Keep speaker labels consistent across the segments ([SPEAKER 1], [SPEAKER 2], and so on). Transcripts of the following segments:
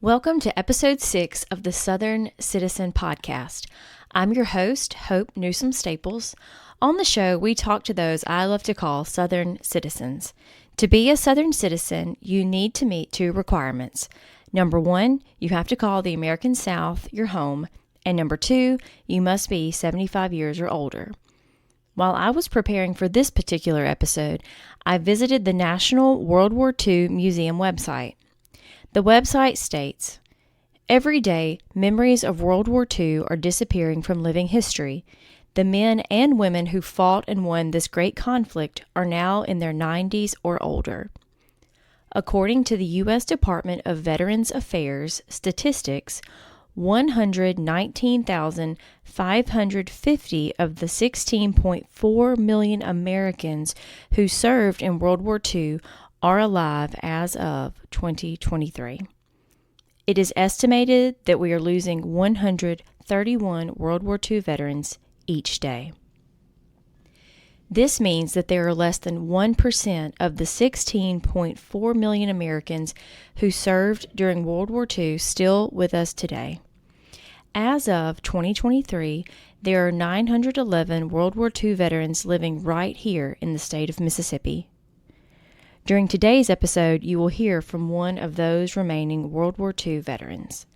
[SPEAKER 1] Welcome to episode 6 of the Southern Citizen Podcast. I'm your host, Hope Newsom Staples. On the show, we talk to those I love to call Southern citizens. To be a Southern citizen, you need to meet 2 requirements. Number 1, you have to call the American South your home. And number 2, you must be 75 years or older. While I was preparing for this particular episode, I visited the National World War II Museum website. The website states, "Every day, memories of World War II are disappearing from living history. The men and women who fought and won this great conflict are now in their 90s or older." According to the U.S. Department of Veterans Affairs statistics, 119,550 of the 16.4 million Americans who served in World War II are alive as of 2023. It is estimated that we are losing 131 World War II veterans each day. This means that there are less than 1% of the 16.4 million Americans who served during World War II still with us today. As of 2023, there are 911 World War II veterans living right here in the state of Mississippi. During today's episode, you will hear from one of those remaining World War II veterans.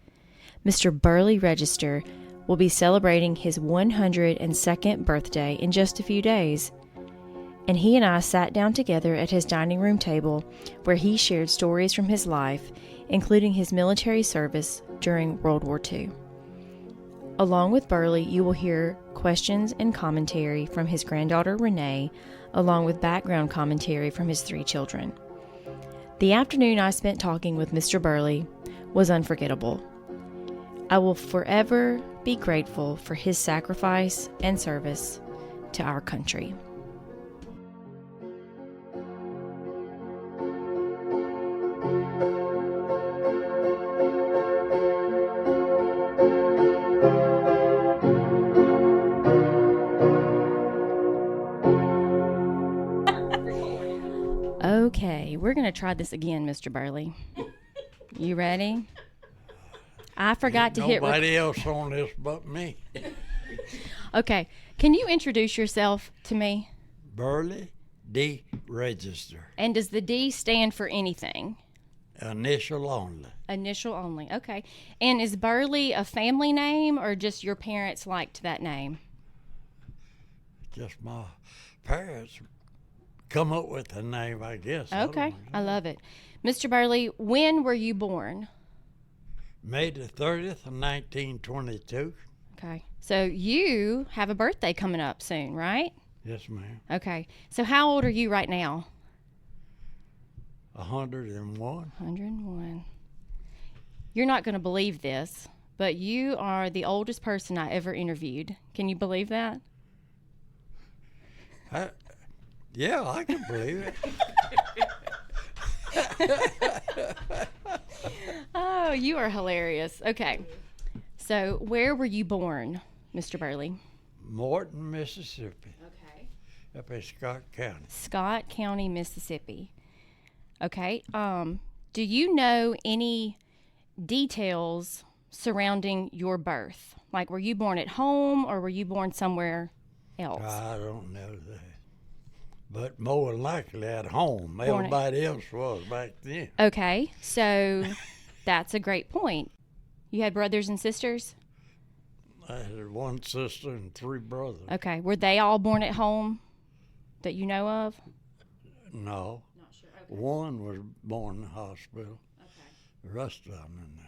[SPEAKER 1] Mr. Burley Register will be celebrating his 102nd birthday in just a few days, and he and I sat down together at his dining room table where he shared stories from his life, including his military service during World War II. Along with Burley, you will hear questions and commentary from his granddaughter Renee, along with background commentary from his 3 children. The afternoon I spent talking with Mr. Burley was unforgettable. I will forever be grateful for his sacrifice and service to our country. Okay, we're going to try this again, Mr. Burley. You ready? I forgot to hit
[SPEAKER 2] nobody else on this but me.
[SPEAKER 1] Okay, can you introduce yourself to me?
[SPEAKER 2] Burley D. Register.
[SPEAKER 1] And does the D stand for anything?
[SPEAKER 2] Initial only.
[SPEAKER 1] Initial only, okay. And is Burley a family name or just your parents liked that name?
[SPEAKER 2] Just my parents come up with the name, I guess.
[SPEAKER 1] Okay, I love it. Mr. Burley, when were you born?
[SPEAKER 2] May the 30th of 1922.
[SPEAKER 1] Okay, so you have a birthday coming up soon, right?
[SPEAKER 2] Yes, ma'am.
[SPEAKER 1] Okay, so how old are you right now?
[SPEAKER 2] 101.
[SPEAKER 1] 101. You're not going to believe this, but you are the oldest person I ever interviewed. Can you believe that?
[SPEAKER 2] Yeah, I can believe it.
[SPEAKER 1] Oh, you are hilarious. Okay, so where were you born, Mr. Burley?
[SPEAKER 2] Morton, Mississippi.
[SPEAKER 1] Okay.
[SPEAKER 2] Up in Scott County.
[SPEAKER 1] Scott County, Mississippi. Okay. Do you know any details surrounding your birth? Like, were you born at home or were you born somewhere else?
[SPEAKER 2] I don't know that. But more than likely at home. Everybody else was back then.
[SPEAKER 1] Okay, so that's a great point. You had brothers and sisters?
[SPEAKER 2] I had 1 sister and 3 brothers.
[SPEAKER 1] Okay, were they all born at home that you know of?
[SPEAKER 2] No.
[SPEAKER 1] Not sure. Okay.
[SPEAKER 2] 1 was born in the hospital.
[SPEAKER 1] Okay.
[SPEAKER 2] The rest of them in the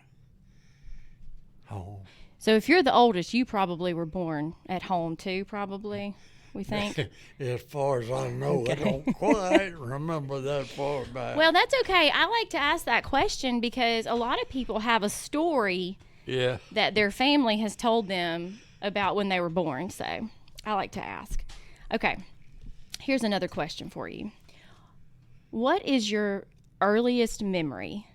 [SPEAKER 2] home.
[SPEAKER 1] So if you're the oldest, you probably were born at home too, probably, we think.
[SPEAKER 2] As far as I know,
[SPEAKER 1] Okay.
[SPEAKER 2] I don't quite remember that far back.
[SPEAKER 1] Well, that's okay. I like to ask that question because a lot of people have a story
[SPEAKER 2] yeah.
[SPEAKER 1] that their family has told them about when they were born. So I like to ask. Okay, here's another question for you. What is your earliest memory?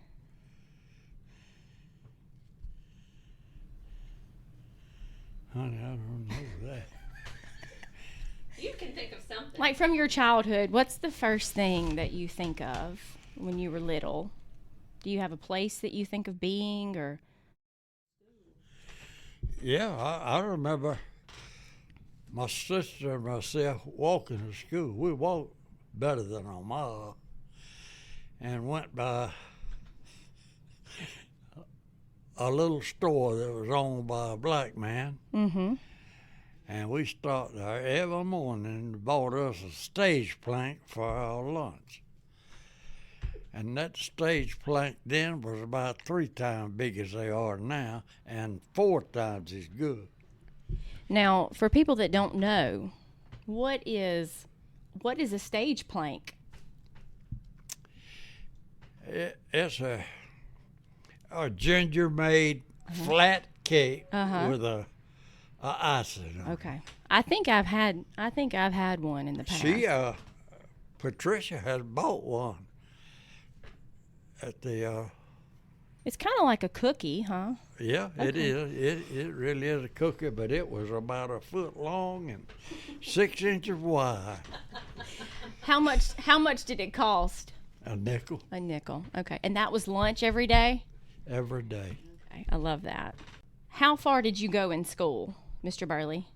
[SPEAKER 2] Honey, I don't know that.
[SPEAKER 3] You can think of something.
[SPEAKER 1] Like from your childhood, what's the first thing that you think of when you were little? Do you have a place that you think of being, or?
[SPEAKER 2] Yeah, I remember my sister and myself walking to school. We walked better than a mile and went by a little store that was owned by a black man.
[SPEAKER 1] Mm-hmm.
[SPEAKER 2] And we stopped there every morning and bought us a stage plank for our lunch. And that stage plank then was about 3 times big as they are now and 4 times as good.
[SPEAKER 1] Now, for people that don't know, what is a stage plank?
[SPEAKER 2] It's a ginger-made flat cake with a icing on it.
[SPEAKER 1] Okay. I think I've had one in the past.
[SPEAKER 2] Patricia had bought one at the.
[SPEAKER 1] It's kind of like a cookie, huh?
[SPEAKER 2] Yeah, it is. It really is a cookie, but it was about 1 foot long and 6 inches wide.
[SPEAKER 1] How much did it cost?
[SPEAKER 2] A nickel.
[SPEAKER 1] A nickel. Okay. And that was lunch every day?
[SPEAKER 2] Every day.
[SPEAKER 1] Okay. I love that. How far did you go in school, Mr. Burley?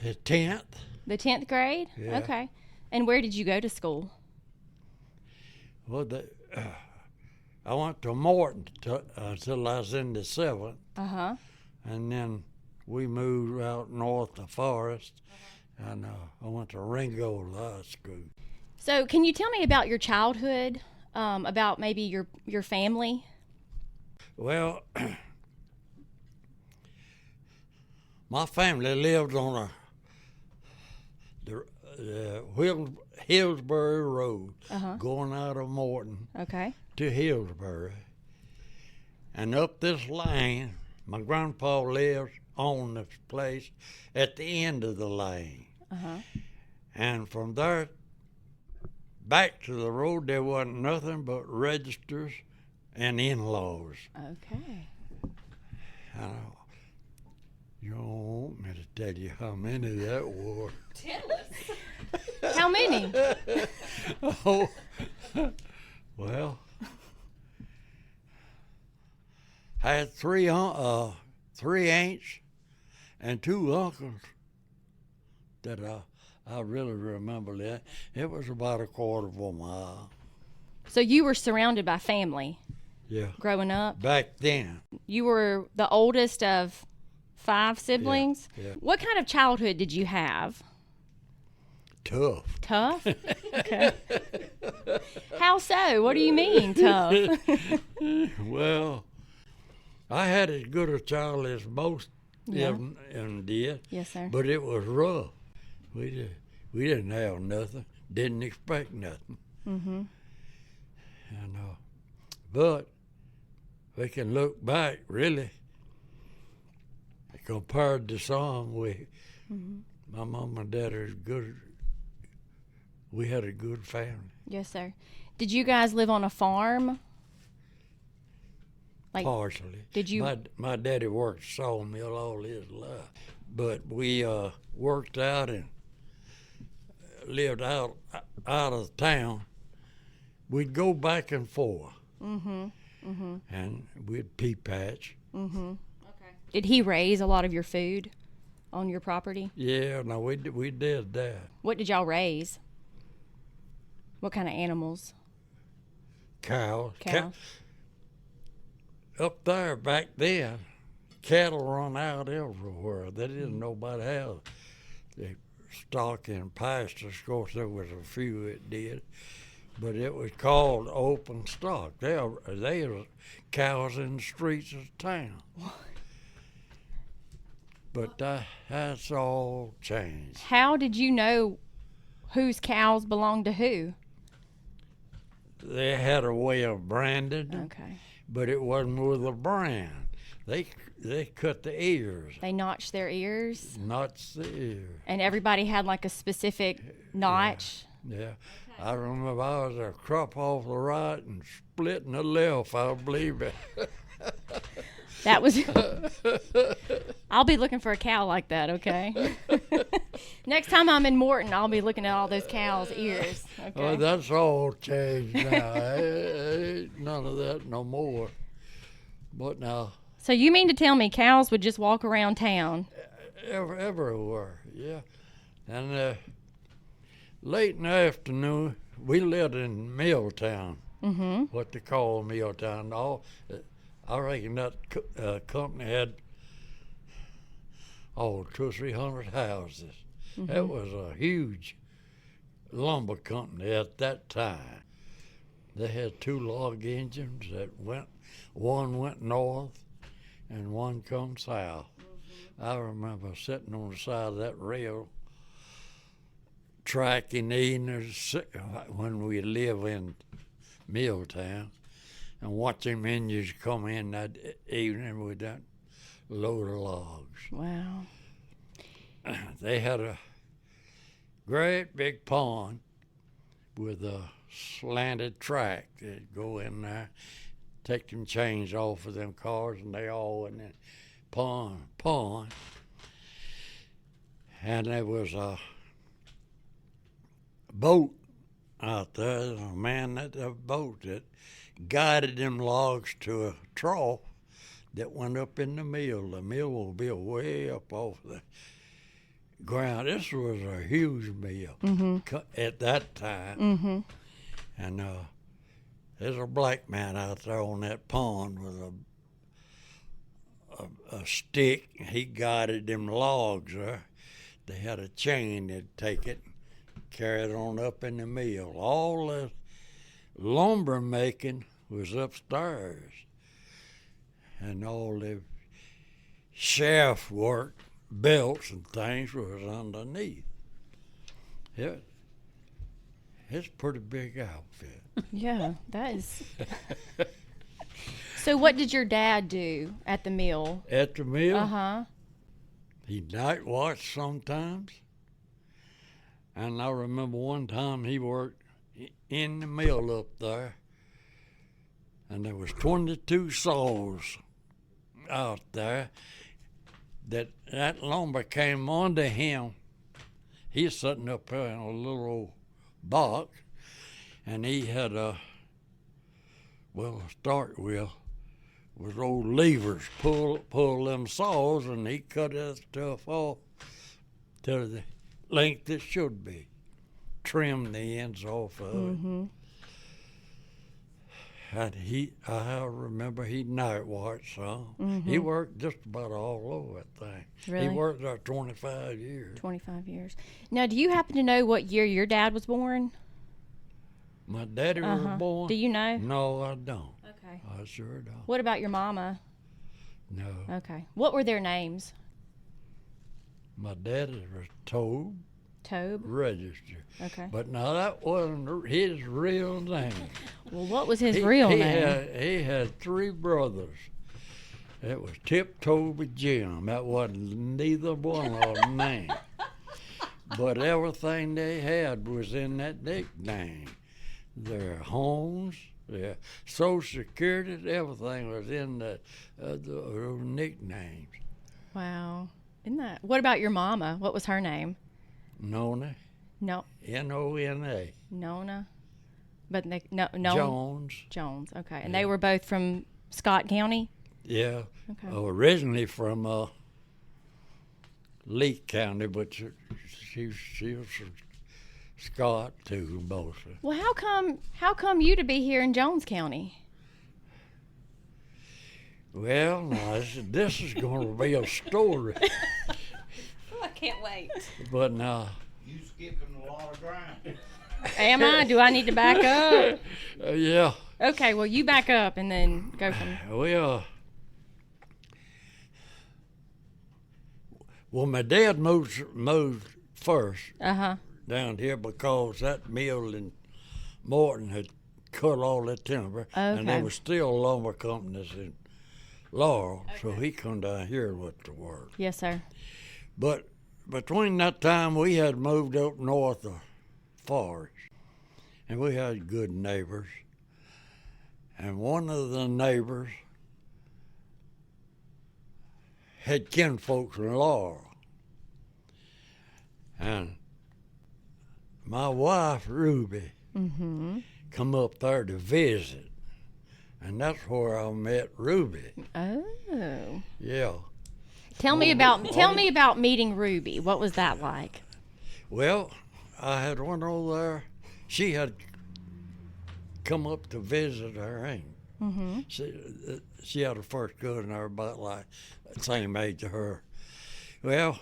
[SPEAKER 2] The 10th.
[SPEAKER 1] The 10th grade?
[SPEAKER 2] Yeah.
[SPEAKER 1] Okay. And where did you go to school?
[SPEAKER 2] Well, I went to Morton until I was in the 7th.
[SPEAKER 1] Uh-huh.
[SPEAKER 2] And then we moved out north to Forest, and I went to Ringo High School.
[SPEAKER 1] So can you tell me about your childhood, about maybe your family?
[SPEAKER 2] Well, my family lived on the Hillsbury Road, going out of Morton
[SPEAKER 1] Okay.
[SPEAKER 2] to Hillsbury. And up this lane, my grandpa lives on this place at the end of the lane.
[SPEAKER 1] Uh-huh.
[SPEAKER 2] And from there back to the road, there wasn't nothing but registers and in-laws.
[SPEAKER 1] Okay.
[SPEAKER 2] You don't want me to tell you how many that were.
[SPEAKER 3] Tell us.
[SPEAKER 1] How many?
[SPEAKER 2] Oh, well, I had three aunts and 2 uncles that I really remember that. It was about 1/4 mile.
[SPEAKER 1] So you were surrounded by family
[SPEAKER 2] Yeah.
[SPEAKER 1] growing up?
[SPEAKER 2] Back then.
[SPEAKER 1] You were the oldest of 5 siblings?
[SPEAKER 2] Yeah.
[SPEAKER 1] What kind of childhood did you have?
[SPEAKER 2] Tough.
[SPEAKER 1] Tough? Okay. How so? What do you mean, tough?
[SPEAKER 2] Well, I had as good a child as most
[SPEAKER 1] Yeah.
[SPEAKER 2] of them did,
[SPEAKER 1] Yes, sir.
[SPEAKER 2] but it was rough. We didn't have nothing, didn't expect nothing.
[SPEAKER 1] Mm-hmm.
[SPEAKER 2] And but we can look back, really, compared to some, my mom and dad are good. We had a good family.
[SPEAKER 1] Yes, sir. Did you guys live on a farm? Like,
[SPEAKER 2] Partially.
[SPEAKER 1] did you?
[SPEAKER 2] My daddy worked sawmill all his life, but we worked out and lived out of town. We'd go back and forth, and we'd pea patch.
[SPEAKER 1] Okay. Did he raise a lot of your food on your property?
[SPEAKER 2] Yeah, no, we did that.
[SPEAKER 1] What did y'all raise? What kind of animals?
[SPEAKER 2] Cows.
[SPEAKER 1] Cows.
[SPEAKER 2] Up there back then, cattle run out everywhere. They didn't know about how they stock in pastures. Of course, there was a few that did, but it was called open stock. They were cows in the streets of town. But that's all changed.
[SPEAKER 1] How did you know whose cows belonged to who?
[SPEAKER 2] They had a way of branding them,
[SPEAKER 1] Okay.
[SPEAKER 2] but it wasn't with a brand. They cut the ears,
[SPEAKER 1] They notched their ears,
[SPEAKER 2] not the ears.
[SPEAKER 1] and everybody had like a specific notch.
[SPEAKER 2] Yeah. I remember I was a crop off the right and splitting the left, I believe it.
[SPEAKER 1] That was. I'll be looking for a cow like that, okay? Next time I'm in Morton, I'll be looking at all those cows' ears. Okay.
[SPEAKER 2] Oh, that's all changed now. Ain't none of that no more. But now,
[SPEAKER 1] So you mean to tell me cows would just walk around town?
[SPEAKER 2] everywhere, yeah. And late in the afternoon, we lived in Milltown, what they call Milltown. I reckon that company had 200 or 300 houses. That was a huge lumber company at that time. They had 2 log engines one went north and one come south. I remember sitting on the side of that rail track in the evening when we live in Milltown and watch them engines come in that evening with that load of logs.
[SPEAKER 1] Wow.
[SPEAKER 2] They had a great big pond with a slanted track. They'd go in there, take them chains off of them cars, and they all in the pond. And there was a boat out there, a man at the boat that guided them logs to a trough that went up in the mill. The mill will be way up off the ground. This was a huge mill at that time. And there's a black man out there on that pond with a stick. He guided them logs there. They had a chain that'd take it, carry it on up in the mill. All the lumber making was upstairs, and all the shaft work, belts and things was underneath. It's a pretty big outfit.
[SPEAKER 1] Yeah, that is. So what did your dad do at the mill?
[SPEAKER 2] At the mill,
[SPEAKER 1] Uh-huh.
[SPEAKER 2] he night watched sometimes. And I remember one time he worked in the mill up there, and there was 22 saws out there. That lumber came onto him. He's sitting up there in a little old box, and he had a start wheel with old levers pull them saws, and he cut that stuff off to the length it should be, trim the ends off of it. And I remember he night watched some. He worked just about all over that thing.
[SPEAKER 1] Really?
[SPEAKER 2] He worked there 25 years.
[SPEAKER 1] 25 years. Now, do you happen to know what year your dad was born?
[SPEAKER 2] My daddy was born.
[SPEAKER 1] Do you know?
[SPEAKER 2] No, I don't.
[SPEAKER 1] Okay.
[SPEAKER 2] I sure don't.
[SPEAKER 1] What about your mama?
[SPEAKER 2] No.
[SPEAKER 1] Okay. What were their names?
[SPEAKER 2] My daddy was Tobe
[SPEAKER 1] Tobe?
[SPEAKER 2] Register.
[SPEAKER 1] Okay.
[SPEAKER 2] But now that wasn't his real name.
[SPEAKER 1] Well, what was his real name?
[SPEAKER 2] He had 3 brothers. It was Tip, Tobe, and Jim. That wasn't neither one of them named. But everything they had was in that nickname. Their homes, their Social Security, everything was in the nicknames.
[SPEAKER 1] Wow. Isn't that? What about your mama? What was her name?
[SPEAKER 2] Nona,
[SPEAKER 1] No.
[SPEAKER 2] N-O-N-A.
[SPEAKER 1] Nona. But no.
[SPEAKER 2] Jones.
[SPEAKER 1] Jones. Okay. And
[SPEAKER 2] Yeah.
[SPEAKER 1] they were both from Scott County?
[SPEAKER 2] Yeah.
[SPEAKER 1] Okay.
[SPEAKER 2] Originally from Lee County, but she was from Scott too, mostly.
[SPEAKER 1] Well, how come you to be here in Jones County?
[SPEAKER 2] Well, now this is going to be a story,
[SPEAKER 3] I can't wait.
[SPEAKER 2] but now
[SPEAKER 4] You skipping a lot of ground.
[SPEAKER 1] Am I? Do I need to back up?
[SPEAKER 2] yeah,
[SPEAKER 1] Okay, well, you back up and then go from.
[SPEAKER 2] well, my dad moved first
[SPEAKER 1] Uh-huh.
[SPEAKER 2] down here because that mill in Morton had cut all that timber, and there
[SPEAKER 1] Okay.
[SPEAKER 2] was still lumber companies in Laurel, so he come down here and went to work.
[SPEAKER 1] Yes, sir.
[SPEAKER 2] But between that time, we had moved up north of Forest, and we had good neighbors. And one of the neighbors had kinfolks in Laurel. And my wife, Ruby, come up there to visit. And that's where I met Ruby.
[SPEAKER 1] Oh.
[SPEAKER 2] Yeah.
[SPEAKER 1] Tell me about meeting Ruby. What was that like?
[SPEAKER 2] Well, I had one over there. She had come up to visit her aunt. She had a first cousin there about like the same age as her. Well,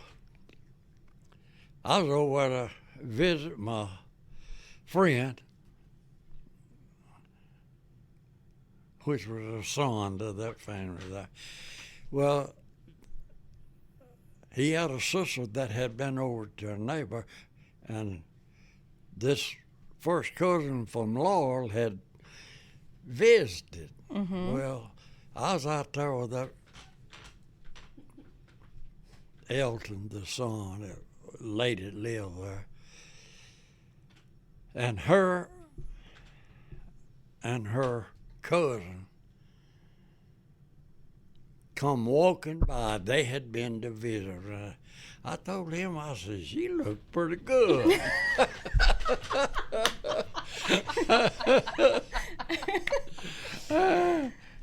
[SPEAKER 2] I was over to visit my friend, which was a son to that family there. Well, he had a sister that had been over to a neighbor, and this first cousin from Laurel had visited. Well, I was out there with that Elton, the son, that lady that lived there, and her cousin come walking by. They had been to visit her. I told him, I said, she looked pretty good.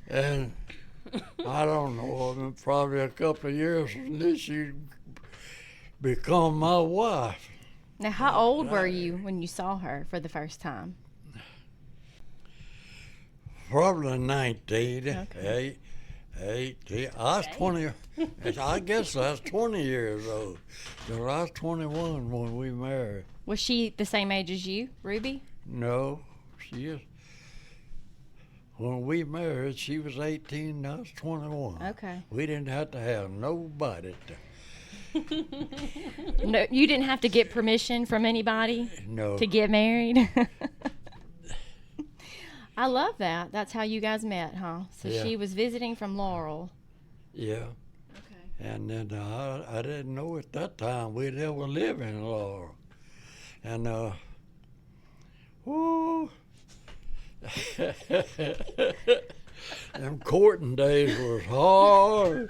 [SPEAKER 2] And I don't know, probably a couple of years from this, she become my wife.
[SPEAKER 1] Now, how old were you when you saw her for the first time?
[SPEAKER 2] Probably 19,
[SPEAKER 1] Okay.
[SPEAKER 2] 18. I was 20, I guess I was 20 years old. Because I was 21 when we married.
[SPEAKER 1] Was she the same age as you, Ruby?
[SPEAKER 2] No, she is. When we married, she was 18, I was 21.
[SPEAKER 1] Okay.
[SPEAKER 2] We didn't have to have nobody to,
[SPEAKER 1] No, you didn't have to get permission from anybody
[SPEAKER 2] no.
[SPEAKER 1] to get married? I love that. That's how you guys met, huh? So
[SPEAKER 2] Yeah.
[SPEAKER 1] she was visiting from Laurel.
[SPEAKER 2] Yeah.
[SPEAKER 1] Okay.
[SPEAKER 2] And then I didn't know at that time we'd ever live in Laurel. And, whoo. Them courting days was hard.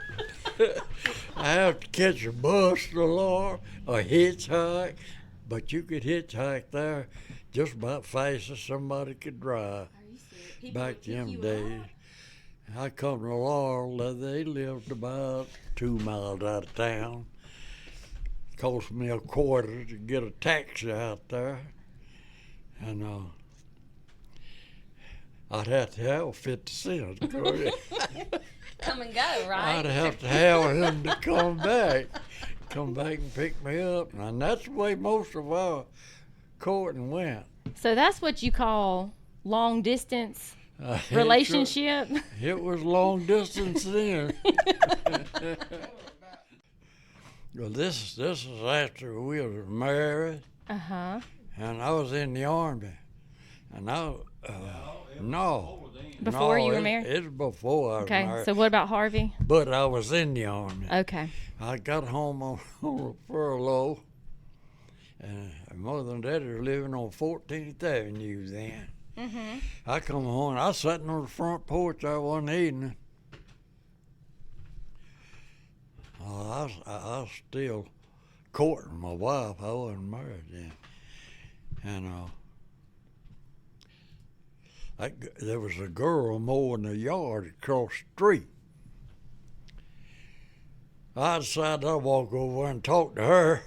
[SPEAKER 2] I have to catch a bus to Laurel or hitchhike, but you could hitchhike there just about fast as somebody could drive. Back in them days. I come to Laurel, they lived about 2 miles out of town. Cost me a quarter to get a taxi out there. And I'd have to have 50 cents.
[SPEAKER 3] Come and go, right?
[SPEAKER 2] I'd have to have him to come back and pick me up. And that's the way most of our courting went.
[SPEAKER 1] So that's what you call long distance
[SPEAKER 2] It
[SPEAKER 1] relationship?
[SPEAKER 2] It was long distance then. Well, this is after we were married,
[SPEAKER 1] Uh-huh.
[SPEAKER 2] and I was in the Army. And
[SPEAKER 1] Before you were
[SPEAKER 2] it-
[SPEAKER 1] married?
[SPEAKER 2] It was before I was
[SPEAKER 1] Okay.
[SPEAKER 2] married.
[SPEAKER 1] So what about Harvey?
[SPEAKER 2] But I was in the Army.
[SPEAKER 1] Okay.
[SPEAKER 2] I got home on a furlough, and Mother and Daddy were living on 14th Avenue then. I come home, I was sitting on the front porch there one evening. I was still courting my wife. I wasn't married then. And there was a girl mowing the yard across the street. I decided I'd walk over and talk to her.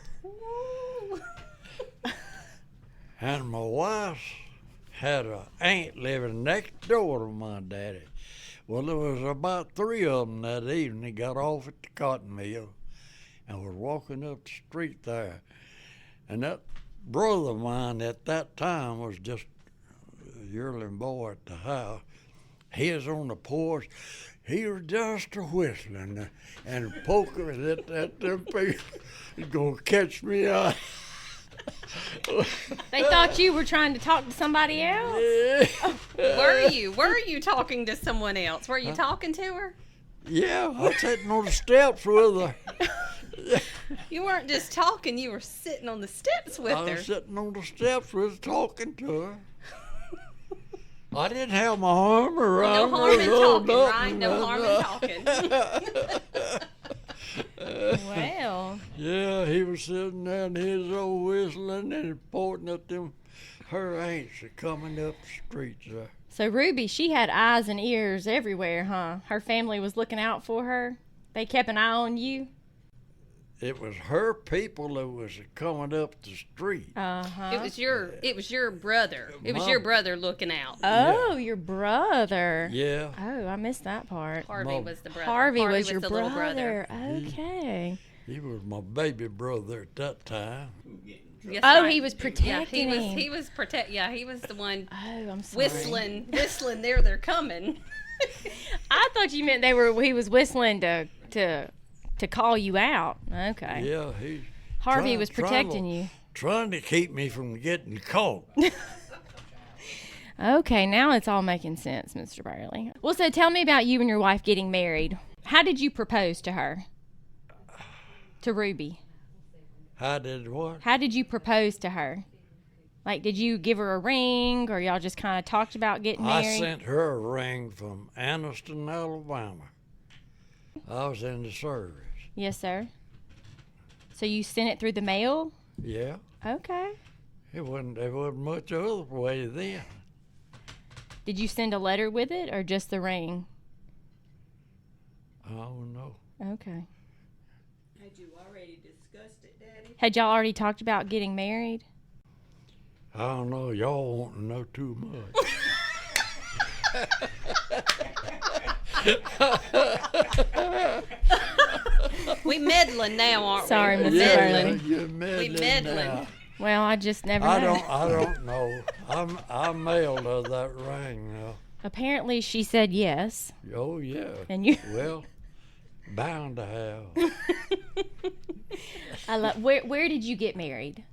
[SPEAKER 2] And my wife had an aunt living next door to my daddy. Well, there was about 3 of them that evening. They got off at the cotton mill and was walking up the street there. And that brother of mine at that time was just a yearling boy at the house. He was on the porch. He was just a whistling and poking at them people. He's going to catch me out.
[SPEAKER 1] They thought you were trying to talk to somebody else?
[SPEAKER 3] Were you talking to someone else? Were you talking to her?
[SPEAKER 2] Yeah, I was sitting on the steps with her.
[SPEAKER 3] You weren't just talking, you were sitting on the steps with
[SPEAKER 2] I
[SPEAKER 3] her.
[SPEAKER 2] was sitting on the steps with her, talking to her. I didn't have my arm around
[SPEAKER 3] No
[SPEAKER 2] her.
[SPEAKER 3] harm in talking,
[SPEAKER 2] nothing.
[SPEAKER 3] right? No harm in talking.
[SPEAKER 1] Well.
[SPEAKER 2] Yeah, he was was sitting there and he was all whistling and pointing at them. Her aunts are coming up the streets there.
[SPEAKER 1] So Ruby, she had eyes and ears everywhere, huh? Her family was looking out for her. They kept an eye on you.
[SPEAKER 2] It was her people that was coming up the street.
[SPEAKER 1] Uh-huh.
[SPEAKER 3] It was your brother. It was
[SPEAKER 2] Mom.
[SPEAKER 3] your brother looking out.
[SPEAKER 1] Oh, your brother.
[SPEAKER 2] Yeah.
[SPEAKER 1] Oh, I missed that part.
[SPEAKER 3] Harvey
[SPEAKER 2] Mom.
[SPEAKER 3] was the brother.
[SPEAKER 1] Harvey was your
[SPEAKER 3] the little
[SPEAKER 1] brother. Okay.
[SPEAKER 2] He was my baby brother at that time.
[SPEAKER 3] Yes,
[SPEAKER 1] Oh,
[SPEAKER 3] right.
[SPEAKER 1] he was
[SPEAKER 3] Yeah,
[SPEAKER 1] protecting him.
[SPEAKER 3] he was he was the one
[SPEAKER 1] Oh, I'm sorry.
[SPEAKER 3] whistling. There, they're coming.
[SPEAKER 1] I thought you meant he was whistling to call you out. Okay.
[SPEAKER 2] Yeah, he.
[SPEAKER 1] Harvey was protecting you.
[SPEAKER 2] Trying to keep me from getting caught.
[SPEAKER 1] Okay, now it's all making sense, Mr. Burley. Well, so tell me about you and your wife getting married. How did you propose to her? To Ruby.
[SPEAKER 2] How did what?
[SPEAKER 1] How did you propose to her? Like, did you give her a ring, or y'all just kind of talked about getting
[SPEAKER 2] I
[SPEAKER 1] married?
[SPEAKER 2] sent her a ring from Anniston, Alabama. I was in the service.
[SPEAKER 1] Yes, sir. So you sent it through the mail?
[SPEAKER 2] Yeah.
[SPEAKER 1] Okay.
[SPEAKER 2] There wasn't much other way then.
[SPEAKER 1] Did you send a letter with it, or just the ring?
[SPEAKER 2] I don't know.
[SPEAKER 1] Okay.
[SPEAKER 5] Had you already discussed it, Daddy?
[SPEAKER 1] Had y'all already talked about getting married?
[SPEAKER 2] I don't know. Y'all want to know too much.
[SPEAKER 3] We meddling now, aren't
[SPEAKER 1] Sorry,
[SPEAKER 3] we?
[SPEAKER 1] Mr.
[SPEAKER 3] Meddling.
[SPEAKER 1] Burley.
[SPEAKER 2] You're meddling
[SPEAKER 3] meddling.
[SPEAKER 2] now.
[SPEAKER 1] Well, I just never know.
[SPEAKER 2] I don't know. I mailed her that ring now.
[SPEAKER 1] Apparently, she said yes,
[SPEAKER 2] Oh yeah.
[SPEAKER 1] and you.
[SPEAKER 2] Well, bound to have.
[SPEAKER 1] I love. Where did you get married?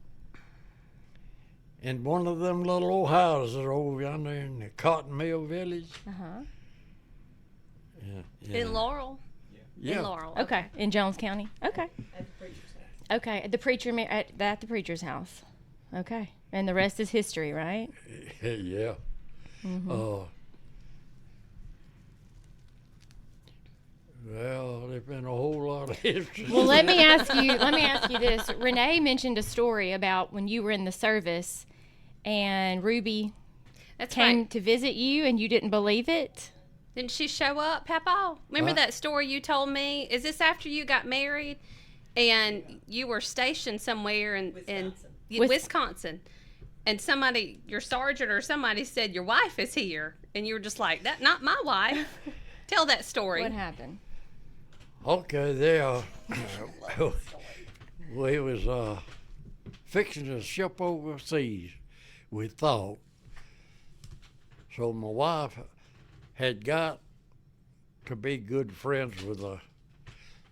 [SPEAKER 2] In one of them little old houses over yonder in the Cotton Mill Village.
[SPEAKER 1] Uh huh.
[SPEAKER 2] Yeah.
[SPEAKER 3] In Laurel.
[SPEAKER 2] Yeah.
[SPEAKER 3] In Laurel.
[SPEAKER 1] Okay, in Jones County. Okay.
[SPEAKER 5] At the preacher's house.
[SPEAKER 1] Okay, at the at the preacher's house. Okay, and the rest is history, right?
[SPEAKER 2] Yeah.
[SPEAKER 1] Mm-hmm.
[SPEAKER 2] Well, there's been a whole lot of history.
[SPEAKER 1] Well, let me ask you this. Renee mentioned a story about when you were in the service, and Ruby
[SPEAKER 3] That's
[SPEAKER 1] came
[SPEAKER 3] right.
[SPEAKER 1] to visit you, and you didn't believe it.
[SPEAKER 3] Didn't she show up, Papa? Remember that story you told me? Is this after you got married and you were stationed somewhere in Wisconsin? And somebody, your sergeant or somebody said, your wife is here. And you were just like, "That's not my wife." Tell that story.
[SPEAKER 1] What happened?
[SPEAKER 2] Okay, there. We was fixing to ship overseas, we thought. So my wife had got to be good friends with a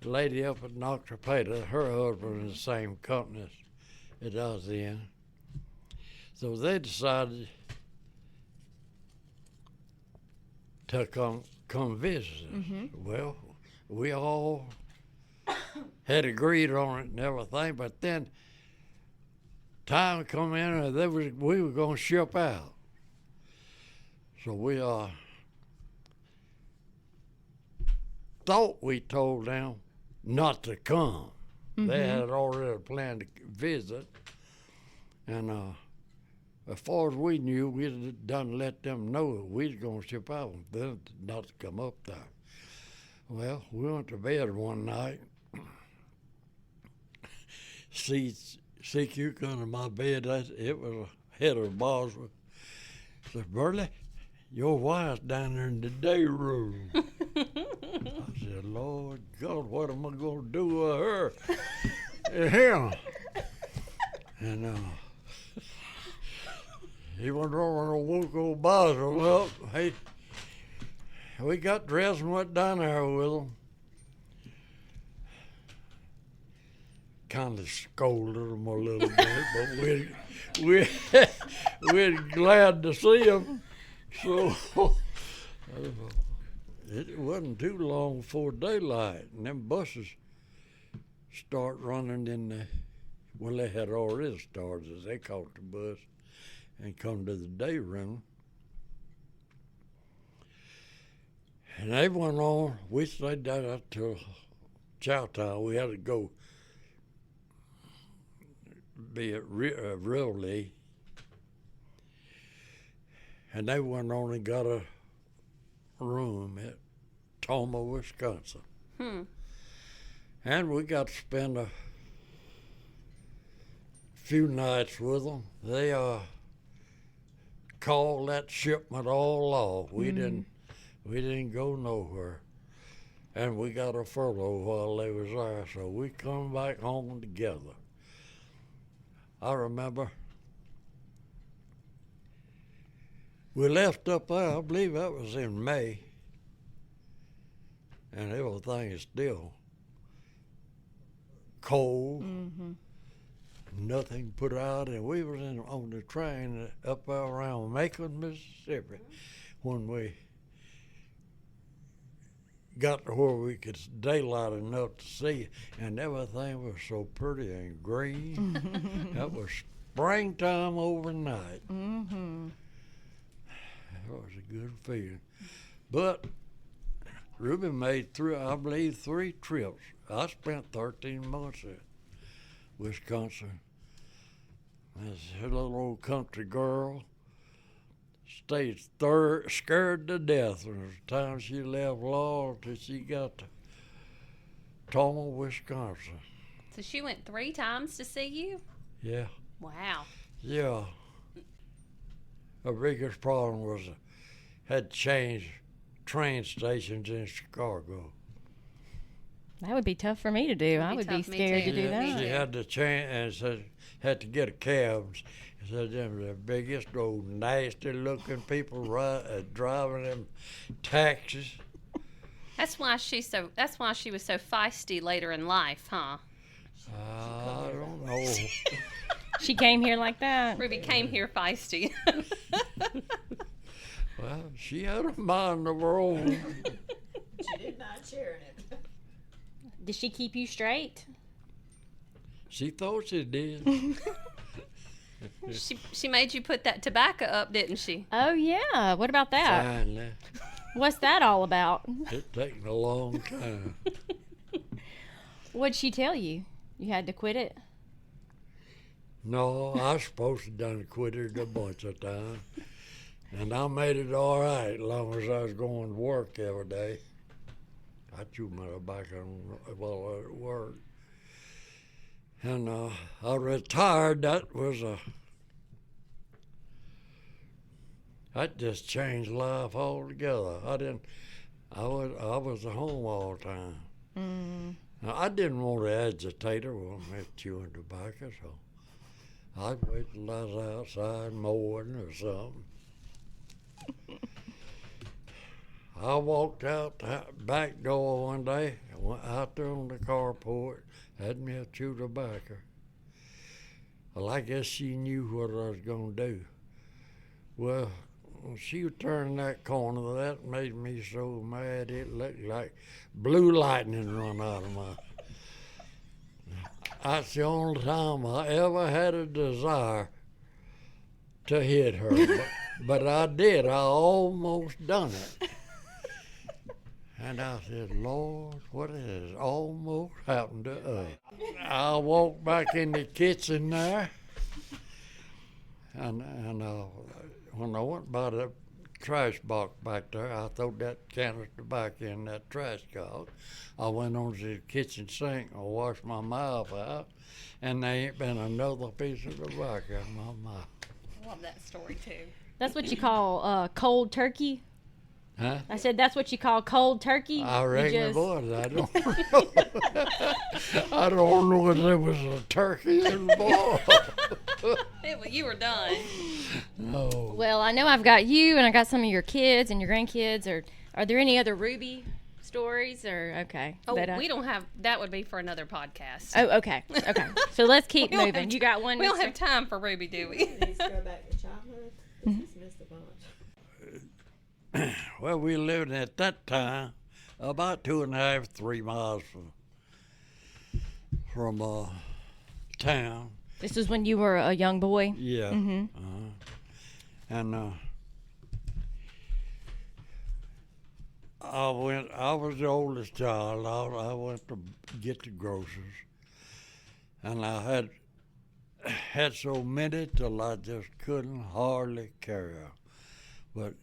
[SPEAKER 2] lady up at Noctapeta. Her husband in the same company as I was in. So they decided to come visit us.
[SPEAKER 1] Mm-hmm.
[SPEAKER 2] Well, we all had agreed on it and everything, but then time come in and we were going to ship out. So we thought we told them not to come. They had already planned to visit, and as far as we knew, we'd done let them know that we was going to ship out, then not to come up there. Well, we went to bed one night. CQ under my bed, it was Heather Boswell. Said, "Burley, your wife's down there in the day room." I said, "Lord God, what am I going to do with her?" And him. And he went over and woke old Boswell up. Hey, we got dressed and went down there with him. Kind of scolded him a little bit, but we're glad to see him. So it wasn't too long before daylight, and them buses start running well, they had already started as they caught the bus and come to the day room. And they went on. We stayed down till chow time. We had to go be at Burley, and they went on and got a room at Toma, Wisconsin. And we got to spend a few nights with them. They called that shipment all off. We didn't go nowhere, and we got a furlough while they was there. So we come back home together. I remember we left up there. I believe that was in May, and everything is still cold. Nothing put out, and we was on the train up there around Macon, Mississippi, when we got to where we could daylight enough to see, and everything was so pretty and green. That was springtime overnight. That was a good feeling. But Ruby made I believe, 3 trips. I spent 13 months at Wisconsin. This little old country girl stayed scared to death from the time she left Laurel till she got to Toma, Wisconsin.
[SPEAKER 3] So she went 3 times to see you?
[SPEAKER 2] Yeah.
[SPEAKER 3] Wow.
[SPEAKER 2] Yeah. The biggest problem was had to change train stations in Chicago.
[SPEAKER 1] That would be tough for me to do. I would be
[SPEAKER 3] tough, me
[SPEAKER 1] scared to
[SPEAKER 3] too.
[SPEAKER 1] do
[SPEAKER 3] Yeah,
[SPEAKER 1] that.
[SPEAKER 2] She had to change and said had to get a cab. She said them the biggest old nasty looking people driving them taxis.
[SPEAKER 3] That's why she was so feisty later in life, huh?
[SPEAKER 2] I don't know.
[SPEAKER 1] She came here like that.
[SPEAKER 3] Ruby came here feisty.
[SPEAKER 2] Well, she had a mind of her own.
[SPEAKER 5] She did not share it.
[SPEAKER 1] Did she keep you straight?
[SPEAKER 2] She thought she did.
[SPEAKER 3] She made you put that tobacco up, didn't she?
[SPEAKER 1] Oh, yeah. What about that?
[SPEAKER 2] Finally.
[SPEAKER 1] What's that all about?
[SPEAKER 2] It taken a long time.
[SPEAKER 1] What'd she tell you? You had to quit it?
[SPEAKER 2] No, I was supposed to done quit it a bunch of times. And I made it all right as long as I was going to work every day. I chewed my tobacco while I was at work. And I retired. That just changed life altogether. I was at home all the time. Now, I didn't want to agitate her when I was chewing tobacco, so I'd wait till I was outside mowing or something. I walked out the back door one day, went out there on the carport, had me a chew tobacco. Well, I guess she knew what I was going to do. Well, when she was turning that corner, that made me so mad it looked like blue lightning run out of my... That's the only time I ever had a desire to hit her, but I did. I almost done it. And I said, Lord, what has almost happened to us? I walked back in the kitchen there, and when I went by the trash box back there, I threw that canister back in that trash can. I went on to the kitchen sink and washed my mouth out, and there ain't been another piece of tobacco in my mouth.
[SPEAKER 3] I love that story too.
[SPEAKER 1] That's what you call cold turkey?
[SPEAKER 2] Huh?
[SPEAKER 1] I said that's what you call cold turkey?
[SPEAKER 2] I reckon it was. I don't know. I don't know if there was a turkey involved.
[SPEAKER 3] You were done.
[SPEAKER 2] No.
[SPEAKER 1] Well, I know I've got you and I got some of your kids and your grandkids. Are there any other Ruby stories? Or okay.
[SPEAKER 3] Oh, we don't have. That would be for another podcast.
[SPEAKER 1] Oh, okay. Okay. So let's keep
[SPEAKER 3] We don't
[SPEAKER 1] moving.
[SPEAKER 3] have
[SPEAKER 1] You got one?
[SPEAKER 3] We don't
[SPEAKER 1] Mr.?
[SPEAKER 3] have time for Ruby, do we?
[SPEAKER 5] Please go back to childhood. Just missed a bunch.
[SPEAKER 2] Well, we lived at that time about 2.5, 3 miles from town.
[SPEAKER 1] This was when you were a young boy?
[SPEAKER 2] Yeah.
[SPEAKER 1] Mm-hmm.
[SPEAKER 2] And I was the oldest child. I went to get the groceries, and I had had so many till I just couldn't hardly carry 'em. But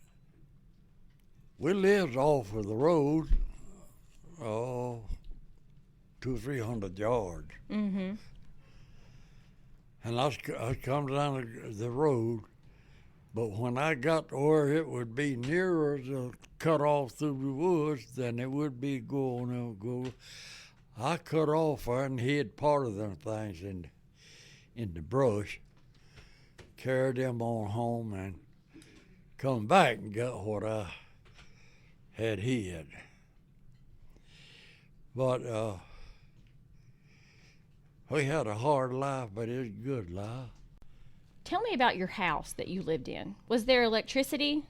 [SPEAKER 2] we lived off of the road, 200-300 yards.
[SPEAKER 1] Mm-hmm.
[SPEAKER 2] And I come down the road, but when I got to where it would be nearer to cut off through the woods than it would be go, I cut off there and hid part of them things in the brush, carried them on home, and come back and got what I had hid. But we had a hard life, but it was a good life.
[SPEAKER 1] Tell me about your house that you lived in. Was there electricity?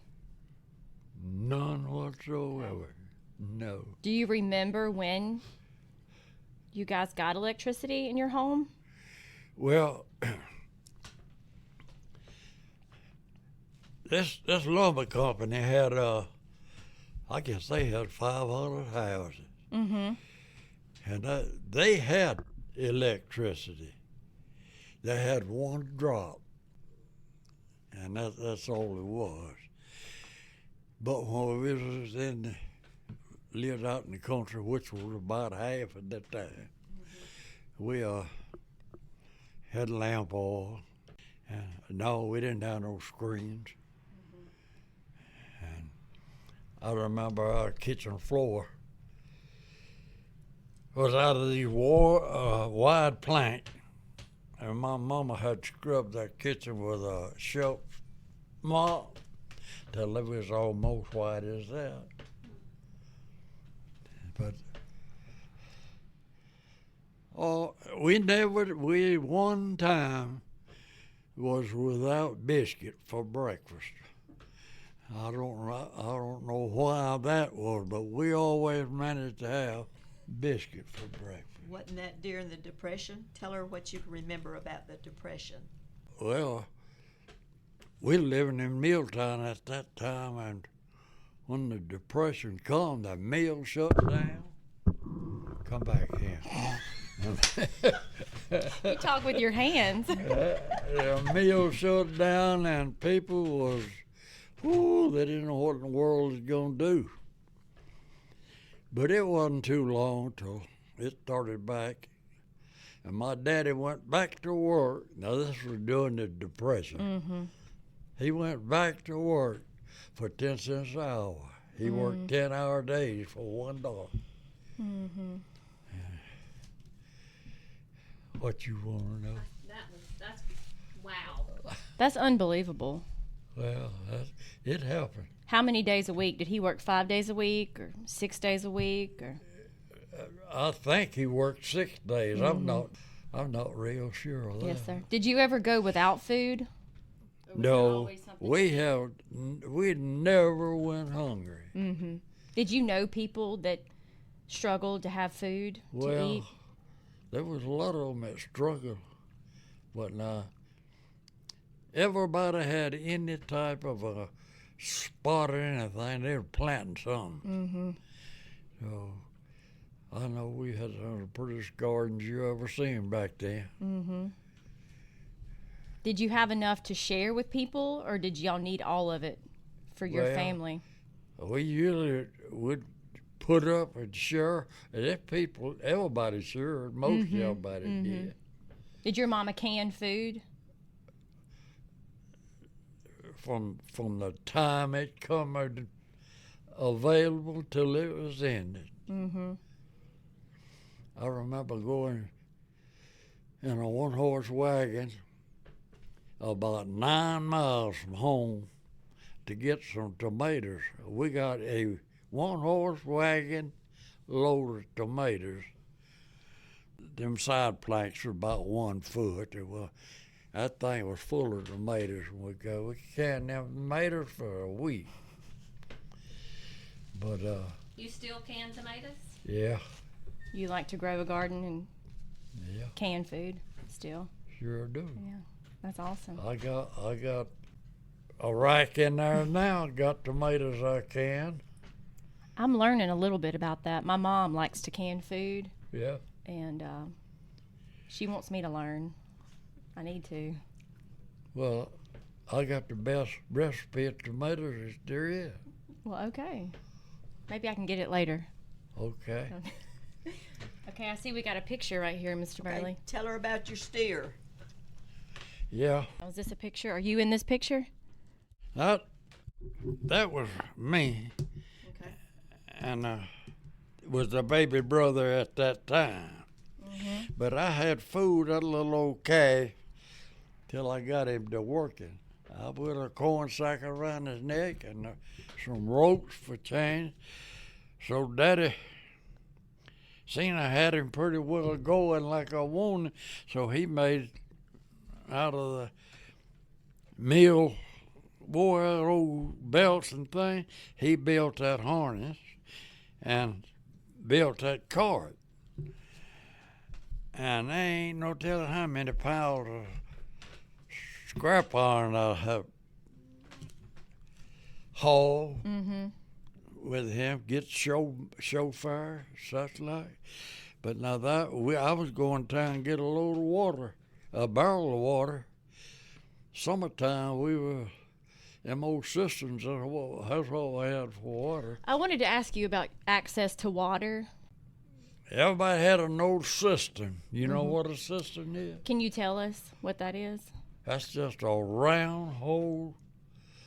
[SPEAKER 2] None whatsoever. No.
[SPEAKER 1] Do you remember when you guys got electricity in your home?
[SPEAKER 2] Well, this lumber company had, I guess they had 500 houses.
[SPEAKER 1] Mm-hmm.
[SPEAKER 2] And they had electricity. They had one drop, and that's all it was. But when we lived out in the country, which was about half at that time, we had lamp oil. And no, we didn't have no screens. And I remember our kitchen floor was out of these wide plank, and my mama had scrubbed that kitchen with a shelf mop till it was almost white as that. But we one time was without biscuit for breakfast. I don't know why that was, but we always managed to have biscuit for breakfast.
[SPEAKER 5] Wasn't that during the Depression? Tell her what you can remember about the Depression.
[SPEAKER 2] Well, we were living in Milltown at that time, and when the Depression come, the mill shut down. Come back here.
[SPEAKER 1] You talk with your hands.
[SPEAKER 2] The mill shut down, and people was, they didn't know what in the world was going to do. But it wasn't too long till it started back, and my daddy went back to work. Now, this was during the Depression.
[SPEAKER 1] Mm-hmm.
[SPEAKER 2] He went back to work for 10 cents an hour. He worked 10-hour days for $1.
[SPEAKER 1] Mm-hmm.
[SPEAKER 2] What you want to know?
[SPEAKER 3] That's wow.
[SPEAKER 1] That's unbelievable.
[SPEAKER 2] Well, it happened.
[SPEAKER 1] How many days a week? Did he work 5 days a week or 6 days a week? Or?
[SPEAKER 2] I think he worked 6 days. I'm not real sure of that.
[SPEAKER 1] Yes, sir. Did you ever go without food?
[SPEAKER 2] No, we never went hungry.
[SPEAKER 1] Mm-hmm. Did you know people that struggled to have food to
[SPEAKER 2] Well,
[SPEAKER 1] eat?
[SPEAKER 2] there was a lot of them that struggled, but everybody had any type of a spot or anything. They were planting something.
[SPEAKER 1] Mm-hmm.
[SPEAKER 2] So I know we had some of the prettiest gardens you ever seen back then.
[SPEAKER 1] Mm-hmm. Did you have enough to share with people, or did y'all need all of it for your
[SPEAKER 2] Well,
[SPEAKER 1] family?
[SPEAKER 2] We usually would put up and share, and if people, everybody shared, most everybody did.
[SPEAKER 1] Did your mama can food?
[SPEAKER 2] From the time it come available till it was ended.
[SPEAKER 1] Mm-hmm.
[SPEAKER 2] I remember going in a one-horse wagon about 9 miles from home to get some tomatoes. We got a one-horse wagon load of tomatoes. Them side planks were about 1 foot. That thing was full of tomatoes. We canned them tomatoes for a week. But
[SPEAKER 3] You still can tomatoes?
[SPEAKER 2] yeah,
[SPEAKER 1] You like to grow a garden and
[SPEAKER 2] yeah,
[SPEAKER 1] can food still?
[SPEAKER 2] sure do.
[SPEAKER 1] Yeah, that's awesome.
[SPEAKER 2] I got a rack in there now. Got tomatoes I can.
[SPEAKER 1] I'm learning a little bit about that. My mom likes to can food,
[SPEAKER 2] Yeah.
[SPEAKER 1] and she wants me to learn. I need to.
[SPEAKER 2] Well, I got the best recipe of tomatoes there is.
[SPEAKER 1] Well, okay. Maybe I can get it later.
[SPEAKER 2] Okay.
[SPEAKER 1] Okay, I see we got a picture right here, Mr.
[SPEAKER 5] Okay,
[SPEAKER 1] Burley.
[SPEAKER 5] tell her about your steer.
[SPEAKER 2] Yeah.
[SPEAKER 1] Oh, is this a picture? Are you in this picture?
[SPEAKER 2] That was me,
[SPEAKER 5] Okay.
[SPEAKER 2] and was the baby brother at that time. But I had food, that little old calf, till I got him to working. I put a corn sack around his neck and some ropes for chains. So Daddy seen I had him pretty well going like I wanted, so he made out of the mill, boy, old belts and things, he built that harness and built that cart. And there ain't no telling how many pounds of scrap iron I have hauled with him, get chauffeur, such like. But now I was going down and get a load of water, a barrel of water. Summertime, we were, them old cisterns, that's all we had for water.
[SPEAKER 1] I wanted to ask you about access to water.
[SPEAKER 2] Everybody had an old cistern. You know what a cistern is?
[SPEAKER 1] Can you tell us what that is?
[SPEAKER 2] That's just a round hole,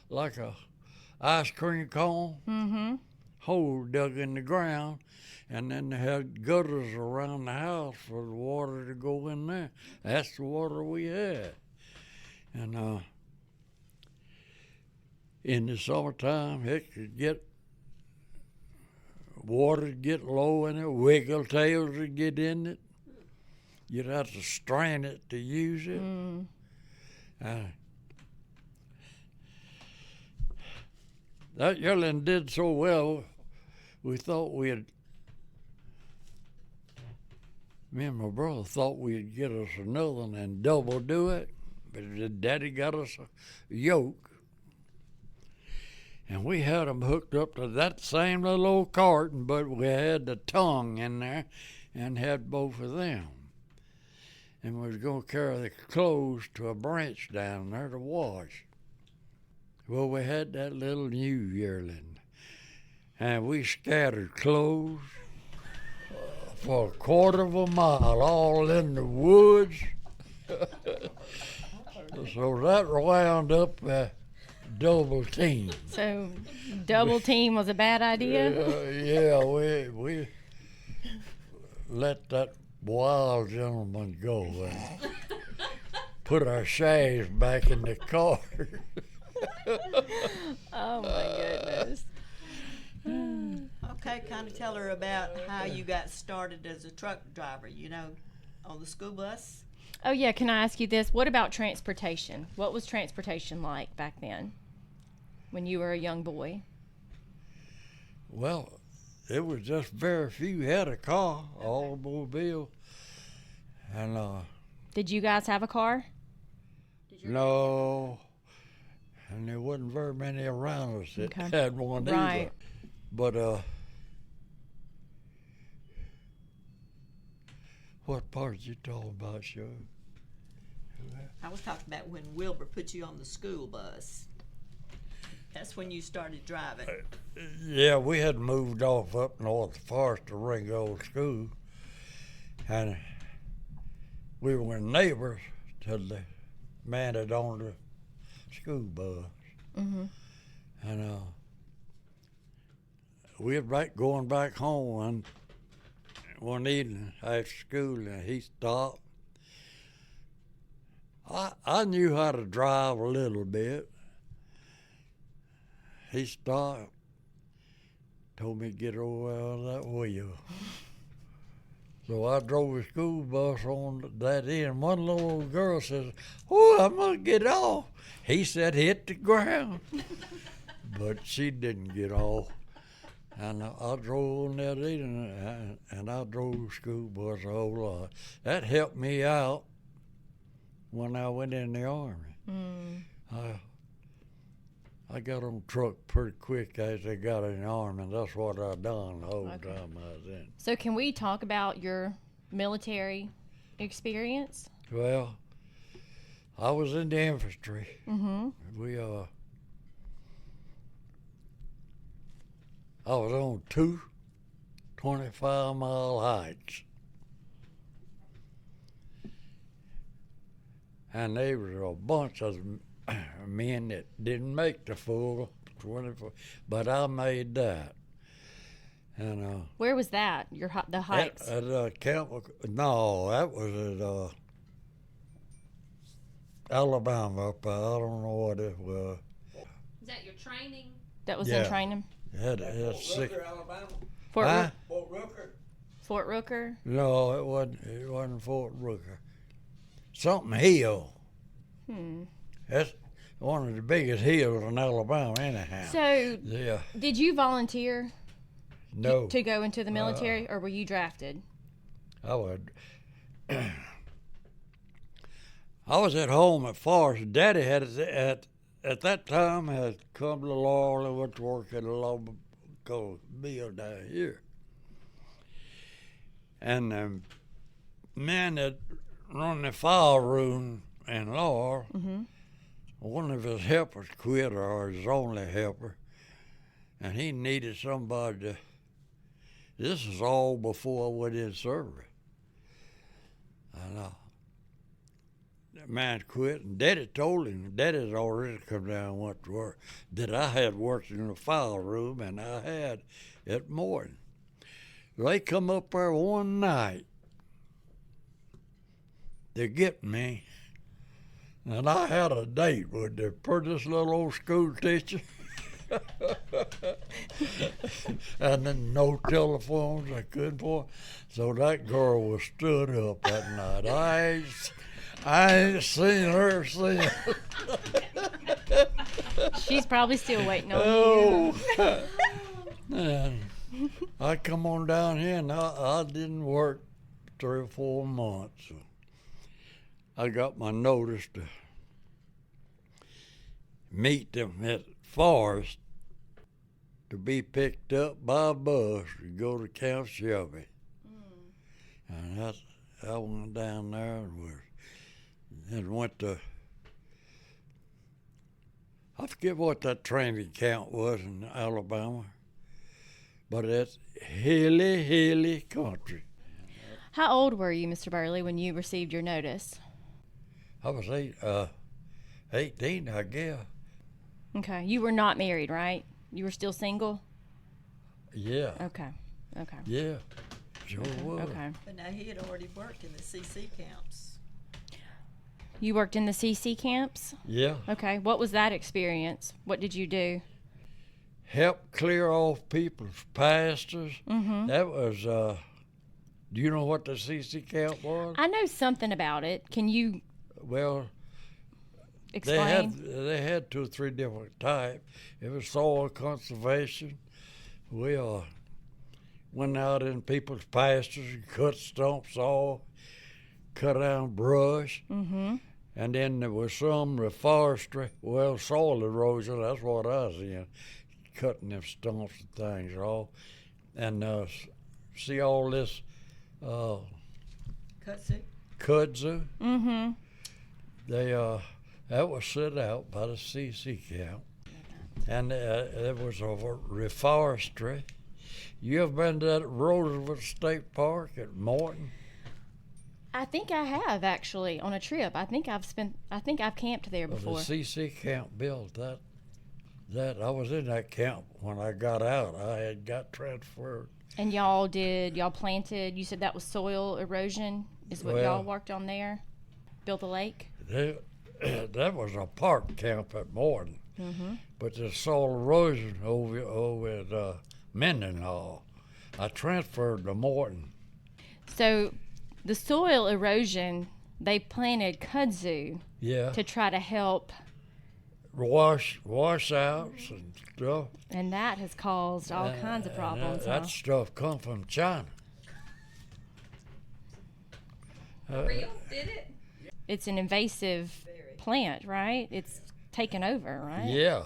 [SPEAKER 2] like a ice cream cone, hole dug in the ground, and then they had gutters around the house for the water to go in there. That's the water we had. And in the summertime, it could get, water would get low in it, wiggle tails would get in it. You'd have to strain it to use it. That yearling did so well, we thought me and my brother thought we'd get us another one and double do it, but Daddy got us a yoke. And we had them hooked up to that same little old carton, but we had the tongue in there and had both of them. And we was going to carry the clothes to a branch down there to wash. Well, we had that little new yearling, and we scattered clothes for a quarter of a mile, all in the woods. So that wound up double team.
[SPEAKER 1] So double team was a bad idea?
[SPEAKER 2] Yeah, we let that wild gentleman go and put our shaves back in the car.
[SPEAKER 1] Oh my goodness.
[SPEAKER 5] Okay, kind of tell her about how you got started as a truck driver, on the school bus.
[SPEAKER 1] Oh yeah, can I ask you this? What about transportation? What was transportation like back then when you were a young boy?
[SPEAKER 2] Well, it was just very few had a car, automobile. And
[SPEAKER 1] Did you guys have a car?
[SPEAKER 2] no, and there wasn't very many around us that had one either.
[SPEAKER 1] Right.
[SPEAKER 2] But what part did you talking about, Joe?
[SPEAKER 5] I was talking about when Wilbur put you on the school bus. That's when you started driving.
[SPEAKER 2] Yeah, we had moved off up north Forest to Ringgold School, and we were neighbors till the man that owned the school bus. And we were going back home one evening after school, and he stopped. I knew how to drive a little bit. He stopped, told me to get over on that wheel. So I drove the school bus on that end. One little girl says, "Oh, I'm gonna get off." He said, "Hit the ground." But she didn't get off. And I drove on that evening, and I drove the school bus a whole lot. That helped me out when I went in the Army. I got on truck pretty quick as I got in the Army, and that's what I done the whole time I was in.
[SPEAKER 1] So can we talk about your military experience?
[SPEAKER 2] Well, I was in the infantry.
[SPEAKER 1] Mm-hmm.
[SPEAKER 2] We I was on two 25-mile hikes. And there was a bunch of men that didn't make the full 24, but I made that. And
[SPEAKER 1] Where was that? The hikes?
[SPEAKER 2] at Camp, no, that was at Alabama up there. I don't know what it was.
[SPEAKER 3] Is that your training?
[SPEAKER 1] That was
[SPEAKER 2] Yeah.
[SPEAKER 1] in training?
[SPEAKER 2] Had
[SPEAKER 4] Fort
[SPEAKER 2] six.
[SPEAKER 4] Rooker, Alabama.
[SPEAKER 1] Fort,
[SPEAKER 2] Huh?
[SPEAKER 4] Fort Rooker.
[SPEAKER 1] Fort Rooker?
[SPEAKER 2] No, it wasn't. It wasn't Fort Rooker. Something Hill. That's one of the biggest hills in Alabama, anyhow.
[SPEAKER 1] So,
[SPEAKER 2] Yeah.
[SPEAKER 1] did you volunteer
[SPEAKER 2] No.
[SPEAKER 1] to go into the military, or were you drafted?
[SPEAKER 2] I would. I was at home at Forest. Daddy had at that time had come to Laurel and went to work at a local mill down here. And the man that run the file room in Laurel, one of his helpers quit, or his only helper, and he needed somebody to. This is all before I went in service. And the man quit, and Daddy told him, Daddy's already come down and went to work, that I had worked in the file room, and I had at Morton. They come up there one night to get me, and I had a date with the prettiest little old school teacher. And then no telephones, I couldn't for. So that girl was stood up that night. I ain't seen her since.
[SPEAKER 1] She's probably still waiting on you.
[SPEAKER 2] Oh, and I come on down here, and I didn't work 3 or 4 months. So I got my notice to meet them at Forest to be picked up by a bus to go to Camp Shelby. And I went down there and went to, I forget what that training camp was in Alabama, but it's hilly country.
[SPEAKER 1] How old were you, Mr. Burley, when you received your notice?
[SPEAKER 2] I was 18, I guess.
[SPEAKER 1] Okay. You were not married, right? You were still single?
[SPEAKER 2] Yeah.
[SPEAKER 1] Okay.
[SPEAKER 2] Yeah, sure was.
[SPEAKER 1] Okay.
[SPEAKER 5] But now he had already worked in the CC camps.
[SPEAKER 1] You worked in the CC camps?
[SPEAKER 2] Yeah.
[SPEAKER 1] Okay. What was that experience? What did you do?
[SPEAKER 2] Help clear off people's pastors.
[SPEAKER 1] Mm-hmm.
[SPEAKER 2] That was, do you know what the CC camp was?
[SPEAKER 1] I know something about it. Can you
[SPEAKER 2] Well,
[SPEAKER 1] explain?
[SPEAKER 2] they had 2 or 3 different types. It was soil conservation. We went out in people's pastures and cut stumps off, cut down brush.
[SPEAKER 1] Mm-hmm.
[SPEAKER 2] And then there was some reforestry, well, soil erosion, that's what I was in, cutting them stumps and things off. And see all this
[SPEAKER 5] Kudzu?
[SPEAKER 2] kudzu?
[SPEAKER 1] Mm-hmm.
[SPEAKER 2] That was set out by the CC camp. And there was a reforestry. You ever been to that Roosevelt State Park at Morton?
[SPEAKER 1] I think I have, actually, on a trip. I think I've camped there
[SPEAKER 2] Well,
[SPEAKER 1] before.
[SPEAKER 2] the CC camp built that. I was in that camp when I got out. I had got transferred.
[SPEAKER 1] And y'all planted, you said that was soil erosion, is what
[SPEAKER 2] Well-
[SPEAKER 1] y'all worked on there? Built a lake?
[SPEAKER 2] That was a park camp at Morton.
[SPEAKER 1] Mm-hmm.
[SPEAKER 2] But the soil erosion over at Mendenhall, I transferred to Morton.
[SPEAKER 1] So the soil erosion, they planted kudzu
[SPEAKER 2] Yeah,
[SPEAKER 1] to try to help,
[SPEAKER 2] washouts and stuff.
[SPEAKER 1] and that has caused all kinds of problems.
[SPEAKER 2] That
[SPEAKER 1] huh?
[SPEAKER 2] stuff come from China.
[SPEAKER 3] Real? Did it?
[SPEAKER 1] It's an invasive plant, right? It's taken over, right?
[SPEAKER 2] Yeah,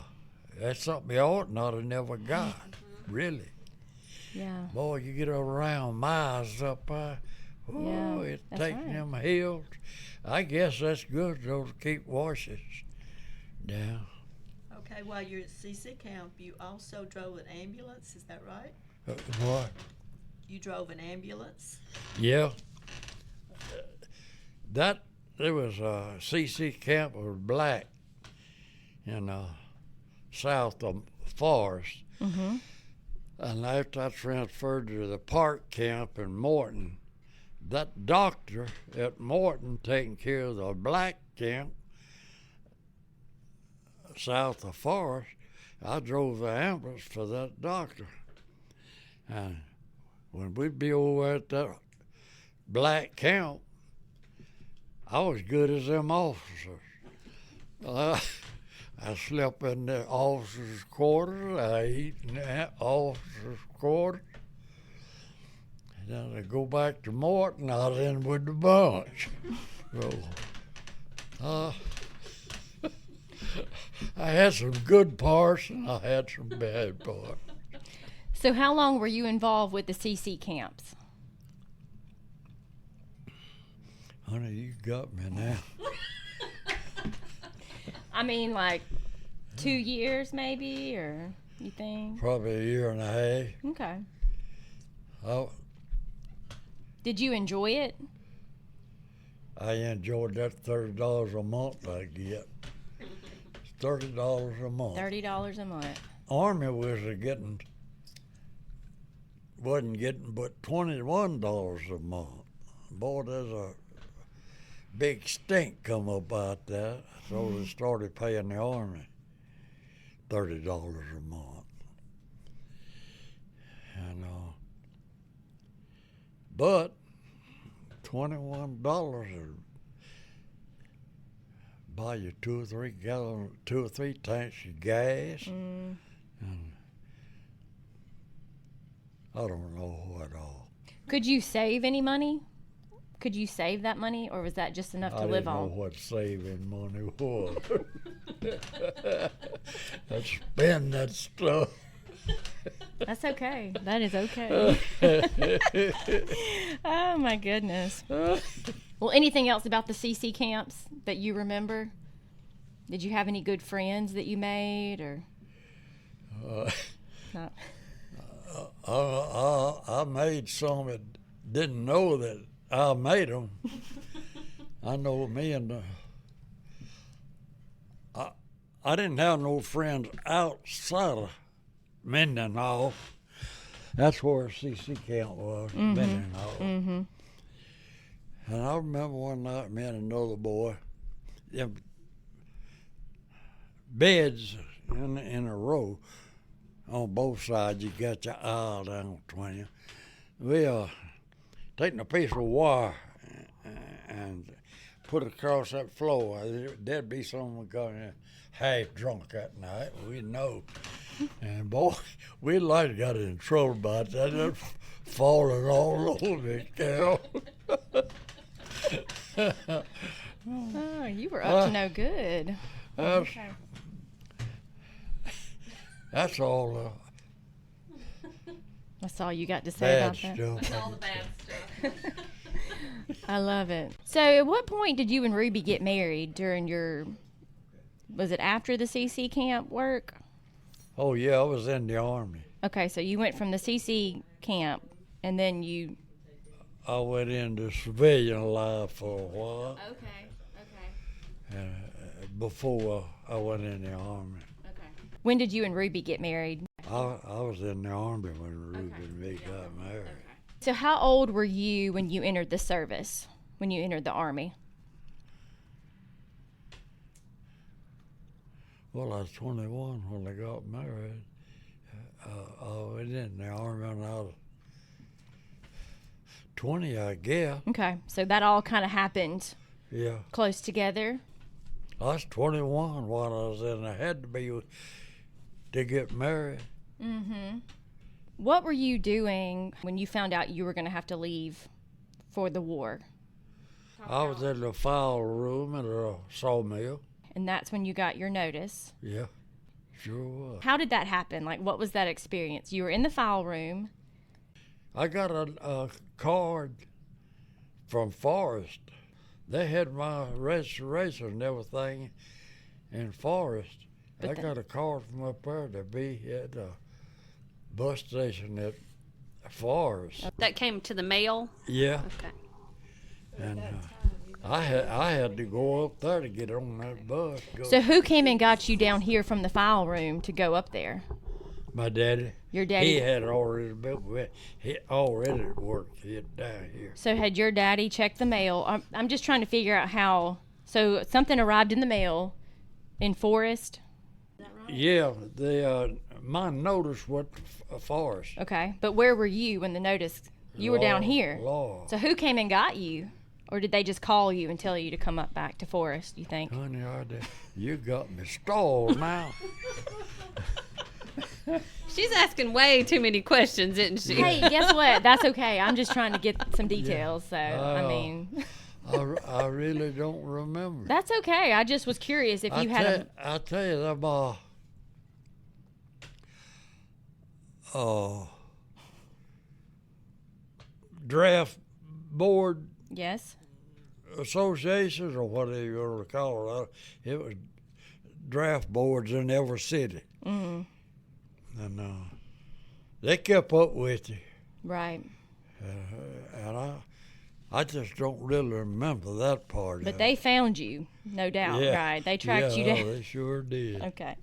[SPEAKER 2] that's something you ought not have never got, really.
[SPEAKER 1] Yeah.
[SPEAKER 2] Boy, you get around miles up there, Oh, it
[SPEAKER 1] that's
[SPEAKER 2] takes
[SPEAKER 1] right.
[SPEAKER 2] them hills. I guess that's good though to keep washes down.
[SPEAKER 5] Okay, while you're at CC camp, you also drove an ambulance, is that right?
[SPEAKER 2] What?
[SPEAKER 5] You drove an ambulance?
[SPEAKER 2] Yeah. There was a CC camp was black in south of Forest.
[SPEAKER 1] Mm-hmm.
[SPEAKER 2] And after I transferred to the park camp in Morton, that doctor at Morton taking care of the black camp south of Forest, I drove the ambulance for that doctor. And when we'd be over at that black camp, I was good as them officers. I slept in the officers' quarters. I ate in the officers' quarters. And then I go back to Morton. I was in with the bunch. So, I had some good parts and I had some bad parts.
[SPEAKER 1] So how long were you involved with the CC camps?
[SPEAKER 2] Honey, you got me now.
[SPEAKER 1] I mean, like 2 years maybe, or you think?
[SPEAKER 2] Probably a year and a half.
[SPEAKER 1] Okay.
[SPEAKER 2] I,
[SPEAKER 1] Did you enjoy it?
[SPEAKER 2] I enjoyed that $30 a month I get. It's $30 a month.
[SPEAKER 1] $30 a month.
[SPEAKER 2] Army wasn't getting but $21 a month. Boy, there's a big stink come about that, so they started paying the Army $30 a month. And but $21 would buy you 2 or 3 tanks of gas. And I don't know what all.
[SPEAKER 1] Could you save any money? Could you save that money, or was that just enough to
[SPEAKER 2] I
[SPEAKER 1] live
[SPEAKER 2] didn't know
[SPEAKER 1] on?
[SPEAKER 2] what saving money was. I spend that stuff.
[SPEAKER 1] That's okay. That is okay. Oh my goodness. Well, anything else about the CC camps that you remember? Did you have any good friends that you made, or not?
[SPEAKER 2] I made some that didn't know that I made them. I know me and I didn't have no friends outside of Mendenhall. That's where CC camp was, Mendenhall.
[SPEAKER 1] Mm-hmm.
[SPEAKER 2] And I remember one night, me and another boy, them beds in a row on both sides. You got your aisle down between you. We taking a piece of wire and put it across that floor. There'd be someone going half drunk that night. We know. And boy, we like got in trouble about that. Just falling all over the cow.
[SPEAKER 1] Oh, you were up to no good. Okay.
[SPEAKER 2] That's all
[SPEAKER 1] That's all you got to say
[SPEAKER 2] bad
[SPEAKER 1] about that?
[SPEAKER 2] stuff.
[SPEAKER 3] All the bad stuff.
[SPEAKER 1] I love it. So at what point did you and Ruby get married during your, was it after the CC camp work?
[SPEAKER 2] Oh, yeah, I was in the Army.
[SPEAKER 1] Okay, so you went from the CC camp and then you...
[SPEAKER 2] I went into civilian life for a while
[SPEAKER 1] Okay.
[SPEAKER 2] before I went in the Army.
[SPEAKER 1] When did you and Ruby get married?
[SPEAKER 2] I was in the Army when Ruby and me got married.
[SPEAKER 1] So how old were you when you entered the service, when you entered the Army?
[SPEAKER 2] Well, I was 21 when I got married. I went in the Army when I was 20, I guess.
[SPEAKER 1] Okay, so that all kind of happened
[SPEAKER 2] Yeah.
[SPEAKER 1] close together.
[SPEAKER 2] I was 21 while I was in. I had to be to get married.
[SPEAKER 1] Mm-hmm. What were you doing when you found out you were going to have to leave for the war?
[SPEAKER 2] I was in the file room at a sawmill.
[SPEAKER 1] And that's when you got your notice.
[SPEAKER 2] Yeah, sure was.
[SPEAKER 1] How did that happen? Like, what was that experience? You were in the file room.
[SPEAKER 2] I got a card from Forest. They had my registration and everything in Forest.
[SPEAKER 1] But
[SPEAKER 2] I got a call from up there to be at the bus station at Forest.
[SPEAKER 3] That came to the mail?
[SPEAKER 2] Yeah,
[SPEAKER 3] Okay.
[SPEAKER 2] and I had to go up there to get on that bus.
[SPEAKER 1] So who came and got you down here from the file room to go up there?
[SPEAKER 2] My daddy.
[SPEAKER 1] Your daddy.
[SPEAKER 2] He had already he already worked it down here.
[SPEAKER 1] So had your daddy checked the mail? I'm just trying to figure out how. So something arrived in the mail in Forest.
[SPEAKER 2] Yeah, my notice went Forest.
[SPEAKER 1] Okay, but where were you when the notice? You were down here.
[SPEAKER 2] Lord.
[SPEAKER 1] So who came and got you, or did they just call you and tell you to come up back to Forest? You think?
[SPEAKER 2] Honey, you got me stalled now.
[SPEAKER 3] She's asking way too many questions, isn't she?
[SPEAKER 1] Hey, guess what? That's okay. I'm just trying to get some details. So I mean,
[SPEAKER 2] I really don't remember.
[SPEAKER 1] that's okay. I just was curious if you had.
[SPEAKER 2] I tell you, them draft board
[SPEAKER 1] Yes.
[SPEAKER 2] associations or whatever you want to call it. It was draft boards in every city,
[SPEAKER 1] Mm-hmm.
[SPEAKER 2] and they kept up with you.
[SPEAKER 1] Right.
[SPEAKER 2] And I just don't really remember that part.
[SPEAKER 1] But
[SPEAKER 2] of
[SPEAKER 1] they
[SPEAKER 2] it.
[SPEAKER 1] found you, no doubt.
[SPEAKER 2] Yeah.
[SPEAKER 1] Right. They tracked you
[SPEAKER 2] Yeah,
[SPEAKER 1] down.
[SPEAKER 2] they sure did.
[SPEAKER 1] Okay.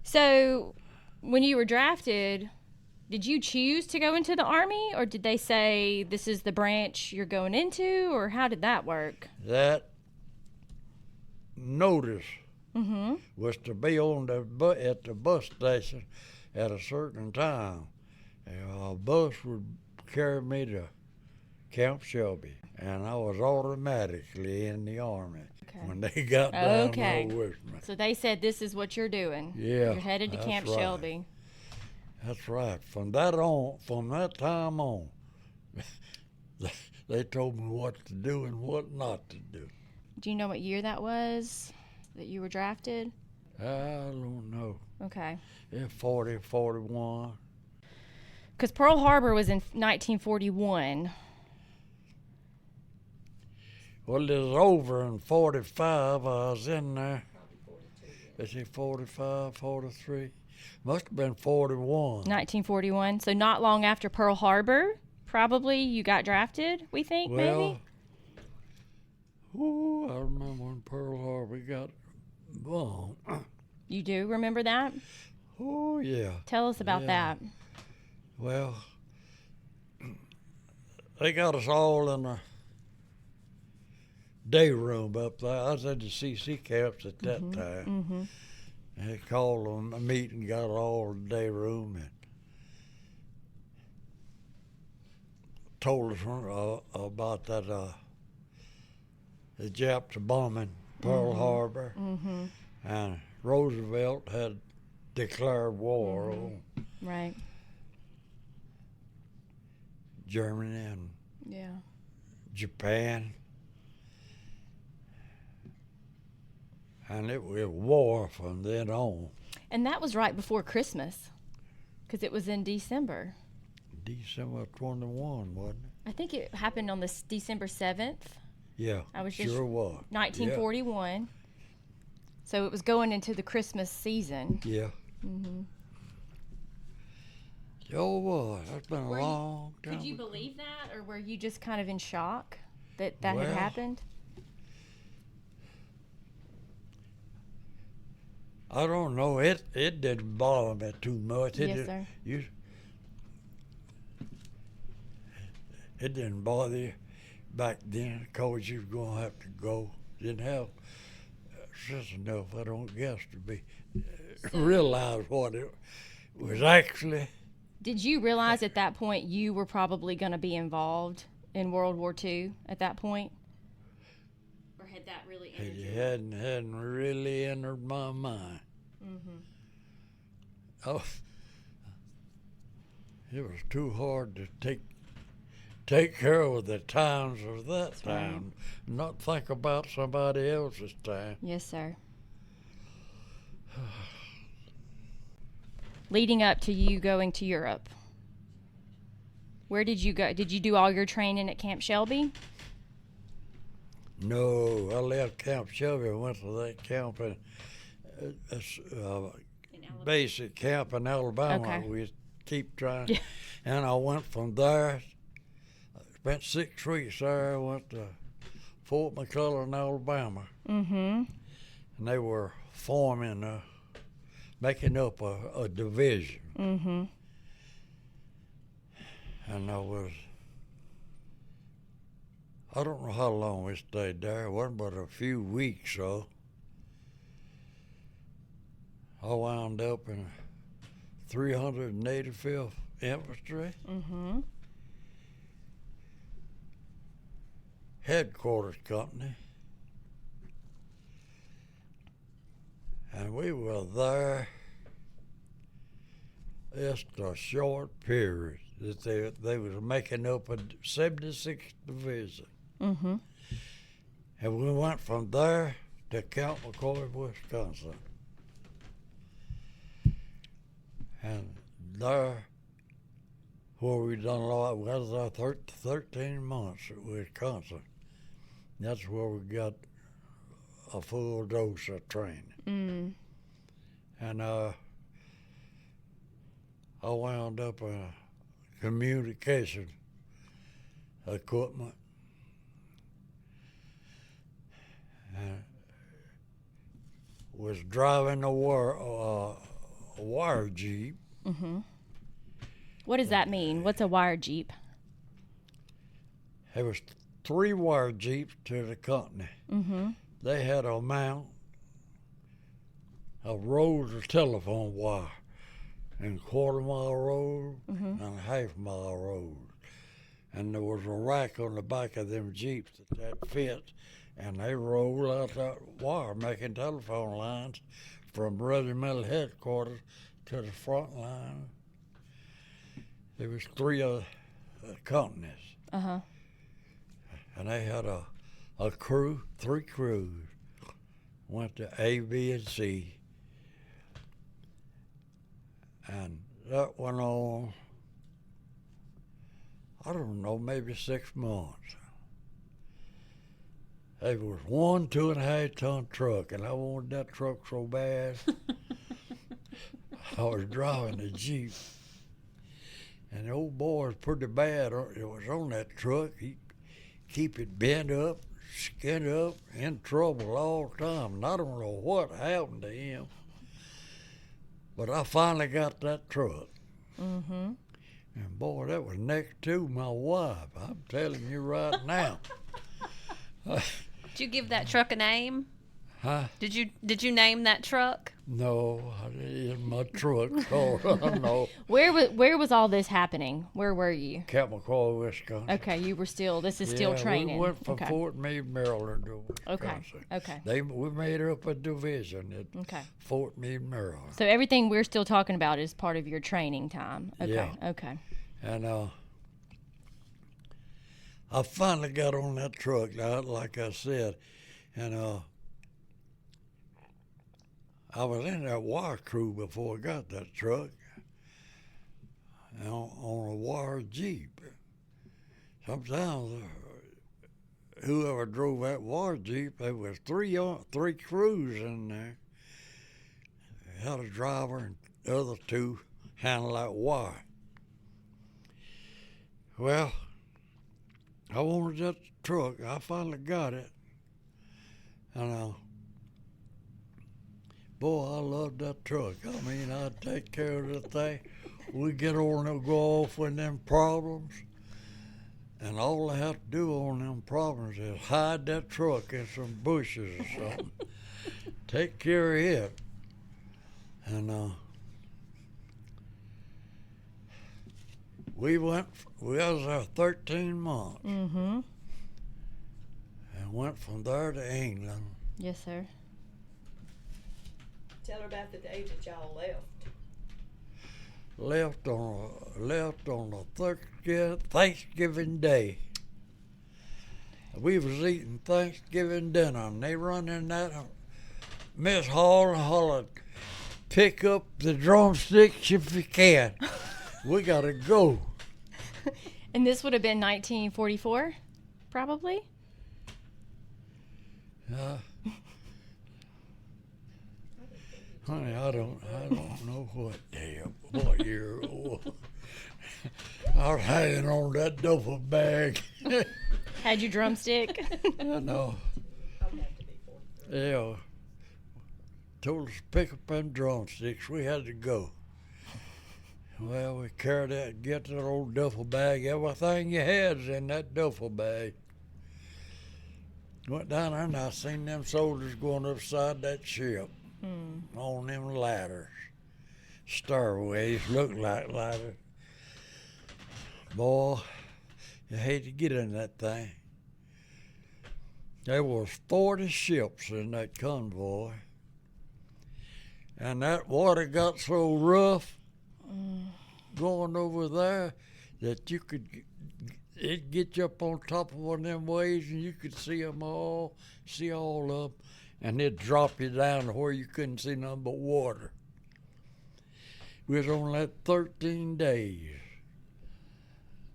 [SPEAKER 1] So, when you were drafted, did you choose to go into the Army, or did they say this is the branch you're going into, or how did that work?
[SPEAKER 2] That notice
[SPEAKER 1] Mm-hmm.
[SPEAKER 2] was to be on at the bus station at a certain time. And a bus would carry me to Camp Shelby, and I was automatically in the Army
[SPEAKER 1] Okay.
[SPEAKER 2] when they got down
[SPEAKER 1] Okay.
[SPEAKER 2] there with me.
[SPEAKER 1] So they said this is what you're doing.
[SPEAKER 2] Yeah,
[SPEAKER 1] You're headed to
[SPEAKER 2] that's
[SPEAKER 1] Camp
[SPEAKER 2] right.
[SPEAKER 1] Shelby.
[SPEAKER 2] That's right. From that time on, they told me what to do and what not to do.
[SPEAKER 1] Do you know what year that was that you were drafted?
[SPEAKER 2] I don't know.
[SPEAKER 1] Okay.
[SPEAKER 2] Yeah, 40, 41.
[SPEAKER 1] Because Pearl Harbor was in 1941.
[SPEAKER 2] Well, it was over in 45. I was in there. Is it 45, 43? Must have been 41.
[SPEAKER 1] 1941. So not long after Pearl Harbor, probably you got drafted, we think, maybe?
[SPEAKER 2] Ooh, I remember when Pearl Harbor got bombed.
[SPEAKER 1] You do remember that?
[SPEAKER 2] Oh, yeah.
[SPEAKER 1] Tell us about
[SPEAKER 2] Yeah.
[SPEAKER 1] that.
[SPEAKER 2] Well, they got us all in a day room up there. I was at the CC camps at that time.
[SPEAKER 1] Mm-hmm.
[SPEAKER 2] They called on a meeting, got all the day room, and told us about that the Japs bombing Pearl Harbor, and Roosevelt had declared war on
[SPEAKER 1] Right.
[SPEAKER 2] Germany and
[SPEAKER 1] Yeah.
[SPEAKER 2] Japan. And it was war from then on.
[SPEAKER 1] And that was right before Christmas, because it was in December.
[SPEAKER 2] December 21, wasn't it?
[SPEAKER 1] I think it happened on this December 7th,
[SPEAKER 2] Yeah,
[SPEAKER 1] I was just-
[SPEAKER 2] sure was.
[SPEAKER 1] 1941. So it was going into the Christmas season.
[SPEAKER 2] Yeah.
[SPEAKER 1] Mm-hmm.
[SPEAKER 2] Sure was. That's been a long time.
[SPEAKER 1] Could you believe that, or were you just kind of in shock that that had
[SPEAKER 2] Well,
[SPEAKER 1] happened?
[SPEAKER 2] I don't know. It didn't bother me too much.
[SPEAKER 1] Yes, sir.
[SPEAKER 2] It didn't bother you back then because you was going to have to go. Didn't have sense enough, I don't guess, to be realize what it was actually.
[SPEAKER 1] Did you realize at that point you were probably going to be involved in World War II at that point? Or had that really entered
[SPEAKER 2] It hadn't really entered my mind.
[SPEAKER 1] Mm-hmm.
[SPEAKER 2] Oh, it was too hard to take care of the times of that
[SPEAKER 1] That's right.
[SPEAKER 2] time, not think about somebody else's time.
[SPEAKER 1] Yes, sir. Leading up to you going to Europe, where did you go? Did you do all your training at Camp Shelby?
[SPEAKER 2] No, I left Camp Shelby and went to that camp in basic camp in Alabama.
[SPEAKER 1] Okay.
[SPEAKER 2] We keep trying.
[SPEAKER 1] Yeah.
[SPEAKER 2] And I went from there, spent 6 weeks there. I went to Fort McClellan, Alabama.
[SPEAKER 1] Mm-hmm.
[SPEAKER 2] And they were forming, making up a division.
[SPEAKER 1] Mm-hmm.
[SPEAKER 2] And I don't know how long we stayed there. It wasn't but a few weeks, so I wound up in 385th Infantry.
[SPEAKER 1] Mm-hmm.
[SPEAKER 2] Headquarters company. And we were there just a short period that they was making up a 76th Division.
[SPEAKER 1] Mm-hmm.
[SPEAKER 2] And we went from there to Camp McCoy, Wisconsin. And there, where we done a lot, we was there 13 months at Wisconsin. That's where we got a full dose of training.
[SPEAKER 1] Mm.
[SPEAKER 2] And I wound up in communication equipment. And was driving a wire jeep.
[SPEAKER 1] Mm-hmm. What does that mean? What's a wire jeep?
[SPEAKER 2] There was 3 wire jeeps to the company.
[SPEAKER 1] Mm-hmm.
[SPEAKER 2] They had a mount of rolls of telephone wire and quarter-mile roll
[SPEAKER 1] Mm-hmm.
[SPEAKER 2] and half-mile roll. And there was a rack on the back of them jeeps that fit, and they rolled out that wire, making telephone lines from regimental headquarters to the front line. There was 3 companies,
[SPEAKER 1] Uh-huh.
[SPEAKER 2] and they had a crew, 3 crews, went to A, B, and C. And that went on, I don't know, maybe 6 months. There was 1 2.5 ton truck, and I wanted that truck so bad. I was driving the Jeep, and the old boy was pretty bad. It was on that truck. He'd keep it bent up, skinned up, in trouble all the time. And I don't know what happened to him, but I finally got that truck.
[SPEAKER 1] Mm-hmm.
[SPEAKER 2] And boy, that was next to my wife. I'm telling you right now.
[SPEAKER 3] Did you give that truck a name?
[SPEAKER 2] Huh?
[SPEAKER 3] Did you name that truck?
[SPEAKER 2] No, I didn't. My truck. Oh, no.
[SPEAKER 1] Where was all this happening? Where were you?
[SPEAKER 2] Camp McCoy, Wisconsin.
[SPEAKER 1] Okay, you were still. This is still
[SPEAKER 2] Yeah,
[SPEAKER 1] training.
[SPEAKER 2] we went from
[SPEAKER 1] okay.
[SPEAKER 2] Fort Meade, Maryland to Wisconsin.
[SPEAKER 1] Okay.
[SPEAKER 2] We made up a division at
[SPEAKER 1] Okay.
[SPEAKER 2] Fort Meade, Maryland.
[SPEAKER 1] So everything we're still talking about is part of your training time. Okay.
[SPEAKER 2] Yeah.
[SPEAKER 1] Okay.
[SPEAKER 2] And I finally got on that truck, like I said, and I was in that wire crew before I got that truck, on a wire Jeep. Sometimes whoever drove that wire Jeep, there was three crews in there. They had a driver and the other 2 handled that wire. Well, I wanted that truck. I finally got it. And boy, I loved that truck. I mean, I'd take care of the thing. We'd get on and go off with them problems. And all I had to do on them problems is hide that truck in some bushes or something. Take care of it. And we was there 13 months.
[SPEAKER 1] Mm-hmm.
[SPEAKER 2] And went from there to England.
[SPEAKER 1] Yes, sir.
[SPEAKER 5] Tell her about the day that y'all left.
[SPEAKER 2] Left on a Thanksgiving Day. We was eating Thanksgiving dinner, and they run in that Miss Hall and hollered, "Pick up the drumsticks if you can. We gotta go."
[SPEAKER 1] And this would have been 1944, probably?
[SPEAKER 2] Honey, I don't know what year it was. I was hanging on that duffel bag.
[SPEAKER 1] Had your drumstick?
[SPEAKER 2] I know. Yeah. Told us to pick up them drumsticks. We had to go. Well, we carried that, get that old duffel bag. Everything you had's in that duffel bag. Went down there and I seen them soldiers going upside that ship on them ladders. Stairways, looked like ladders. Boy, you hate to get in that thing. There was 40 ships in that convoy. And that water got so rough going over there that it'd get you up on top of one of them waves and you could see all of them, and it'd drop you down to where you couldn't see nothing but water. We was on that 13 days.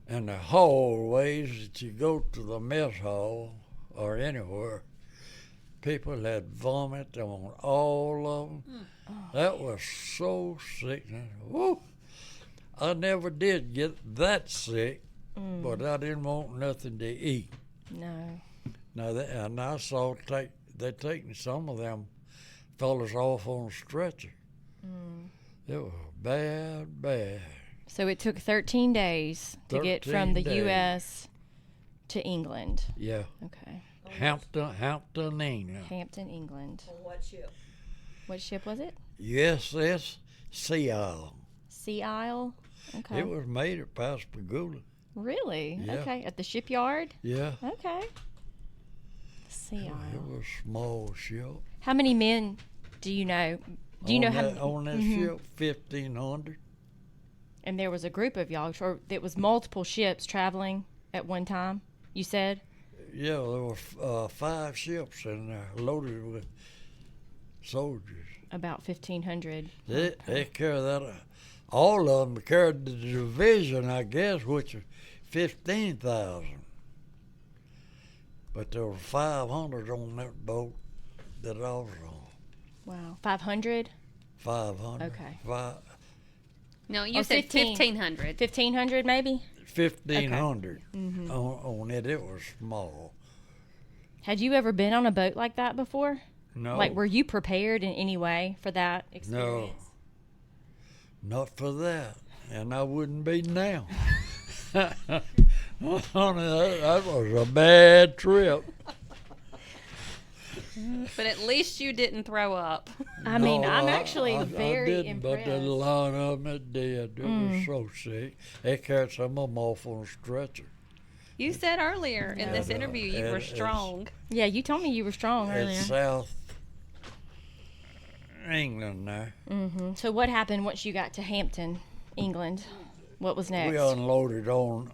[SPEAKER 2] And the hallways that you go to the mess hall or anywhere, people had vomit on all of them. That was so sickening. Woo! I never did get that sick, but I didn't want nothing to eat.
[SPEAKER 1] No.
[SPEAKER 2] And I saw they taking some of them fellas off on a stretcher. It was bad.
[SPEAKER 1] So it took 13 days to get from the
[SPEAKER 2] 13 days.
[SPEAKER 1] U.S. to England.
[SPEAKER 2] Yeah.
[SPEAKER 1] Okay.
[SPEAKER 2] Hampton, England.
[SPEAKER 1] Hampton, England.
[SPEAKER 5] On what ship?
[SPEAKER 1] What ship was it?
[SPEAKER 2] USS Sea Isle.
[SPEAKER 1] Sea Isle? Okay.
[SPEAKER 2] It was made at Pascagoula.
[SPEAKER 1] Really?
[SPEAKER 2] Yeah.
[SPEAKER 1] Okay. At the shipyard?
[SPEAKER 2] Yeah.
[SPEAKER 1] Okay. Sea
[SPEAKER 2] It
[SPEAKER 1] Isle.
[SPEAKER 2] was a small ship.
[SPEAKER 1] How many men do you know? Do you know how many?
[SPEAKER 2] On that ship, 1,500.
[SPEAKER 1] And there was a group of y'all, or it was multiple ships traveling at one time, you said?
[SPEAKER 2] Yeah, there were 5 ships in there loaded with soldiers.
[SPEAKER 1] About 1,500.
[SPEAKER 2] They carried that. All of them carried the division, I guess, which was 15,000. But there were 500 on that boat that I was on.
[SPEAKER 1] Wow. 500?
[SPEAKER 2] 500.
[SPEAKER 1] Okay.
[SPEAKER 3] No, you
[SPEAKER 1] Oh,
[SPEAKER 3] said
[SPEAKER 1] 15.
[SPEAKER 3] 1,500.
[SPEAKER 1] 1,500 maybe?
[SPEAKER 2] 1,500 on it. It was small.
[SPEAKER 1] Had you ever been on a boat like that before?
[SPEAKER 2] No.
[SPEAKER 1] Like, were you prepared in any way for that experience?
[SPEAKER 2] No. Not for that. And I wouldn't be now. Honey, that was a bad trip.
[SPEAKER 3] But at least you didn't throw up.
[SPEAKER 1] I mean,
[SPEAKER 2] No,
[SPEAKER 1] I'm actually
[SPEAKER 2] I
[SPEAKER 1] very
[SPEAKER 2] didn't,
[SPEAKER 1] impressed.
[SPEAKER 2] But there's a lot of them that did. It was so sick. They carried some of them off on a stretcher.
[SPEAKER 3] You said earlier in this
[SPEAKER 2] Yeah.
[SPEAKER 3] interview you were
[SPEAKER 2] It's-
[SPEAKER 3] strong.
[SPEAKER 1] Yeah, you told me you were strong earlier.
[SPEAKER 2] It's South England there.
[SPEAKER 1] So what happened once you got to Hampton, England? What was next?
[SPEAKER 2] We unloaded on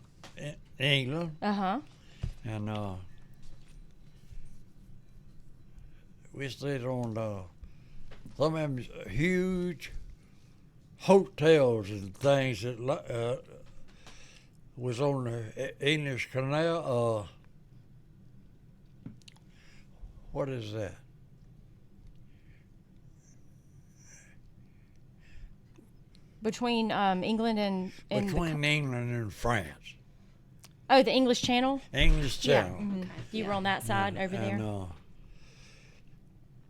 [SPEAKER 2] England,
[SPEAKER 1] Uh-huh.
[SPEAKER 2] and we stayed on some of them huge hotels and things that was on the English Canal. What is that?
[SPEAKER 1] Between England and
[SPEAKER 2] Between England and France.
[SPEAKER 1] the English Channel?
[SPEAKER 2] English Channel.
[SPEAKER 1] Yeah. You were on that side over there?
[SPEAKER 2] And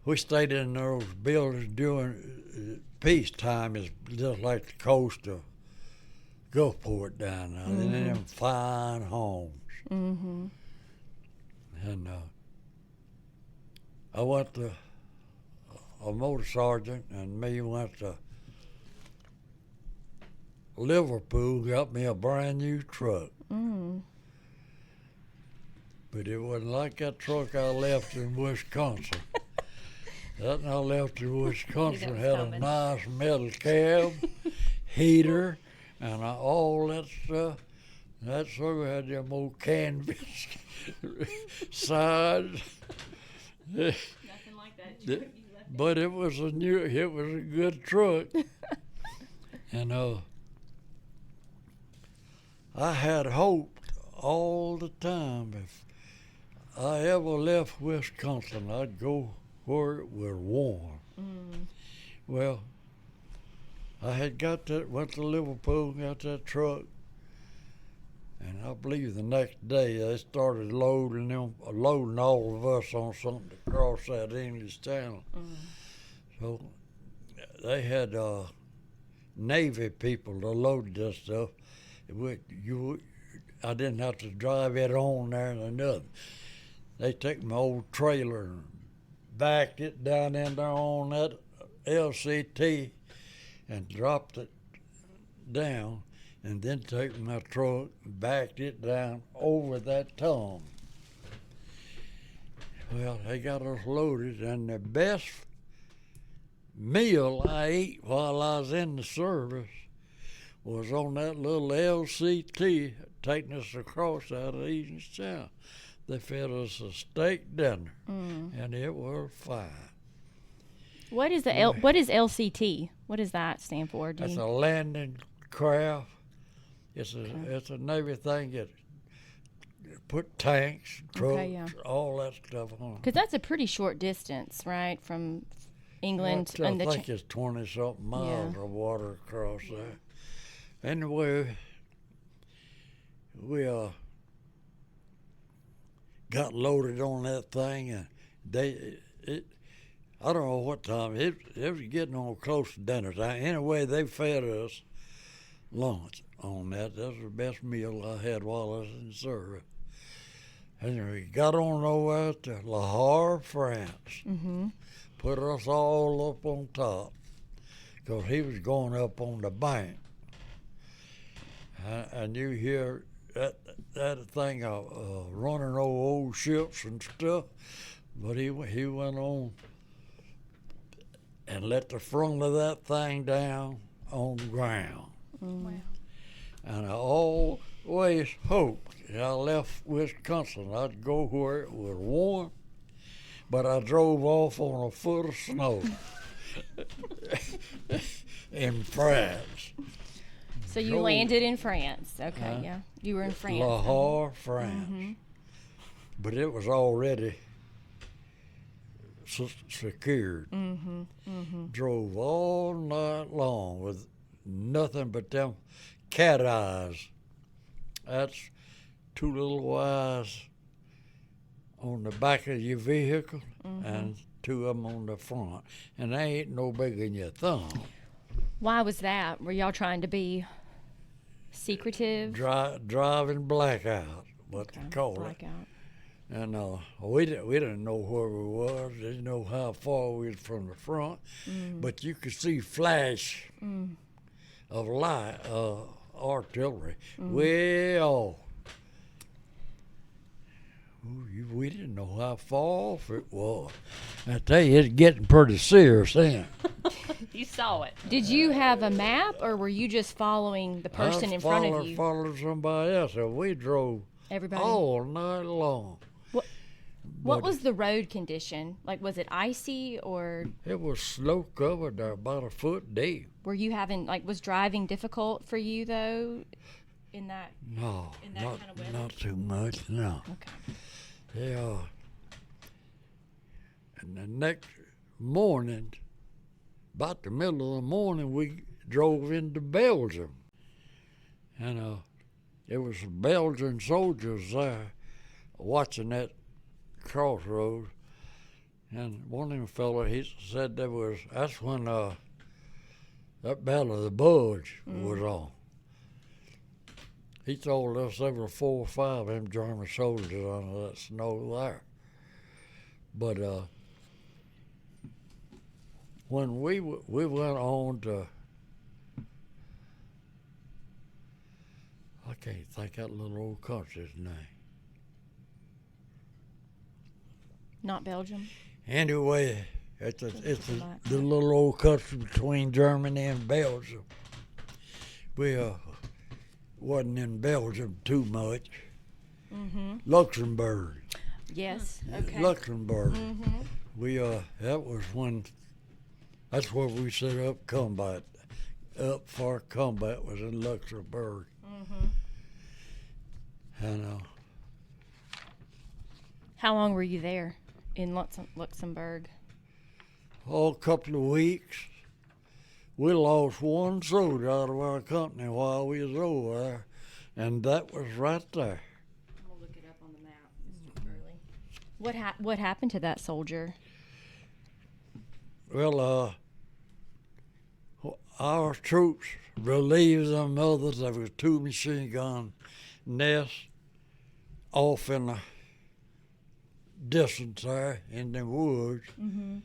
[SPEAKER 2] we stayed in those buildings during peacetime. It's just like the coast of Gulfport down there. And them fine homes.
[SPEAKER 1] Mm-hmm.
[SPEAKER 2] And I went to a motor sergeant and me went to Liverpool, got me a brand new truck. But it wasn't like that truck I left in Wisconsin. That I left in Wisconsin had a nice metal cab, heater, and all that stuff. That sucker had them old canvas sides.
[SPEAKER 1] Nothing like that.
[SPEAKER 2] But it was a good truck. And I had hoped all the time if I ever left Wisconsin, I'd go where it was warm. Well, I had went to Liverpool, got that truck, and I believe the next day they started loading all of us on something to cross that English Channel. So they had Navy people to load this stuff. I didn't have to drive it on there or nothing. They took my old trailer and backed it down in there on that LCT and dropped it down, and then took my truck and backed it down over that tongue. Well, they got us loaded, and the best meal I ate while I was in the service was on that little LCT taking us across out of Eden's Channel. They fed us a steak dinner, and it was fine.
[SPEAKER 1] What is what is LCT? What does that stand for?
[SPEAKER 2] That's a landing craft. It's a Navy thing that put tanks, trucks, all that stuff on.
[SPEAKER 1] Because that's a pretty short distance, right, from England.
[SPEAKER 2] I think it's 20-something miles of water across there. Anyway, we got loaded on that thing, and I don't know what time, it was getting on close to dinner time. Anyway, they fed us lunch on that. That was the best meal I had while I was in service. And we got on over to Lahore, France. Put us all up on top, because he was going up on the bank. And you hear that thing running over old ships and stuff, but he went on and let the front of that thing down on the ground.
[SPEAKER 3] Wow.
[SPEAKER 2] And I always hoped that I left Wisconsin, I'd go where it was warm, but I drove off on a foot of snow in France.
[SPEAKER 1] So you landed in France. Okay, yeah. You were in France.
[SPEAKER 2] Lahore, France. But it was already secured. Drove all night long with nothing but them cat eyes. That's two little eyes on the back of your vehicle and two of them on the front. And they ain't no bigger than your thumb.
[SPEAKER 1] Why was that? Were y'all trying to be secretive?
[SPEAKER 2] Driving blackout, what they call
[SPEAKER 1] blackout.
[SPEAKER 2] it. And we didn't know where we was. Didn't know how far we was from the front, but you could see flash of light, artillery, way off. We didn't know how far off it was. I tell you, it's getting pretty serious then.
[SPEAKER 3] You saw it.
[SPEAKER 1] Did you have a map, or were you just following the person in front of you?
[SPEAKER 2] Followed somebody else, and we drove all night long.
[SPEAKER 1] What was the road condition? Like, was it icy, or?
[SPEAKER 2] It was snow covered, about a foot deep.
[SPEAKER 1] Were you having, was driving difficult for you, though, in that?
[SPEAKER 2] No,
[SPEAKER 1] kind of weather?
[SPEAKER 2] not too much, no.
[SPEAKER 1] Okay.
[SPEAKER 2] Yeah. And the next morning, about the middle of the morning, we drove into Belgium. And there was Belgian soldiers there watching that crossroads. And one of them fellows, he said that's when that Battle of the Bulge was on. He told us there were 4 or 5 of them German soldiers under that snow there. But when we went on to, I can't think that little old country's name.
[SPEAKER 1] Not Belgium?
[SPEAKER 2] Anyway, it's the little old country between Germany and Belgium. We wasn't in Belgium too much. Luxembourg.
[SPEAKER 1] Yes. Okay.
[SPEAKER 2] Luxembourg. We that's where we set up combat. Up for combat was in Luxembourg. And
[SPEAKER 1] How long were you there in Luxembourg?
[SPEAKER 2] Oh, a couple of weeks. We lost one soldier out of our company while we was over there, and that was right there.
[SPEAKER 1] I'm gonna look it up on the map, Mr. Burley. What happened to that soldier?
[SPEAKER 2] Well, our troops relieved them others. There was 2 machine gun nests off in the distance there in the woods.
[SPEAKER 1] Mm-hmm.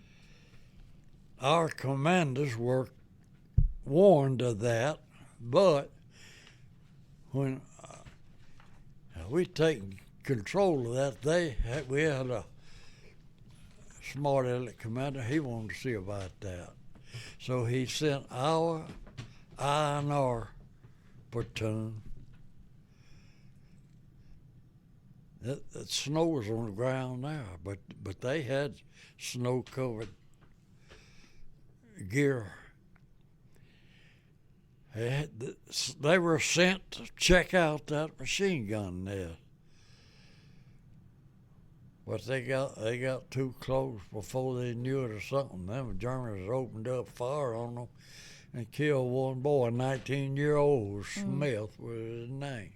[SPEAKER 2] Our commanders were warned of that, but when we taken control of that, we had a smart aleck commander. He wanted to see about that, so he sent our INR platoon. The snow was on the ground now, but they had snow-covered gear. They were sent to check out that machine gun nest. But they got too close before they knew it or something. Them Germans opened up fire on them and killed one boy, 19-year-old Smith was his name.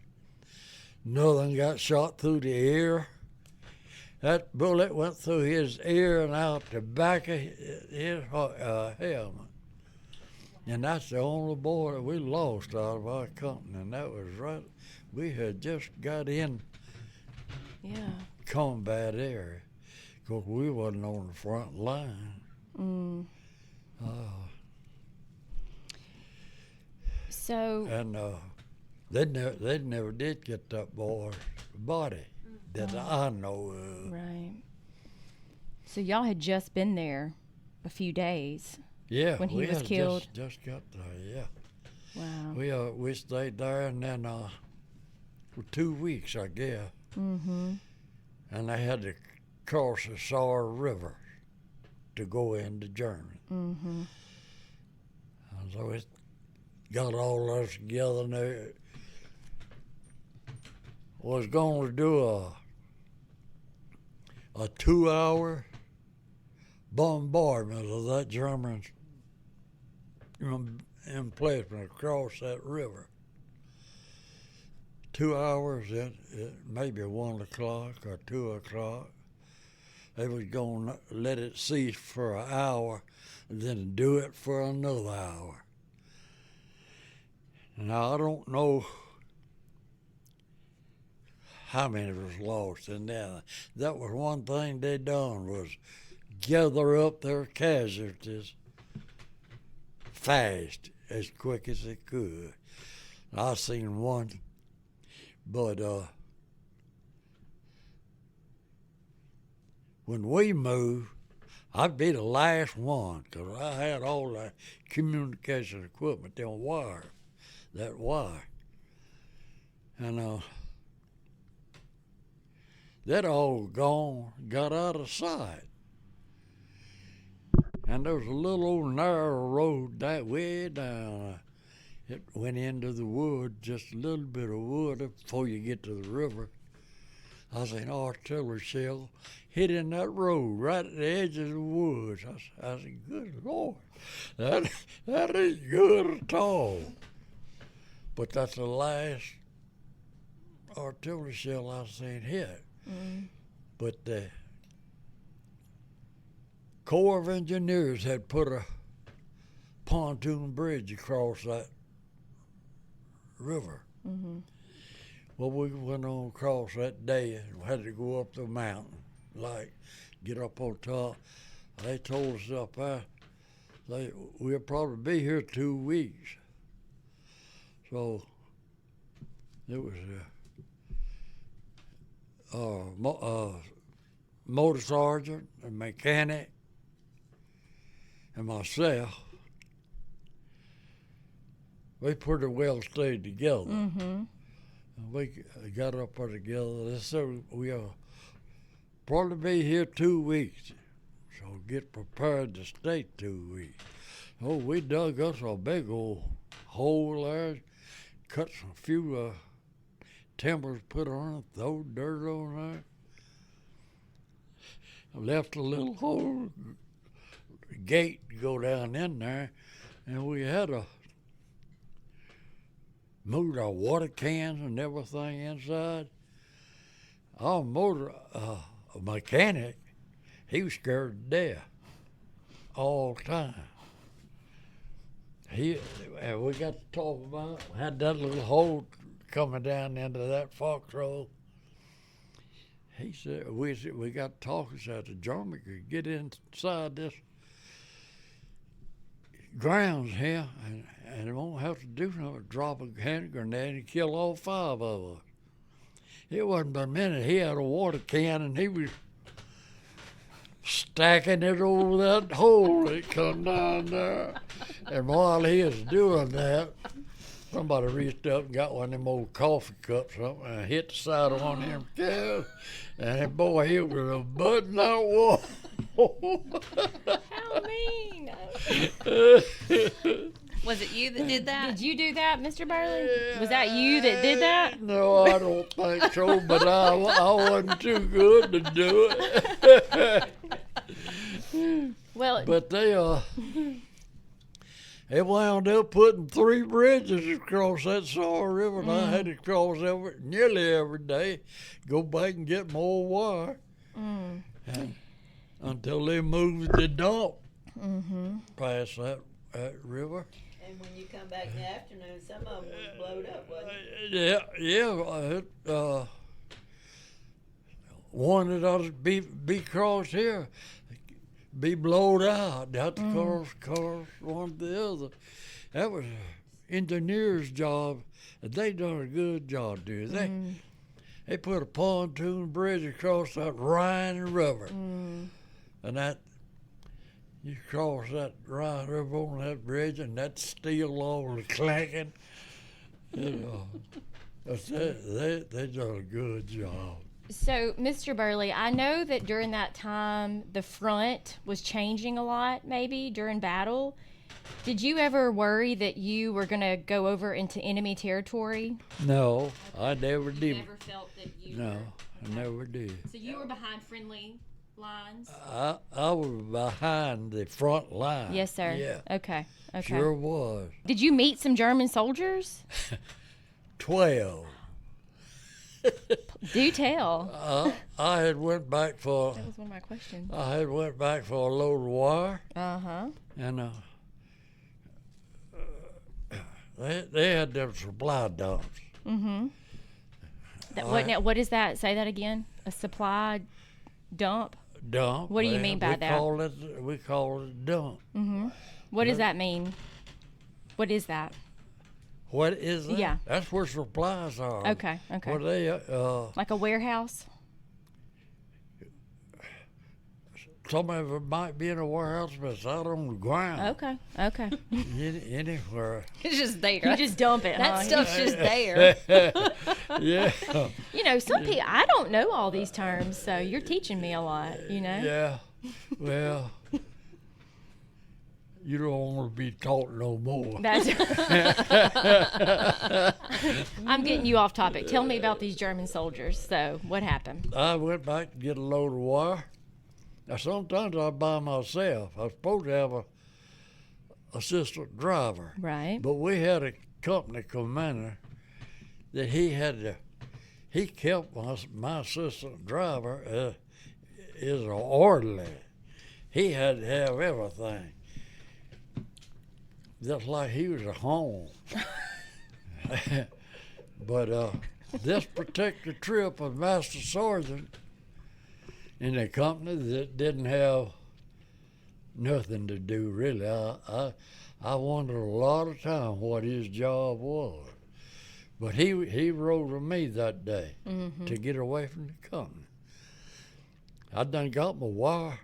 [SPEAKER 2] Another one got shot through the ear. That bullet went through his ear and out the back of his helmet. And that's the only boy that we lost out of our company, and that was right. We had just got in combat area, because we wasn't on the front line.
[SPEAKER 1] Mm. So.
[SPEAKER 2] And they never did get that boy's body that I know of.
[SPEAKER 1] Right. So y'all had just been there a few days.
[SPEAKER 2] Yeah,
[SPEAKER 1] when he was killed.
[SPEAKER 2] Just got there. Yeah.
[SPEAKER 1] Wow.
[SPEAKER 2] We stayed there, and then for 2 weeks, I guess.
[SPEAKER 1] Mm-hmm.
[SPEAKER 2] And they had to cross the Saar River to go into Germany.
[SPEAKER 1] Mm-hmm.
[SPEAKER 2] And so it got all of us together, and they was going to do a 2-hour bombardment of that German emplacement across that river. 2 hours, maybe 1 o'clock or 2 o'clock. They was going to let it cease for an hour and then do it for another hour. Now, I don't know how many was lost in that. That was one thing they done, was gather up their casualties fast, as quick as they could. I seen one, but when we moved, I'd be the last one, because I had all the communication equipment, that wire. And that all gone, got out of sight. And there was a little old narrow road that way down. It went into the wood, just a little bit of wood before you get to the river. I seen an artillery shell hit in that road right at the edge of the woods. I said, good Lord, that ain't good at all. But that's the last artillery shell I seen hit. Mm. But the Corps of Engineers had put a pontoon bridge across that river. Mm-hmm. Well, we went on across that day and had to go up the mountain, like get up on top. They told us up there, we'll probably be here 2 weeks. So it was a motor sergeant, a mechanic, and myself. We pretty well stayed together. Mm-hmm. We got up there together. They said we'll probably be here 2 weeks, so get prepared to stay 2 weeks. Oh, we dug us a big old hole there, cut some few timbers, put on it, throw dirt on left a little hole gate to go down in there, and we had to move our water cans and everything inside. Our motor mechanic, he was scared to death all the time. And we got to talk about, had that little hole coming down into that foxhole. He said, we got talking, said the German could get inside this grounds here and it won't have to do nothing, drop a hand grenade and kill all 5 of us. It wasn't but a minute, he had a water can and he was stacking it over that hole that come down there. And while he was doing that, somebody reached up and got one of them old coffee cups and hit the side of one of them cans. And boy, he was a button out wall.
[SPEAKER 1] How mean.
[SPEAKER 3] Was it you that did that?
[SPEAKER 1] Did you do that, Mr. Burley? Was that you that did that?
[SPEAKER 2] No, I don't think so, but I wasn't too good to do it.
[SPEAKER 1] Well,
[SPEAKER 2] But they wound up putting 3 bridges across that Saw River, and I had to cross nearly every day, go back and get more wire, and until they moved the dump past that river.
[SPEAKER 5] And when you come back in the afternoon, some of them was blowed up, wasn't it?
[SPEAKER 2] Yeah. One that ought to be crossed here, be blowed out. Have to cross one to the other. That was an engineer's job, and they done a good job, dude. They put a pontoon bridge across that Rhine River, and that you cross that Rhine River on that bridge, and that steel all clanking. They done a good job.
[SPEAKER 1] so, Mr. Burley, I know that during that time the front was changing a lot, maybe during battle. Did you ever worry that you were going to go over into enemy territory?
[SPEAKER 2] No, I never did.
[SPEAKER 1] Never felt that you
[SPEAKER 2] No,
[SPEAKER 1] were.
[SPEAKER 2] I never did.
[SPEAKER 1] So you were behind friendly lines?
[SPEAKER 2] I was behind the front line.
[SPEAKER 1] Yes, sir.
[SPEAKER 2] Yeah,
[SPEAKER 1] Okay.
[SPEAKER 2] sure was.
[SPEAKER 1] Did you meet some German soldiers?
[SPEAKER 2] 12.
[SPEAKER 1] Do tell.
[SPEAKER 2] I had went back for
[SPEAKER 1] That was one of my questions.
[SPEAKER 2] a load of wire,
[SPEAKER 1] Uh-huh.
[SPEAKER 2] and they had them supply dumps.
[SPEAKER 1] What is that? Say that again. A supply dump?
[SPEAKER 2] Dump.
[SPEAKER 1] What do you mean by that?
[SPEAKER 2] We call it dump.
[SPEAKER 1] What does that mean? What is that?
[SPEAKER 2] What is that?
[SPEAKER 1] Yeah.
[SPEAKER 2] That's where supplies are.
[SPEAKER 1] Okay.
[SPEAKER 2] Where they
[SPEAKER 1] Like a warehouse?
[SPEAKER 2] some of it might be in a warehouse, but it's out on the ground.
[SPEAKER 1] Okay.
[SPEAKER 2] Anywhere.
[SPEAKER 3] It's just there.
[SPEAKER 1] You just dump it,
[SPEAKER 3] that
[SPEAKER 1] huh?
[SPEAKER 3] stuff's just there.
[SPEAKER 2] Yeah.
[SPEAKER 1] You know, some people, I don't know all these terms, so you're teaching me a lot, you know?
[SPEAKER 2] Yeah. Well, you don't want to be taught no more.
[SPEAKER 1] That's I'm getting you off topic. Tell me about these German soldiers. So, what happened?
[SPEAKER 2] I went back to get a load of wire. Now, sometimes I by myself. I was supposed to have a assistant driver.
[SPEAKER 1] Right.
[SPEAKER 2] But we had a company commander that he kept my assistant driver is an orderly. He had to have everything. Just like he was at home. But this particular trip of Master Sergeant in a company that didn't have nothing to do really. I wondered a lot of time what his job was. But he rode with me that day to get away from the company. I done got my wire,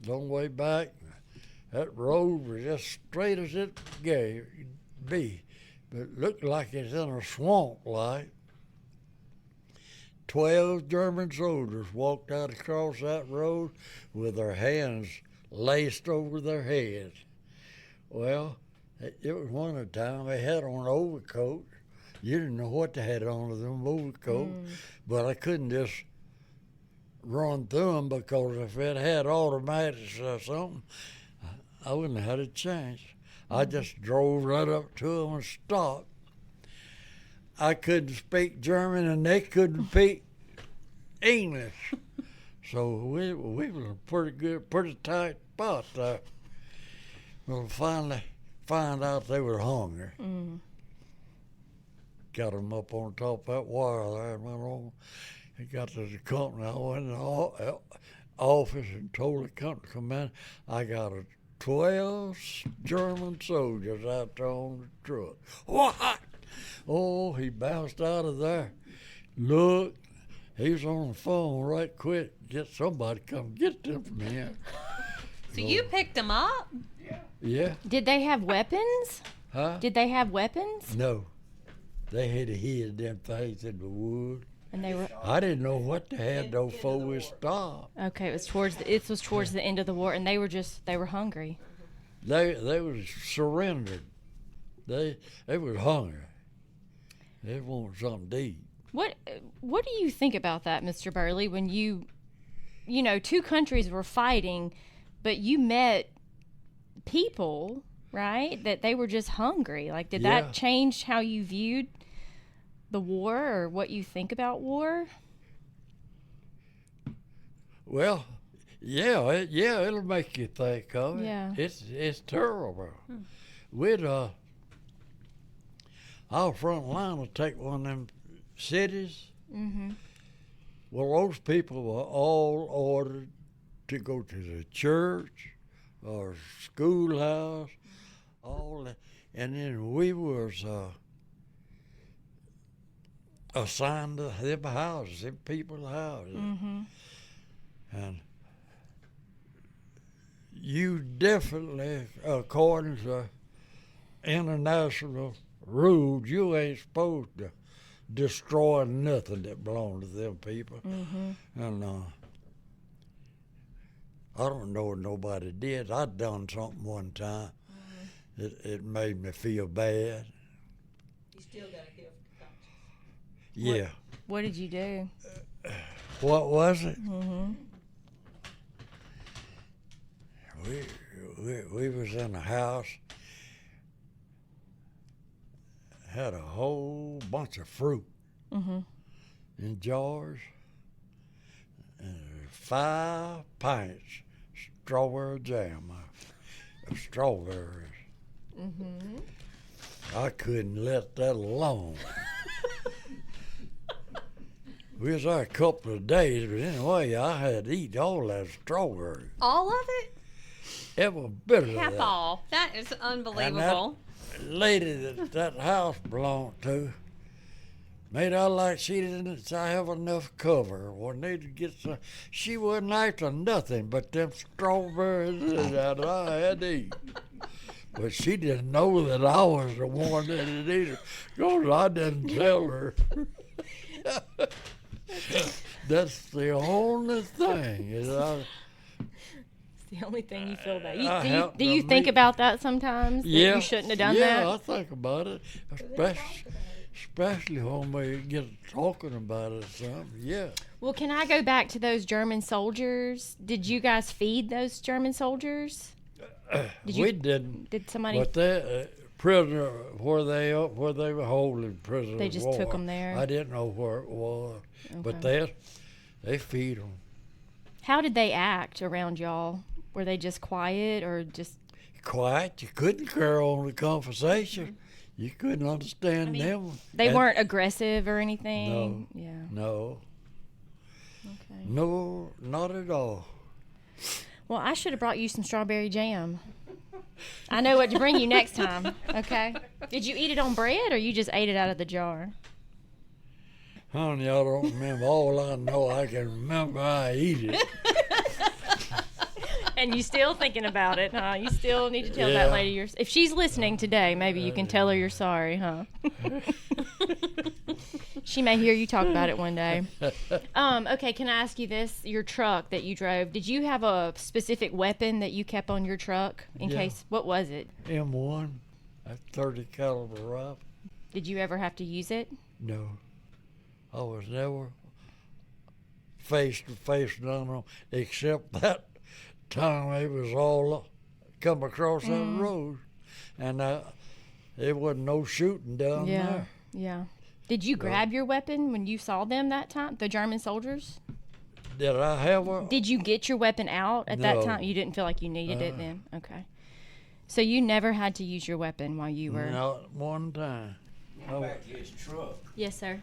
[SPEAKER 2] long way back. That road was just straight as it could be, but it looked like it's in a swamp like. 12 German soldiers walked out across that road with their hands laced over their heads. Well, it was one of the time they had on overcoats. You didn't know what they had on them overcoats, but I couldn't just run through them, because if it had automatics or something, I wouldn't have had a chance. I just drove right up to them and stopped. I couldn't speak German and they couldn't speak English. So we were a pretty tight spot there. Well, finally found out they were hungry. Got them up on top of that wire there and went on. He got to the company. I went in the office and told the company commander I got 12 German soldiers out there on the truck. What? Oh, he bounced out of there. Look, he was on the phone right quick. Get somebody come get them from here.
[SPEAKER 3] So you picked them up?
[SPEAKER 2] Yeah.
[SPEAKER 1] Did they have weapons?
[SPEAKER 2] Huh?
[SPEAKER 1] Did they have weapons?
[SPEAKER 2] No. They had hid them things in the wood.
[SPEAKER 1] And they were
[SPEAKER 2] I didn't know what they had though before we stopped.
[SPEAKER 1] okay. It was towards the end of the war, and they were hungry.
[SPEAKER 2] They was surrendered. They was hungry. They wanted something to eat.
[SPEAKER 1] What do you think about that, Mr. Burley? When you know, two countries were fighting, but you met people, right? That they were just hungry. Like, did
[SPEAKER 2] Yeah.
[SPEAKER 1] that change how you viewed the war or what you think about war?
[SPEAKER 2] Well, it'll make you think of it.
[SPEAKER 1] Yeah.
[SPEAKER 2] It's terrible. We'd our front line would take one of them cities.
[SPEAKER 1] Mm-hmm.
[SPEAKER 2] Well, those people were all ordered to go to the church or schoolhouse, all that, and then we was assigned to them houses, them people's houses, and you definitely, according to international rules, you ain't supposed to destroy nothing that belongs to them people. And I don't know if nobody did. I'd done something one time. It made me feel bad.
[SPEAKER 5] You still got a gift of conscience.
[SPEAKER 2] Yeah.
[SPEAKER 1] What did you do?
[SPEAKER 2] What was it? We was in a house, had a whole bunch of fruit in jars, and 5 pints strawberry jam of strawberries. I couldn't let that alone. We was there a couple of days, but anyway, I had to eat all that strawberry.
[SPEAKER 3] All of it?
[SPEAKER 2] Every bit of
[SPEAKER 3] Half
[SPEAKER 2] that.
[SPEAKER 3] all. That is unbelievable.
[SPEAKER 2] And that lady that house belonged to made out like she didn't have enough cover or needed to get some. She wasn't after nothing but them strawberries that I had to eat. But she didn't know that I was the one that had eaten it, because I didn't tell her. That's the only thing. Is
[SPEAKER 1] The only thing you feel bad. Do
[SPEAKER 2] I
[SPEAKER 1] you think about that sometimes? That you shouldn't have done that?
[SPEAKER 2] Yeah, I think about it, especially when we get talking about it or something. Yeah.
[SPEAKER 1] Well, can I go back to those German soldiers? Did you guys feed those German soldiers?
[SPEAKER 2] We didn't.
[SPEAKER 1] Did somebody?
[SPEAKER 2] But they prisoner where they were holding prisoners.
[SPEAKER 1] They just
[SPEAKER 2] of war.
[SPEAKER 1] took 'em there?
[SPEAKER 2] I didn't know where it was, but
[SPEAKER 1] Okay.
[SPEAKER 2] they feed them.
[SPEAKER 1] How did they act around y'all? Were they just quiet or just?
[SPEAKER 2] Quiet. You couldn't carry on the conversation. You couldn't understand them.
[SPEAKER 1] They
[SPEAKER 2] And-
[SPEAKER 1] weren't aggressive or anything.
[SPEAKER 2] No.
[SPEAKER 1] Yeah.
[SPEAKER 2] No.
[SPEAKER 1] Okay.
[SPEAKER 2] No, not at all.
[SPEAKER 1] Well, I should have brought you some strawberry jam. I know what to bring you next time. Okay. Did you eat it on bread or you just ate it out of the jar?
[SPEAKER 2] Honey, I don't remember. All I know, I can remember I eat it.
[SPEAKER 1] And you still thinking about it, huh? You still need to tell
[SPEAKER 2] Yeah.
[SPEAKER 1] that lady if she's listening today, maybe you can tell her you're sorry, huh? She may hear you talk about it one day. Okay, can I ask you this? Your truck that you drove, did you have a specific weapon that you kept on your truck in
[SPEAKER 2] Yeah.
[SPEAKER 1] case? What was it?
[SPEAKER 2] M1, a 30 caliber rifle.
[SPEAKER 1] Did you ever have to use it?
[SPEAKER 2] No, I was never face to face none of them, except that time it was all come across that road, and there wasn't no shooting down there.
[SPEAKER 1] Yeah. Did you grab your weapon when you saw them that time, the German soldiers?
[SPEAKER 2] Did I have a?
[SPEAKER 1] Did you get your weapon out at that
[SPEAKER 2] No.
[SPEAKER 1] time? You didn't feel like you needed it then? Okay. So you never had to use your weapon while you were...
[SPEAKER 2] Not one time.
[SPEAKER 4] Going back to his truck,
[SPEAKER 1] Yes, sir.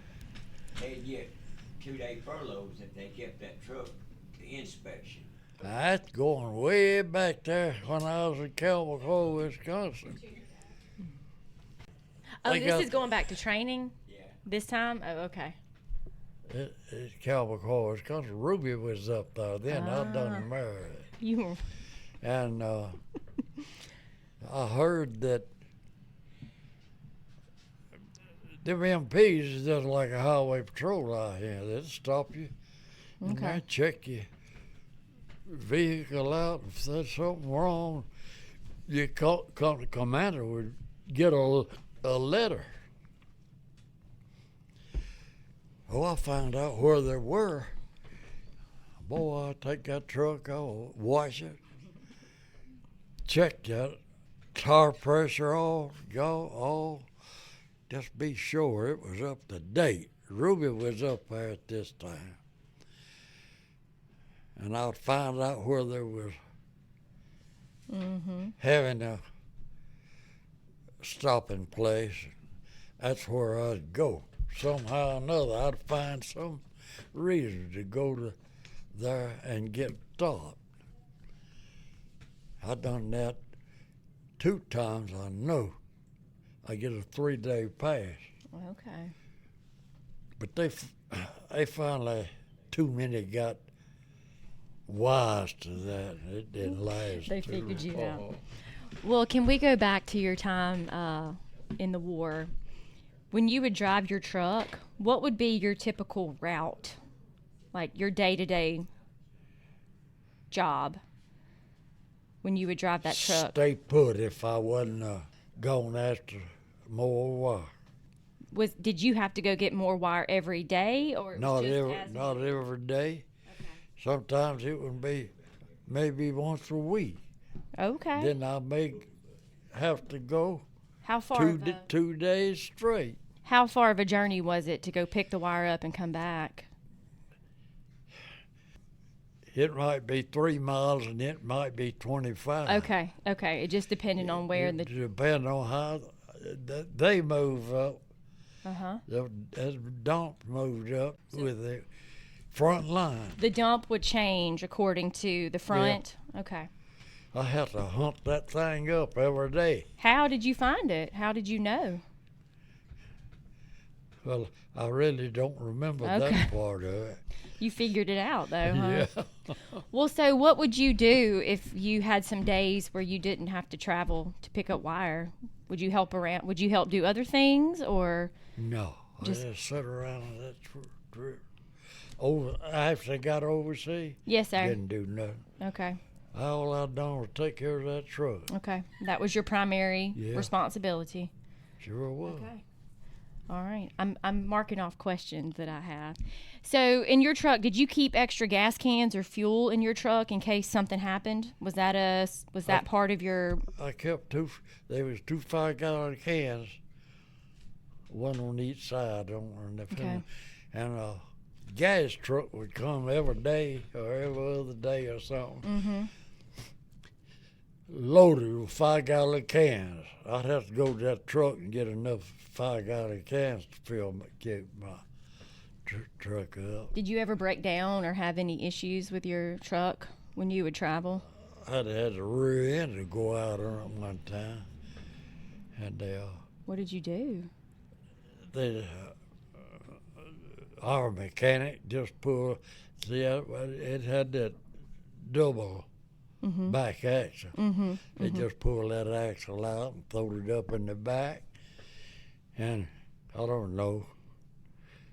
[SPEAKER 4] they'd get 2-day furloughs if they kept that truck to inspection.
[SPEAKER 2] That's going way back there when I was in Calvert, Wisconsin.
[SPEAKER 1] Oh,
[SPEAKER 2] I
[SPEAKER 1] this
[SPEAKER 2] got-
[SPEAKER 1] is going back to training
[SPEAKER 4] Yeah.
[SPEAKER 1] this time? Oh, okay.
[SPEAKER 2] It's Calvert, Wisconsin. Ruby was up there then. I done married.
[SPEAKER 1] You were...
[SPEAKER 2] And I heard that them MPs is just like a highway patrol out here. They'll stop you and
[SPEAKER 1] Okay.
[SPEAKER 2] they check your vehicle out. If there's something wrong, your company commander would get a letter. Oh, I found out where they were. Boy, I take that truck, I'll wash it, check that tire pressure off, go all, just be sure it was up to date. Ruby was up there at this time. And I'd find out where there was having a stopping place. That's where I'd go. Somehow or another, I'd find some reason to go to there and get stopped. I done that 2 times, I know. I get a 3-day pass.
[SPEAKER 1] Okay.
[SPEAKER 2] But they finally, too many got wise to that. It didn't last.
[SPEAKER 1] They
[SPEAKER 2] too
[SPEAKER 1] figured you out.
[SPEAKER 2] long.
[SPEAKER 1] Well, can we go back to your time in the war? When you would drive your truck, what would be your typical route? Like your day-to-day job when you would drive that truck?
[SPEAKER 2] Stay put if I wasn't going after more wire.
[SPEAKER 1] Did you have to go get more wire every day, or it was
[SPEAKER 2] Not every day.
[SPEAKER 1] Okay.
[SPEAKER 2] Sometimes it would be maybe once a week.
[SPEAKER 1] Okay.
[SPEAKER 2] Then I may have to go
[SPEAKER 1] How far? Of
[SPEAKER 2] 2 days straight.
[SPEAKER 1] how far of a journey was it to go pick the wire up and come back?
[SPEAKER 2] It might be 3 miles and it might be 25.
[SPEAKER 1] Okay. Okay. It just depended on where the.
[SPEAKER 2] Depending on how they move up.
[SPEAKER 1] Uh-huh.
[SPEAKER 2] As dump moved up with the front line.
[SPEAKER 1] The dump would change according to the front. Okay.
[SPEAKER 2] I had to hunt that thing up every day.
[SPEAKER 1] How did you find it? How did you know?
[SPEAKER 2] Well, I really don't remember
[SPEAKER 1] Okay.
[SPEAKER 2] that part of it.
[SPEAKER 1] You figured it out, though, huh?
[SPEAKER 2] Yeah.
[SPEAKER 1] Well, so what would you do if you had some days where you didn't have to travel to pick up wire? Would you help around? Would you help do other things, or?
[SPEAKER 2] No,
[SPEAKER 1] Just-
[SPEAKER 2] I just sat around and that trip. After I got overseas,
[SPEAKER 1] Yes, sir.
[SPEAKER 2] didn't do nothing.
[SPEAKER 1] Okay.
[SPEAKER 2] All I done was take care of that truck.
[SPEAKER 1] Okay. That was your primary
[SPEAKER 2] Yeah.
[SPEAKER 1] responsibility.
[SPEAKER 2] Sure was.
[SPEAKER 1] Okay. All right. I'm marking off questions that I have. So, in your truck, did you keep extra gas cans or fuel in your truck in case something happened? Was that part of your?
[SPEAKER 2] I kept there was 2 5-gallon cans, one on each side on the
[SPEAKER 1] Okay.
[SPEAKER 2] and a gas truck would come every day or every other day or something.
[SPEAKER 1] Mm-hmm.
[SPEAKER 2] Loaded with 5-gallon cans. I'd have to go to that truck and get enough 5-gallon cans to keep my truck up.
[SPEAKER 1] Did you ever break down or have any issues with your truck when you would travel?
[SPEAKER 2] I'd had the rear end to go out on it one time, and
[SPEAKER 1] What did you do?
[SPEAKER 2] our mechanic just pulled. See, it had that double back axle. They just pulled that axle out and throwed it up in the back, and I don't know,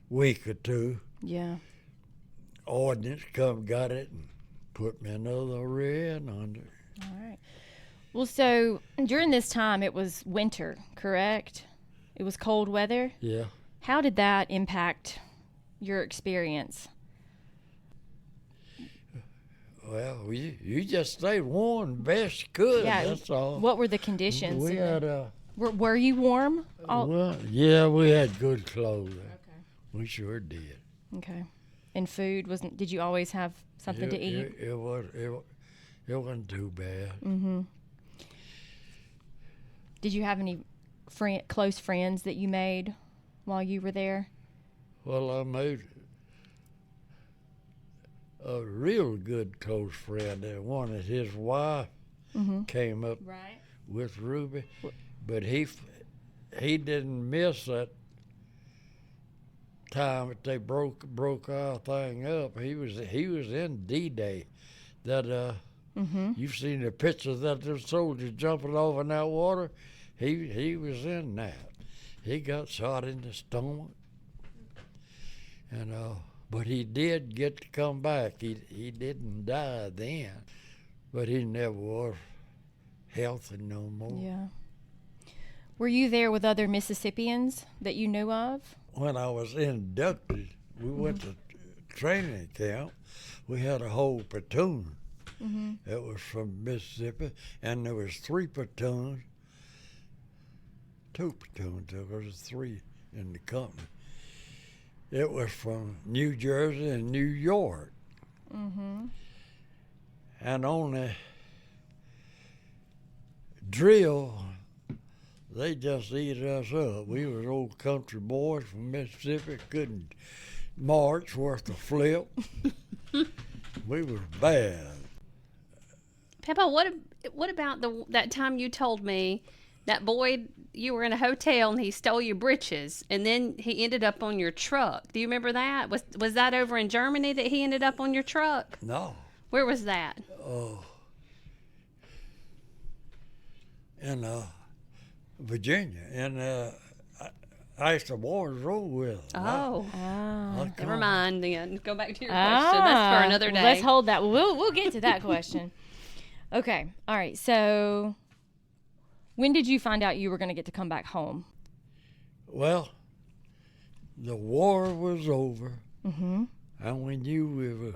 [SPEAKER 2] week or 2,
[SPEAKER 1] Yeah.
[SPEAKER 2] ordnance come got it and put me another rear end under it.
[SPEAKER 1] All right. Well, so during this time, it was winter, correct? It was cold weather.
[SPEAKER 2] Yeah.
[SPEAKER 1] How did that impact your experience?
[SPEAKER 2] Well, you just stayed warm best you could.
[SPEAKER 1] Yeah.
[SPEAKER 2] That's all.
[SPEAKER 1] What were the conditions?
[SPEAKER 2] We had
[SPEAKER 1] Were you warm?
[SPEAKER 2] well, yeah, we had good clothing. Okay. We sure did.
[SPEAKER 1] Okay. And food wasn't? Did you always have something to eat?
[SPEAKER 2] It wasn't too bad.
[SPEAKER 1] Mm-hmm. Did you have any close friends that you made while you were there?
[SPEAKER 2] Well, I made a real good close friend. And one of his wife came up
[SPEAKER 1] Right.
[SPEAKER 2] with Ruby, but he didn't miss that time that they broke our thing up. He was in D-Day. That you've seen the pictures that the soldiers jumping over in that water. He was in that. He got shot in the stomach, and but he did get to come back. He didn't die then, but he never was healthy no more.
[SPEAKER 1] Yeah. Were you there with other Mississippians that you knew of?
[SPEAKER 2] When I was inducted, we went to training camp. We had a whole platoon. It was from Mississippi, and there was 3 platoons, 2 platoons. There was 3 in the company. It was from New Jersey and New York. And on the drill, they just ate us up. We was old country boys from Mississippi, couldn't march worth a flip. We was bad.
[SPEAKER 3] Peppa, what about that time you told me that boy, you were in a hotel and he stole your britches and then he ended up on your truck? Do you remember that? Was that over in Germany that he ended up on your truck?
[SPEAKER 2] No.
[SPEAKER 3] Where was that?
[SPEAKER 2] In Virginia, and I used to Wars Road with him.
[SPEAKER 3] Oh,
[SPEAKER 2] I
[SPEAKER 3] never mind then. Go back to your question. That's for another day.
[SPEAKER 1] Well, let's hold that. We'll get to that question. Okay. All right. So, when did you find out you were going to get to come back home?
[SPEAKER 2] Well, the war was over, and we knew we was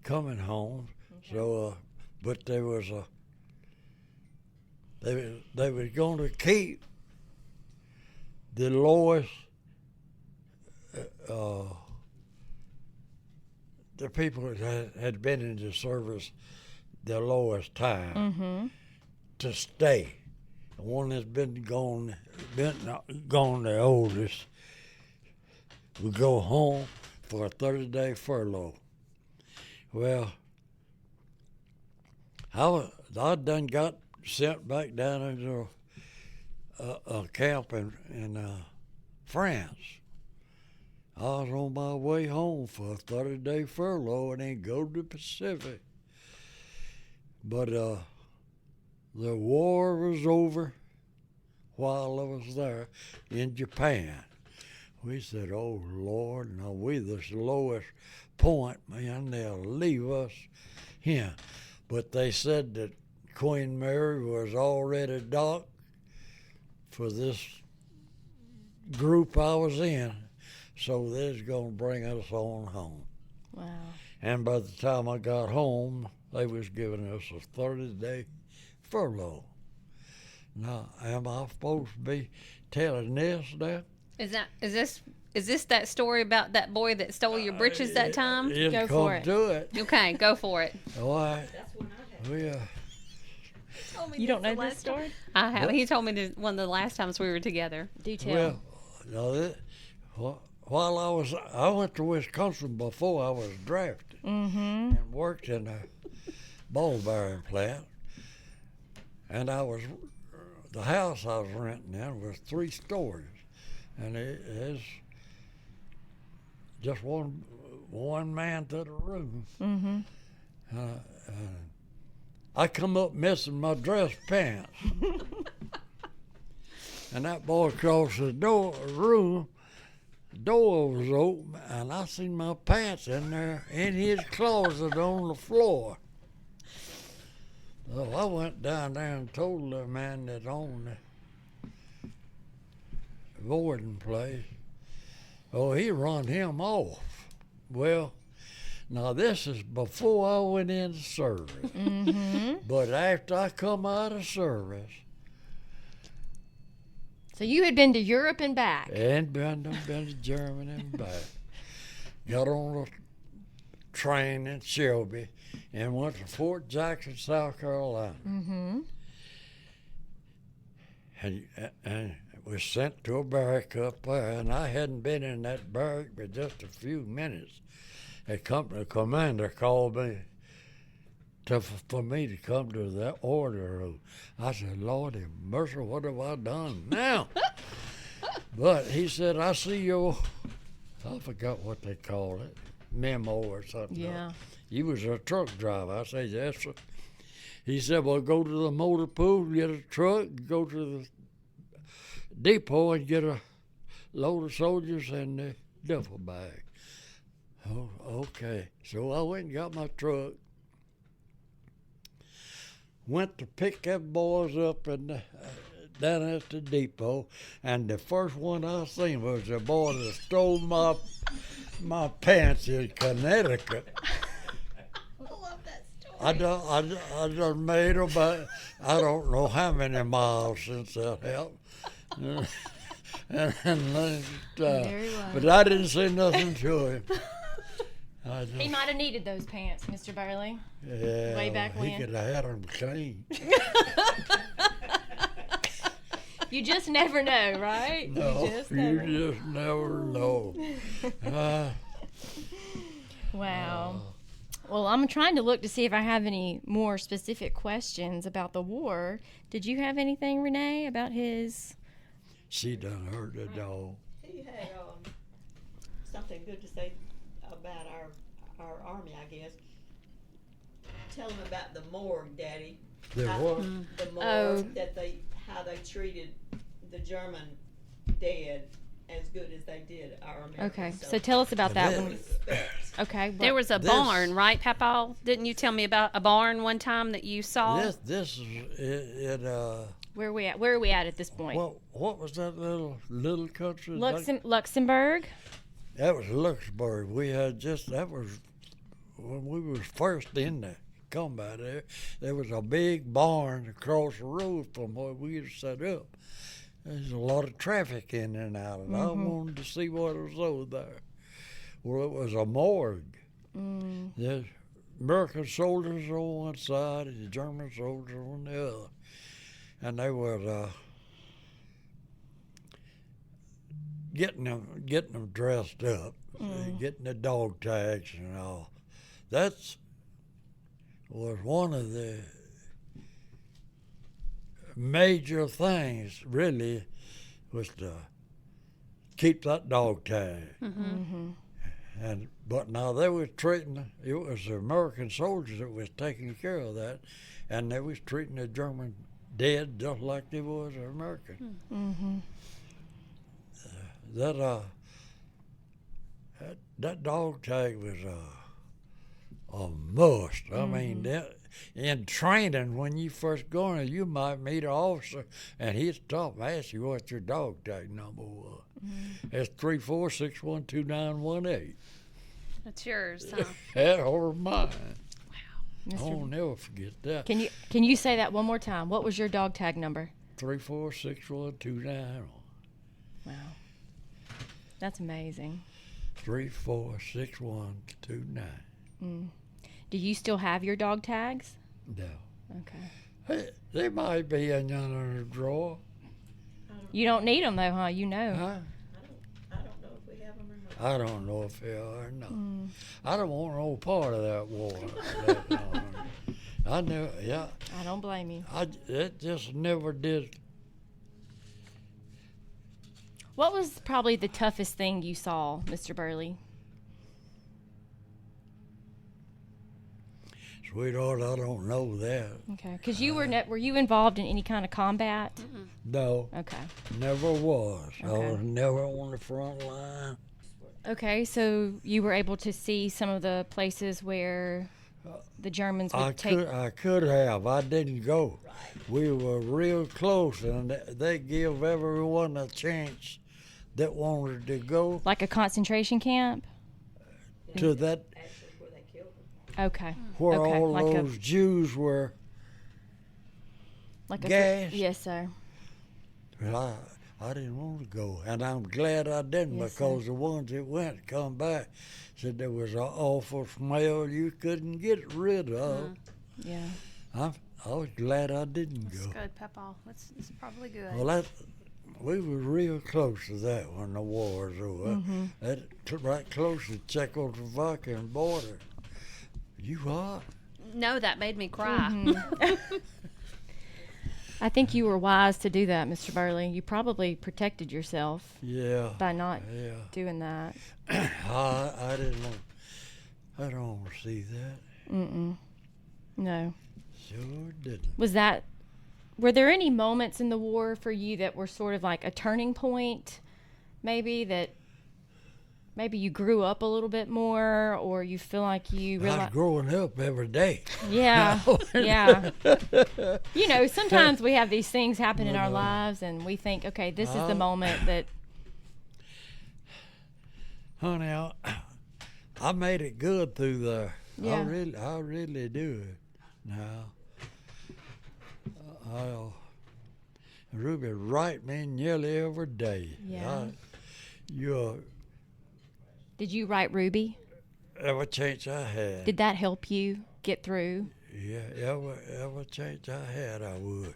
[SPEAKER 2] coming home. Okay. So, but there was they were going to keep the lowest, the people that had been in the service the lowest time to stay. The one that's been gone the oldest would go home for a 30-day furlough. Well, I done got sent back down into a camp in France. I was on my way home for a 30-day furlough and then go to the Pacific. But the war was over while I was there in Japan. We said, oh, Lord, now we the lowest point, man, they'll leave us here. But they said that Queen Mary was already docked for this group I was in, so they was going to bring us on home.
[SPEAKER 1] Wow.
[SPEAKER 2] And by the time I got home, they was giving us a 30-day furlough. Now, am I supposed to be telling this now?
[SPEAKER 3] Is this that story about that boy that stole your britches that time?
[SPEAKER 1] Go for it.
[SPEAKER 2] Do it.
[SPEAKER 3] Okay, go for it.
[SPEAKER 2] All right.
[SPEAKER 5] That's one I had.
[SPEAKER 2] We,
[SPEAKER 1] You don't know this story?
[SPEAKER 3] I have. He told me this one of the last times we were together.
[SPEAKER 1] Do tell.
[SPEAKER 2] well, while I went to Wisconsin before I was drafted and worked in a ball bearing plant, and the house I was renting in was 3 stories, and it is just one man to the room. I come up missing my dress pants. And that boy across the room, the door was open, and I seen my pants in there in his closet on the floor. So I went down there and told the man that owned the boarding place. Oh, he run him off. Well, Now this is before I went into service. But after I come out of service,
[SPEAKER 1] So you had been to Europe and back.
[SPEAKER 2] and been to Germany and back, got on a train in Shelby and went to Fort Jackson, South Carolina. And was sent to a barrack up there, and I hadn't been in that barrack but just a few minutes. A company commander called me for me to come to the order room. I said, Lord have mercy, what have I done now? But he said, I see your, I forgot what they call it, memo or something.
[SPEAKER 1] Yeah.
[SPEAKER 2] You was a truck driver. I said, yes, sir. He said, well, go to the motor pool, get a truck, go to the depot and get a load of soldiers and a duffel bag. Oh, okay. So I went and got my truck, went to pick them boys up and down at the depot, and the first one I seen was the boy that stole my pants in Connecticut.
[SPEAKER 5] I love that story.
[SPEAKER 2] I done made about, I don't know how many miles since that happened.
[SPEAKER 1] Very well.
[SPEAKER 2] But I didn't say nothing to him.
[SPEAKER 1] He might have needed those pants, Mr. Burley.
[SPEAKER 2] Yeah,
[SPEAKER 1] way back
[SPEAKER 2] he
[SPEAKER 1] when.
[SPEAKER 2] could have had them clean.
[SPEAKER 1] You just never know, right?
[SPEAKER 2] No,
[SPEAKER 1] You just never know.
[SPEAKER 2] you just never know.
[SPEAKER 1] Wow. Well, I'm trying to look to see if I have any more specific questions about the war. Did you have anything, Renee, about his?
[SPEAKER 2] She done hurt the dog.
[SPEAKER 5] He had something good to say about our army, I guess. Tell him about the morgue, Daddy.
[SPEAKER 2] The what?
[SPEAKER 5] The morgue,
[SPEAKER 1] Oh.
[SPEAKER 5] how they treated the German dead as good as they did our American.
[SPEAKER 1] Okay, so tell us about that one.
[SPEAKER 5] Respect.
[SPEAKER 1] Okay.
[SPEAKER 3] There was a
[SPEAKER 2] This-
[SPEAKER 3] barn, right, Papa? Didn't you tell me about a barn one time that you saw?
[SPEAKER 2] This is
[SPEAKER 1] Where are we at? Where are we at this point?
[SPEAKER 2] what was that little country?
[SPEAKER 1] Luxembourg.
[SPEAKER 2] That was Luxembourg. We had that was when we was first in the combat there. There was a big barn across the road from where we was set up. There's a lot of traffic in and out, and I wanted to see what was over there. Well, it was a morgue. There's American soldiers on one side and the German soldiers on the other. And they were getting them dressed up, getting the dog tags and all. That was one of the major things, really, was to keep that dog tag. But now they was treating, it was the American soldiers that was taking care of that, and they was treating the German dead just like they was the American. That dog tag was a must. I mean, in training, when you first go in, you might meet an officer, and he'd stop and ask you what your dog tag number was. It's 346129118.
[SPEAKER 3] That's yours, huh?
[SPEAKER 2] That or mine.
[SPEAKER 1] Mr.
[SPEAKER 2] I'll never forget that.
[SPEAKER 1] Can you say that one more time? What was your dog tag number?
[SPEAKER 2] 3461291.
[SPEAKER 1] Wow. That's amazing.
[SPEAKER 2] 3461291.
[SPEAKER 1] Do you still have your dog tags?
[SPEAKER 2] No.
[SPEAKER 1] Okay.
[SPEAKER 2] Hey, they might be in yonder drawer.
[SPEAKER 1] You don't need them though, huh? You know.
[SPEAKER 2] Huh?
[SPEAKER 5] I don't know if we have them or not.
[SPEAKER 2] I don't know if they are or not. I don't want no part of that war. I never, yeah.
[SPEAKER 1] I don't blame you.
[SPEAKER 2] It just never did.
[SPEAKER 1] What was probably the toughest thing you saw, Mr. Burley?
[SPEAKER 2] Sweetheart, I don't know that.
[SPEAKER 1] Okay. Because you were you involved in any kind of combat?
[SPEAKER 2] No,
[SPEAKER 1] Okay.
[SPEAKER 2] never was. I
[SPEAKER 1] Okay.
[SPEAKER 2] was never on the front line.
[SPEAKER 1] Okay, so you were able to see some of the places where the Germans would
[SPEAKER 2] I could have. I didn't go. We were real close, and they give everyone a chance that wanted to go
[SPEAKER 1] like a concentration camp.
[SPEAKER 2] to that.
[SPEAKER 5] Actually, where they
[SPEAKER 1] Okay.
[SPEAKER 2] where
[SPEAKER 1] Okay,
[SPEAKER 2] all
[SPEAKER 1] like
[SPEAKER 2] those Jews were.
[SPEAKER 1] like
[SPEAKER 2] gas.
[SPEAKER 1] Yes, sir.
[SPEAKER 2] Well, I didn't want to go, and I'm glad I didn't,
[SPEAKER 1] Yes,
[SPEAKER 2] because the ones that went come back said there was an awful smell you couldn't get rid of.
[SPEAKER 1] Yeah.
[SPEAKER 2] I was glad I didn't
[SPEAKER 3] That's
[SPEAKER 2] go.
[SPEAKER 3] good, Papa. That's probably good.
[SPEAKER 2] Well, we were real close to that when the war was over. That right close to Czechoslovakian border. You what?
[SPEAKER 3] No, that made me cry.
[SPEAKER 1] I think you were wise to do that, Mr. Burley. You probably protected yourself
[SPEAKER 2] Yeah.
[SPEAKER 1] by not
[SPEAKER 2] Yeah.
[SPEAKER 1] doing that.
[SPEAKER 2] I didn't want. I don't want to see that.
[SPEAKER 1] No.
[SPEAKER 2] Sure didn't.
[SPEAKER 1] Were there any moments in the war for you that were sort of like a turning point, maybe, that maybe you grew up a little bit more, or you feel like you
[SPEAKER 2] I was
[SPEAKER 1] realized?
[SPEAKER 2] growing up every day.
[SPEAKER 1] Yeah, yeah. You know, sometimes we have these things happen in our lives, and we think, okay, this is the moment that.
[SPEAKER 2] Honey, I made it good through there.
[SPEAKER 1] Yeah.
[SPEAKER 2] I really do. Now, Ruby write me nearly every day.
[SPEAKER 1] Yeah.
[SPEAKER 2] You're
[SPEAKER 1] Did you write Ruby?
[SPEAKER 2] every chance I had.
[SPEAKER 1] Did that help you get through?
[SPEAKER 2] Yeah, every chance I had, I would.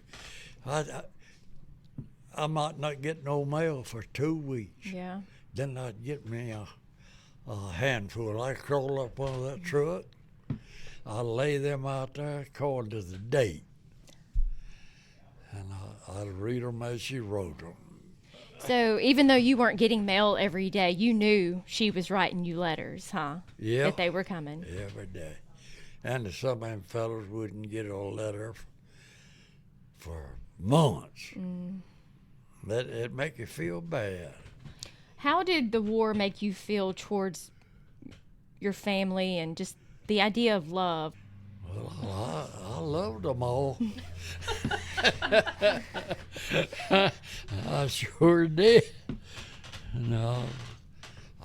[SPEAKER 2] I might not get no mail for 2 weeks.
[SPEAKER 1] Yeah.
[SPEAKER 2] Then I'd get me a handful. I crawl up under that truck. I lay them out there according to the date, and I'd read them as she wrote them.
[SPEAKER 1] So even though you weren't getting mail every day, you knew she was writing you letters, huh?
[SPEAKER 2] Yeah,
[SPEAKER 1] That they were coming.
[SPEAKER 2] every day. And some of them fellows wouldn't get a letter for months. That it make you feel bad.
[SPEAKER 1] How did the war make you feel towards your family and just the idea of love?
[SPEAKER 2] Well, I loved them all. I sure did. No,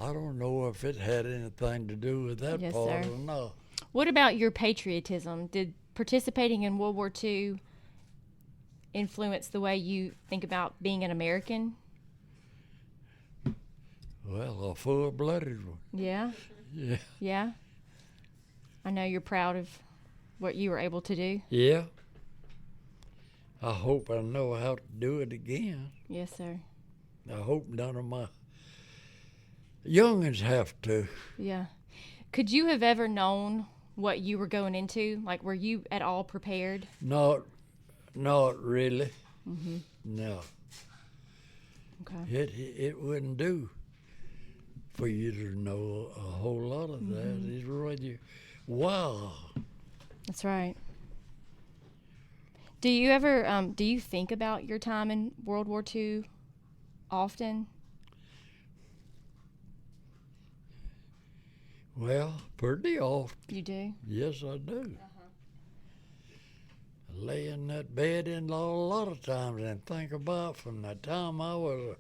[SPEAKER 2] I don't know if it had anything to do with that
[SPEAKER 1] Yes,
[SPEAKER 2] part
[SPEAKER 1] sir.
[SPEAKER 2] or not.
[SPEAKER 1] What about your patriotism? Did participating in World War II influence the way you think about being an American?
[SPEAKER 2] Well, a full-blooded one.
[SPEAKER 1] Yeah.
[SPEAKER 2] Yeah.
[SPEAKER 1] Yeah. I know you're proud of what you were able to do.
[SPEAKER 2] Yeah. I hope I know how to do it again.
[SPEAKER 1] Yes, sir.
[SPEAKER 2] I hope none of my youngins have to.
[SPEAKER 1] Yeah. Could you have ever known what you were going into? Like, were you at all prepared?
[SPEAKER 2] Not really. No.
[SPEAKER 1] Okay.
[SPEAKER 2] It wouldn't do for you to know a whole lot of that. It's really, wow.
[SPEAKER 1] That's right. Do you ever, do you think about your time in World War II often?
[SPEAKER 2] Well, pretty often.
[SPEAKER 1] You do?
[SPEAKER 2] Yes, I do. I lay in that bed a lot of times and think about from the time I was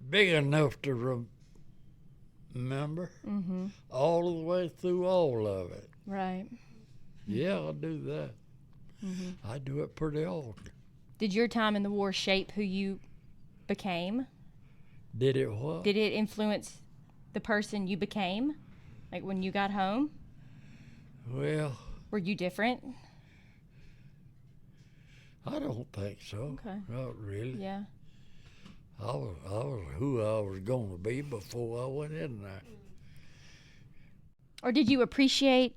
[SPEAKER 2] big enough to remember all the way through all of it.
[SPEAKER 1] Right.
[SPEAKER 2] Yeah, I do that. I do it pretty often.
[SPEAKER 1] Did your time in the war shape who you became?
[SPEAKER 2] Did it what?
[SPEAKER 1] Did it influence the person you became? Like when you got home?
[SPEAKER 2] Well,
[SPEAKER 1] Were you different?
[SPEAKER 2] I don't think so.
[SPEAKER 1] Okay.
[SPEAKER 2] Not really.
[SPEAKER 1] Yeah.
[SPEAKER 2] I was who I was going to be before I went in there.
[SPEAKER 1] Or did you appreciate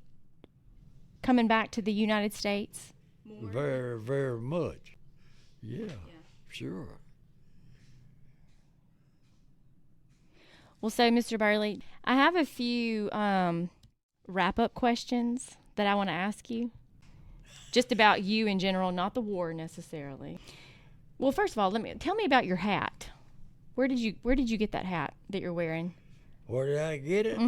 [SPEAKER 1] coming back to the United States?
[SPEAKER 2] Very, very much. Yeah, sure.
[SPEAKER 1] Well, so, Mr. Burley, I have a few wrap-up questions that I want to ask you, just about you in general, not the war necessarily. Well, first of all, tell me about your hat. Where did you get that hat that you're wearing?
[SPEAKER 2] Where did I get it?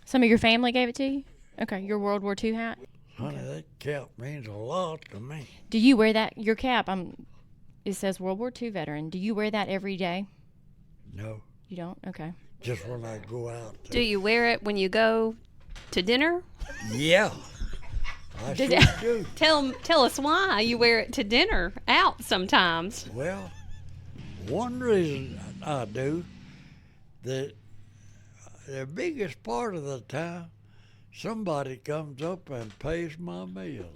[SPEAKER 1] Some of your family gave it to you? Okay, your World War II hat.
[SPEAKER 2] Honey, that cap means a lot to me.
[SPEAKER 1] Do you wear that? Your cap, it says World War II veteran. Do you wear that every day?
[SPEAKER 2] No,
[SPEAKER 1] You don't? Okay.
[SPEAKER 2] just when I go out.
[SPEAKER 3] Do you wear it when you go To dinner?
[SPEAKER 2] Yeah. I
[SPEAKER 1] Did
[SPEAKER 2] sure
[SPEAKER 1] it-
[SPEAKER 2] do.
[SPEAKER 3] Tell us why you wear it to dinner out sometimes.
[SPEAKER 2] Well, one reason I do, that the biggest part of the time, somebody comes up and pays my meal.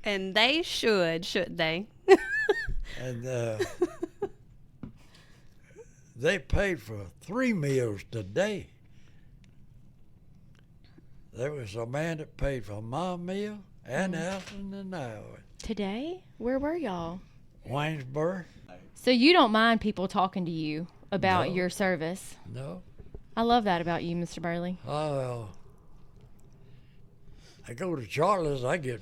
[SPEAKER 3] And they should, shouldn't they?
[SPEAKER 2] And they paid for 3 meals today. There was a man that paid for my meal and Allison and ours.
[SPEAKER 1] Today? Where were y'all?
[SPEAKER 2] Waynesburg?
[SPEAKER 1] So you don't mind people talking to you about
[SPEAKER 2] No.
[SPEAKER 1] your service?
[SPEAKER 2] No.
[SPEAKER 1] I love that about you, Mr. Burley.
[SPEAKER 2] I go to Charlie's, I get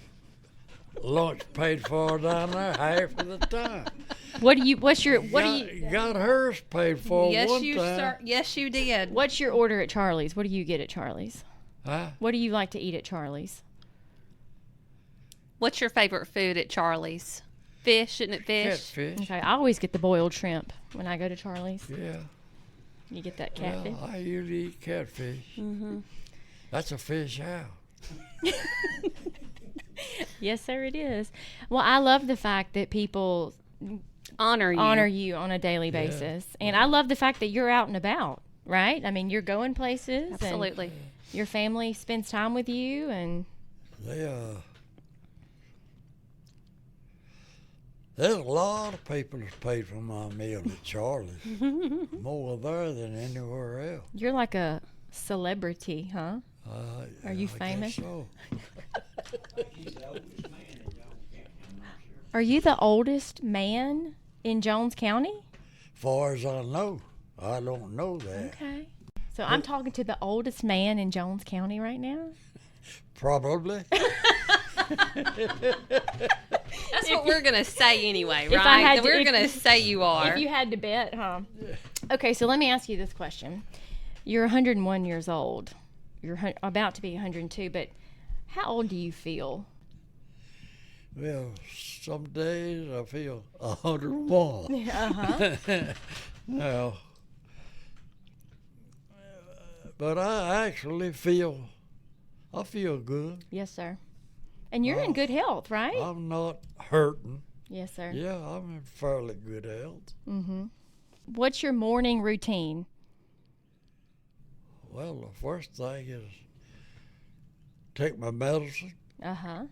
[SPEAKER 2] lunch paid for down there half of the time.
[SPEAKER 1] What do you
[SPEAKER 2] Got hers paid for
[SPEAKER 3] Yes,
[SPEAKER 2] one
[SPEAKER 3] you
[SPEAKER 2] time.
[SPEAKER 3] sir. Yes, you did.
[SPEAKER 1] what's your order at Charlie's? What do you get at Charlie's?
[SPEAKER 2] Huh?
[SPEAKER 1] What do you like to eat at Charlie's?
[SPEAKER 3] What's your favorite food at Charlie's? Fish, isn't it fish?
[SPEAKER 2] Catfish.
[SPEAKER 1] Okay, I always get the boiled shrimp when I go to Charlie's.
[SPEAKER 2] Yeah.
[SPEAKER 1] You get that catfish?
[SPEAKER 2] Well, I usually eat catfish. That's a fish house.
[SPEAKER 1] Yes, sir, it is. Well, I love the fact that people
[SPEAKER 3] Honor you.
[SPEAKER 1] honor you on a daily basis. And I love the fact that you're out and about, right? I mean, you're going places. and
[SPEAKER 3] Absolutely.
[SPEAKER 1] your family spends time with you. And
[SPEAKER 2] There's a lot of people that's paid for my meal at Charlie's. More there than anywhere else.
[SPEAKER 1] you're like a celebrity, huh? Are you
[SPEAKER 2] I guess
[SPEAKER 1] famous?
[SPEAKER 2] so.
[SPEAKER 4] He's the oldest man in Jones County, I'm not sure.
[SPEAKER 1] Are you the oldest man in Jones County?
[SPEAKER 2] Far as I know, I don't know that.
[SPEAKER 1] Okay. So I'm talking to the oldest man in Jones County right now?
[SPEAKER 2] Probably.
[SPEAKER 3] That's what we're going to say anyway,
[SPEAKER 1] If I had
[SPEAKER 3] right?
[SPEAKER 1] to-
[SPEAKER 3] We're
[SPEAKER 1] if-
[SPEAKER 3] going to say you are.
[SPEAKER 1] If you had to bet, huh? Okay, so let me ask you this question. You're 101 years old. You're about to be 102, but how old do you feel?
[SPEAKER 2] Well, some days I feel 101.
[SPEAKER 1] Uh-huh.
[SPEAKER 2] No. But I actually feel good.
[SPEAKER 1] Yes, sir. And you're in good health, right?
[SPEAKER 2] I'm not hurting.
[SPEAKER 1] Yes, sir.
[SPEAKER 2] Yeah, I'm in fairly good health.
[SPEAKER 1] Mm-hmm. What's your morning routine?
[SPEAKER 2] Well, the first thing is take my medicine,
[SPEAKER 1] Uh-huh.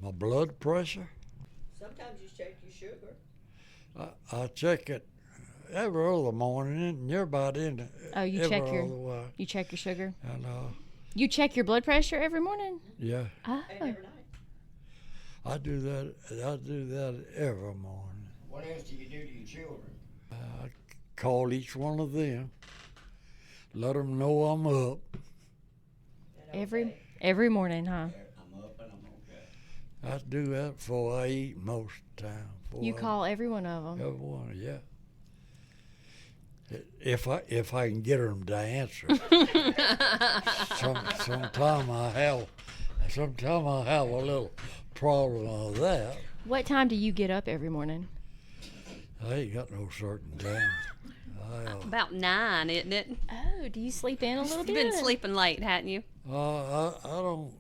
[SPEAKER 2] my blood pressure.
[SPEAKER 5] Sometimes you check your sugar.
[SPEAKER 2] I check it every other morning, and you're about in
[SPEAKER 1] Oh, you
[SPEAKER 2] every
[SPEAKER 1] check your-
[SPEAKER 2] other way.
[SPEAKER 1] You check your sugar?
[SPEAKER 2] And
[SPEAKER 1] You check your blood pressure every morning?
[SPEAKER 2] yeah,
[SPEAKER 1] Oh.
[SPEAKER 5] And every night.
[SPEAKER 2] I do that every morning.
[SPEAKER 4] What else do you do to your children?
[SPEAKER 2] I call each one of them, let them know I'm up.
[SPEAKER 5] And
[SPEAKER 1] Every morning, huh?
[SPEAKER 4] I'm up and I'm okay.
[SPEAKER 2] I do that before I eat most of the time.
[SPEAKER 1] You call every one of them.
[SPEAKER 2] Every one, yeah. If I can get them to answer. Sometime I have a little problem with that.
[SPEAKER 1] What time do you get up every morning?
[SPEAKER 2] I ain't got no certain time.
[SPEAKER 3] About 9, isn't it?
[SPEAKER 1] Oh, do you sleep in a little
[SPEAKER 3] You've
[SPEAKER 1] bit?
[SPEAKER 3] been sleeping late, hadn't you?
[SPEAKER 2] I don't.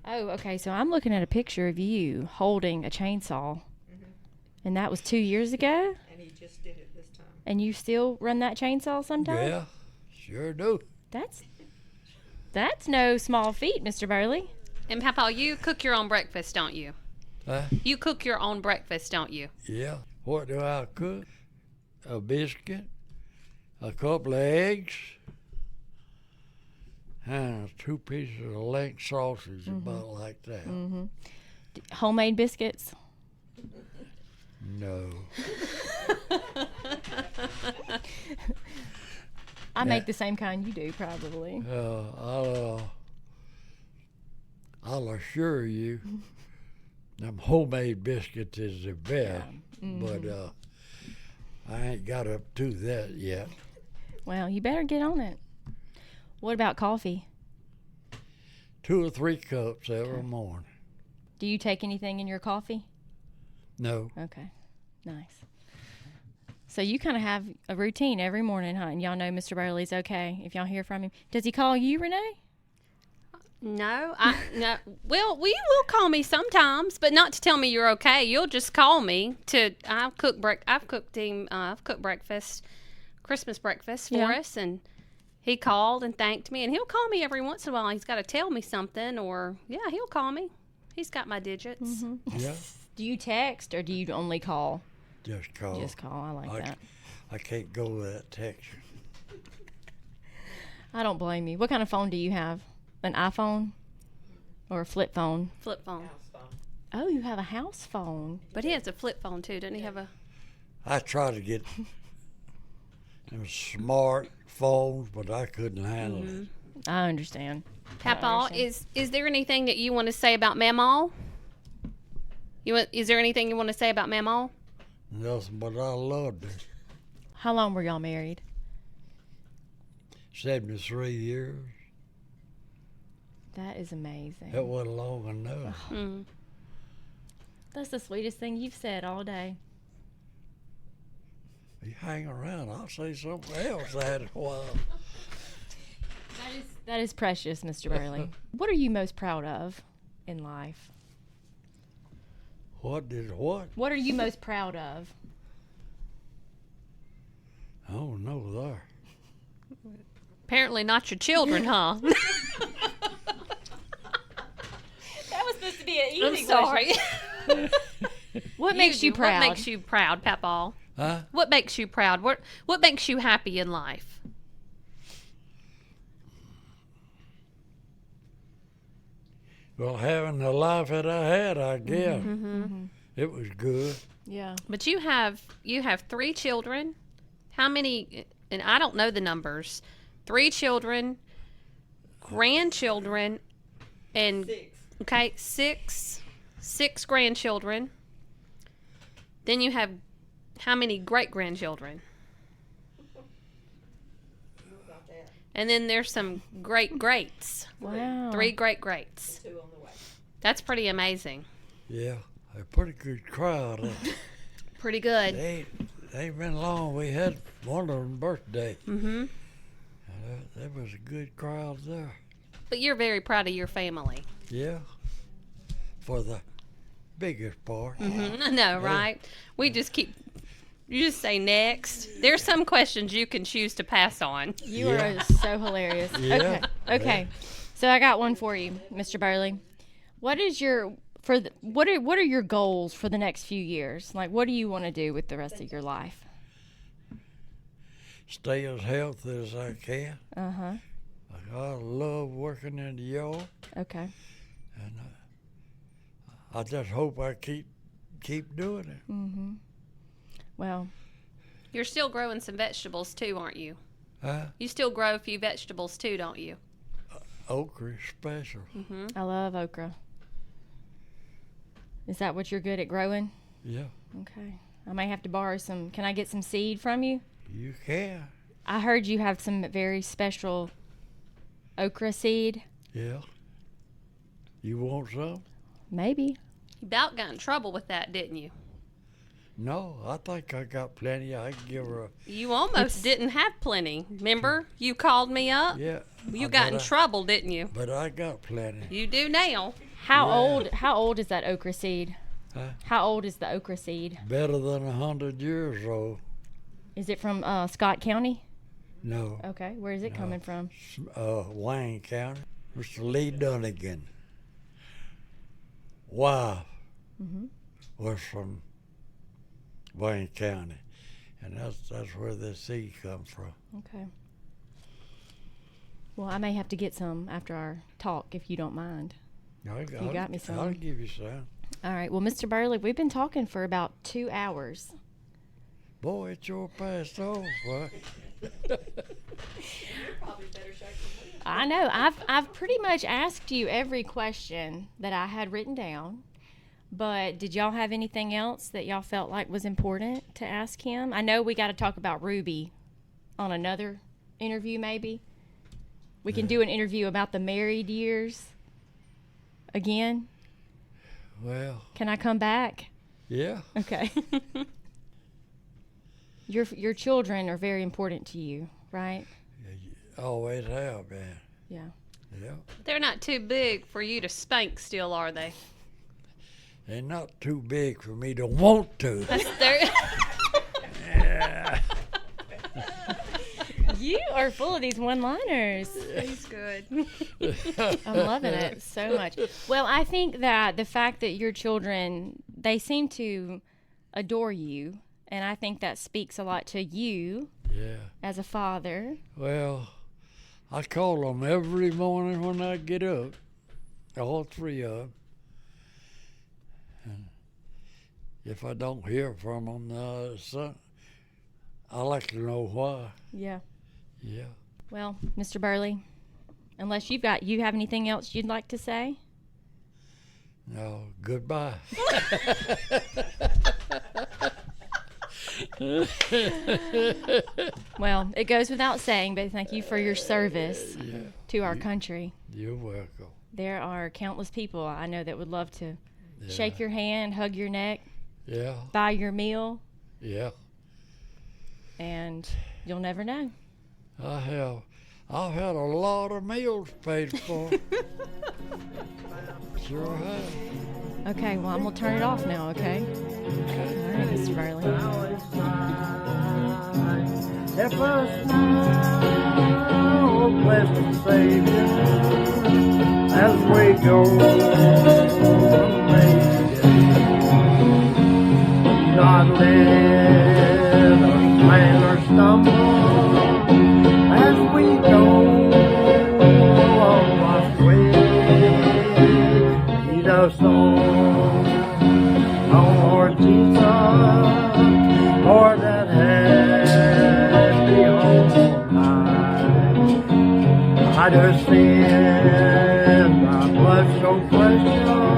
[SPEAKER 1] Oh, okay. So I'm looking at a picture of you holding a chainsaw. And that was 2 years ago?
[SPEAKER 5] And he just did it this time.
[SPEAKER 1] And you still run that chainsaw sometimes?
[SPEAKER 2] Yeah, sure do.
[SPEAKER 1] That's no small feat, Mr. Burley.
[SPEAKER 3] And Papa, you cook your own breakfast, don't you?
[SPEAKER 2] Huh?
[SPEAKER 3] You cook your own breakfast, don't you?
[SPEAKER 2] Yeah. What do I cook? A biscuit, a couple of eggs, and 2 pieces of link sausage, about like that.
[SPEAKER 1] Homemade biscuits?
[SPEAKER 2] No.
[SPEAKER 1] I make the same kind you do, probably.
[SPEAKER 2] I'll assure you, them homemade biscuits is the best, but I ain't got up to that yet.
[SPEAKER 1] Well, you better get on it. What about coffee?
[SPEAKER 2] 2 or 3 cups every morning.
[SPEAKER 1] Do you take anything in your coffee?
[SPEAKER 2] No.
[SPEAKER 1] Okay, nice. So you kind of have a routine every morning, huh? And y'all know Mr. Burley's okay if y'all hear from him. Does he call you, Renee?
[SPEAKER 3] No, no. Well, you will call me sometimes, but not to tell me you're okay. You'll just call me to. I've cooked breakfast, Christmas breakfast for
[SPEAKER 1] Yeah.
[SPEAKER 3] us, and he called and thanked me. And he'll call me every once in a while. He's got to tell me something, or he'll call me. He's got my digits.
[SPEAKER 2] Yeah,
[SPEAKER 1] Do you text or do you only call?
[SPEAKER 2] just call.
[SPEAKER 1] Just call. I like that.
[SPEAKER 2] I can't go that texture.
[SPEAKER 1] I don't blame you. What kind of phone do you have? An iPhone or a flip phone?
[SPEAKER 3] Flip phone,
[SPEAKER 5] House phone.
[SPEAKER 1] Oh, you have a house phone.
[SPEAKER 3] but he has a flip phone too, doesn't he? Have a
[SPEAKER 2] I tried to get them smart phones, but I couldn't handle it.
[SPEAKER 1] I understand.
[SPEAKER 3] Papa?
[SPEAKER 1] understand.
[SPEAKER 3] Is there anything that you want to say about Mamaw? Is there anything you want to say about Mamaw?
[SPEAKER 2] Nothing but I loved her.
[SPEAKER 1] How long were y'all married?
[SPEAKER 2] 73 years.
[SPEAKER 1] That is amazing.
[SPEAKER 2] That wasn't long enough.
[SPEAKER 3] Mm.
[SPEAKER 1] That's the sweetest thing you've said all day.
[SPEAKER 2] You hang around, I'll say something else after a while.
[SPEAKER 1] That is precious, Mr. Burley. What are you most proud of in life?
[SPEAKER 2] What did what?
[SPEAKER 1] What are you most proud of?
[SPEAKER 2] Oh, no, there.
[SPEAKER 3] Apparently not your children, huh?
[SPEAKER 1] That was supposed to be an easy
[SPEAKER 3] I'm sorry.
[SPEAKER 1] What makes you proud?
[SPEAKER 3] What makes you proud, Papa?
[SPEAKER 2] Huh?
[SPEAKER 3] What makes you proud? What makes you happy in life?
[SPEAKER 2] Well, having the life that I had, I guess. It was good.
[SPEAKER 1] Yeah.
[SPEAKER 3] But you have 3 children. How many? And I don't know the numbers. 3 children, grandchildren, and 6 grandchildren. Then you have how many great grandchildren?
[SPEAKER 5] About that.
[SPEAKER 3] And then there's some great greats.
[SPEAKER 1] Wow.
[SPEAKER 3] 3 great greats.
[SPEAKER 5] 2 on the way.
[SPEAKER 3] That's pretty amazing.
[SPEAKER 2] Yeah, a pretty good crowd.
[SPEAKER 3] Pretty good.
[SPEAKER 2] They ain't been long. We had one of them birthday.
[SPEAKER 3] Mm-hmm.
[SPEAKER 2] There was a good crowd there.
[SPEAKER 3] But you're very proud of your family.
[SPEAKER 2] Yeah, for the biggest part.
[SPEAKER 3] Mm-hmm. I know, right? You just say next. There's some questions you can choose to pass on.
[SPEAKER 1] You
[SPEAKER 2] Yeah.
[SPEAKER 1] are so hilarious.
[SPEAKER 2] Yeah.
[SPEAKER 1] Okay. So I got one for you, Mr. Burley. What is your what are your goals for the next few years? Like, what do you want to do with the rest of your life?
[SPEAKER 2] Stay as healthy as I can.
[SPEAKER 1] Uh-huh.
[SPEAKER 2] I love working in the yard,
[SPEAKER 1] Okay.
[SPEAKER 2] and I just hope I keep doing it.
[SPEAKER 1] Mm-hmm. Well,
[SPEAKER 3] You're still growing some vegetables too, aren't you?
[SPEAKER 2] Huh?
[SPEAKER 3] You still grow a few vegetables too, don't you?
[SPEAKER 2] Okra special.
[SPEAKER 3] Mm-hmm.
[SPEAKER 1] I love okra. Is that what you're good at growing?
[SPEAKER 2] Yeah,
[SPEAKER 1] Okay. I may have to borrow some. Can I get some seed from you?
[SPEAKER 2] you can.
[SPEAKER 1] I heard you have some very special okra seed.
[SPEAKER 2] Yeah. You want some?
[SPEAKER 1] Maybe.
[SPEAKER 3] You about got in trouble with that, didn't you?
[SPEAKER 2] No, I think I got plenty. I can give her a.
[SPEAKER 3] You almost didn't have plenty. Remember? You called me up.
[SPEAKER 2] Yeah.
[SPEAKER 3] You got in trouble, didn't you?
[SPEAKER 2] But I got plenty.
[SPEAKER 3] You do now.
[SPEAKER 1] How
[SPEAKER 2] Yeah.
[SPEAKER 1] How old is that okra seed?
[SPEAKER 2] Huh?
[SPEAKER 1] How old is the okra seed?
[SPEAKER 2] Better than 100 years old.
[SPEAKER 1] Is it from Scott County?
[SPEAKER 2] No.
[SPEAKER 1] Okay. Where is it
[SPEAKER 2] No.
[SPEAKER 1] coming from?
[SPEAKER 2] Wayne County. Mr. Lee Dunnigan. Wife
[SPEAKER 1] Mm-hmm.
[SPEAKER 2] was from Wayne County, and that's where the seed comes from.
[SPEAKER 1] Okay. Well, I may have to get some after our talk, if you don't mind.
[SPEAKER 2] I'll
[SPEAKER 1] got me some.
[SPEAKER 2] I'll give you some.
[SPEAKER 1] All right. Well, Mr. Burley, we've been talking for about 2 hours.
[SPEAKER 2] Boy, it's your past off, right?
[SPEAKER 5] Probably better shape than we
[SPEAKER 1] I know. I've pretty much asked you every question that I had written down. But did y'all have anything else that y'all felt like was important to ask him? I know we got to talk about Ruby on another interview, maybe. We can do an interview about the married years again.
[SPEAKER 2] Well,
[SPEAKER 1] Can I come back?
[SPEAKER 2] yeah.
[SPEAKER 1] Okay. Your children are very important to you, right?
[SPEAKER 2] Always have been.
[SPEAKER 1] Yeah.
[SPEAKER 2] Yeah.
[SPEAKER 3] They're not too big for you to spank still, are they?
[SPEAKER 2] They're not too big for me to want to. Yeah.
[SPEAKER 1] You are full of these one-liners.
[SPEAKER 3] He's good.
[SPEAKER 1] I'm loving it so much. Well, I think that the fact that your children, they seem to adore you, and I think that speaks a lot to you
[SPEAKER 2] Yeah.
[SPEAKER 1] as a father.
[SPEAKER 2] Well, I call them every morning when I get up, all three of them. And if I don't hear from them, I like to know why.
[SPEAKER 1] Yeah.
[SPEAKER 2] Yeah.
[SPEAKER 1] Well, Mr. Burley, unless you have anything else you'd like to say?
[SPEAKER 2] No, goodbye.
[SPEAKER 1] Well, it goes without saying, but thank you for your service to our country.
[SPEAKER 2] You're welcome.
[SPEAKER 1] There are countless people I know that would love to
[SPEAKER 2] Yeah.
[SPEAKER 1] shake your hand, hug your neck,
[SPEAKER 2] Yeah.
[SPEAKER 1] buy your meal,
[SPEAKER 2] Yeah.
[SPEAKER 1] and you'll never know.
[SPEAKER 2] I have. I've had a lot of meals paid for. Sure have.
[SPEAKER 1] Okay, well, I'm going to turn it off now, okay?
[SPEAKER 2] Okay.
[SPEAKER 1] All right, Mr. Burley.
[SPEAKER 6] Help us now, blessed Savior, as we go on God, let us fail or stumble as we go on our way. Lead us on, Lord Jesus, for that happy home high. Hide us in thy blood so precious.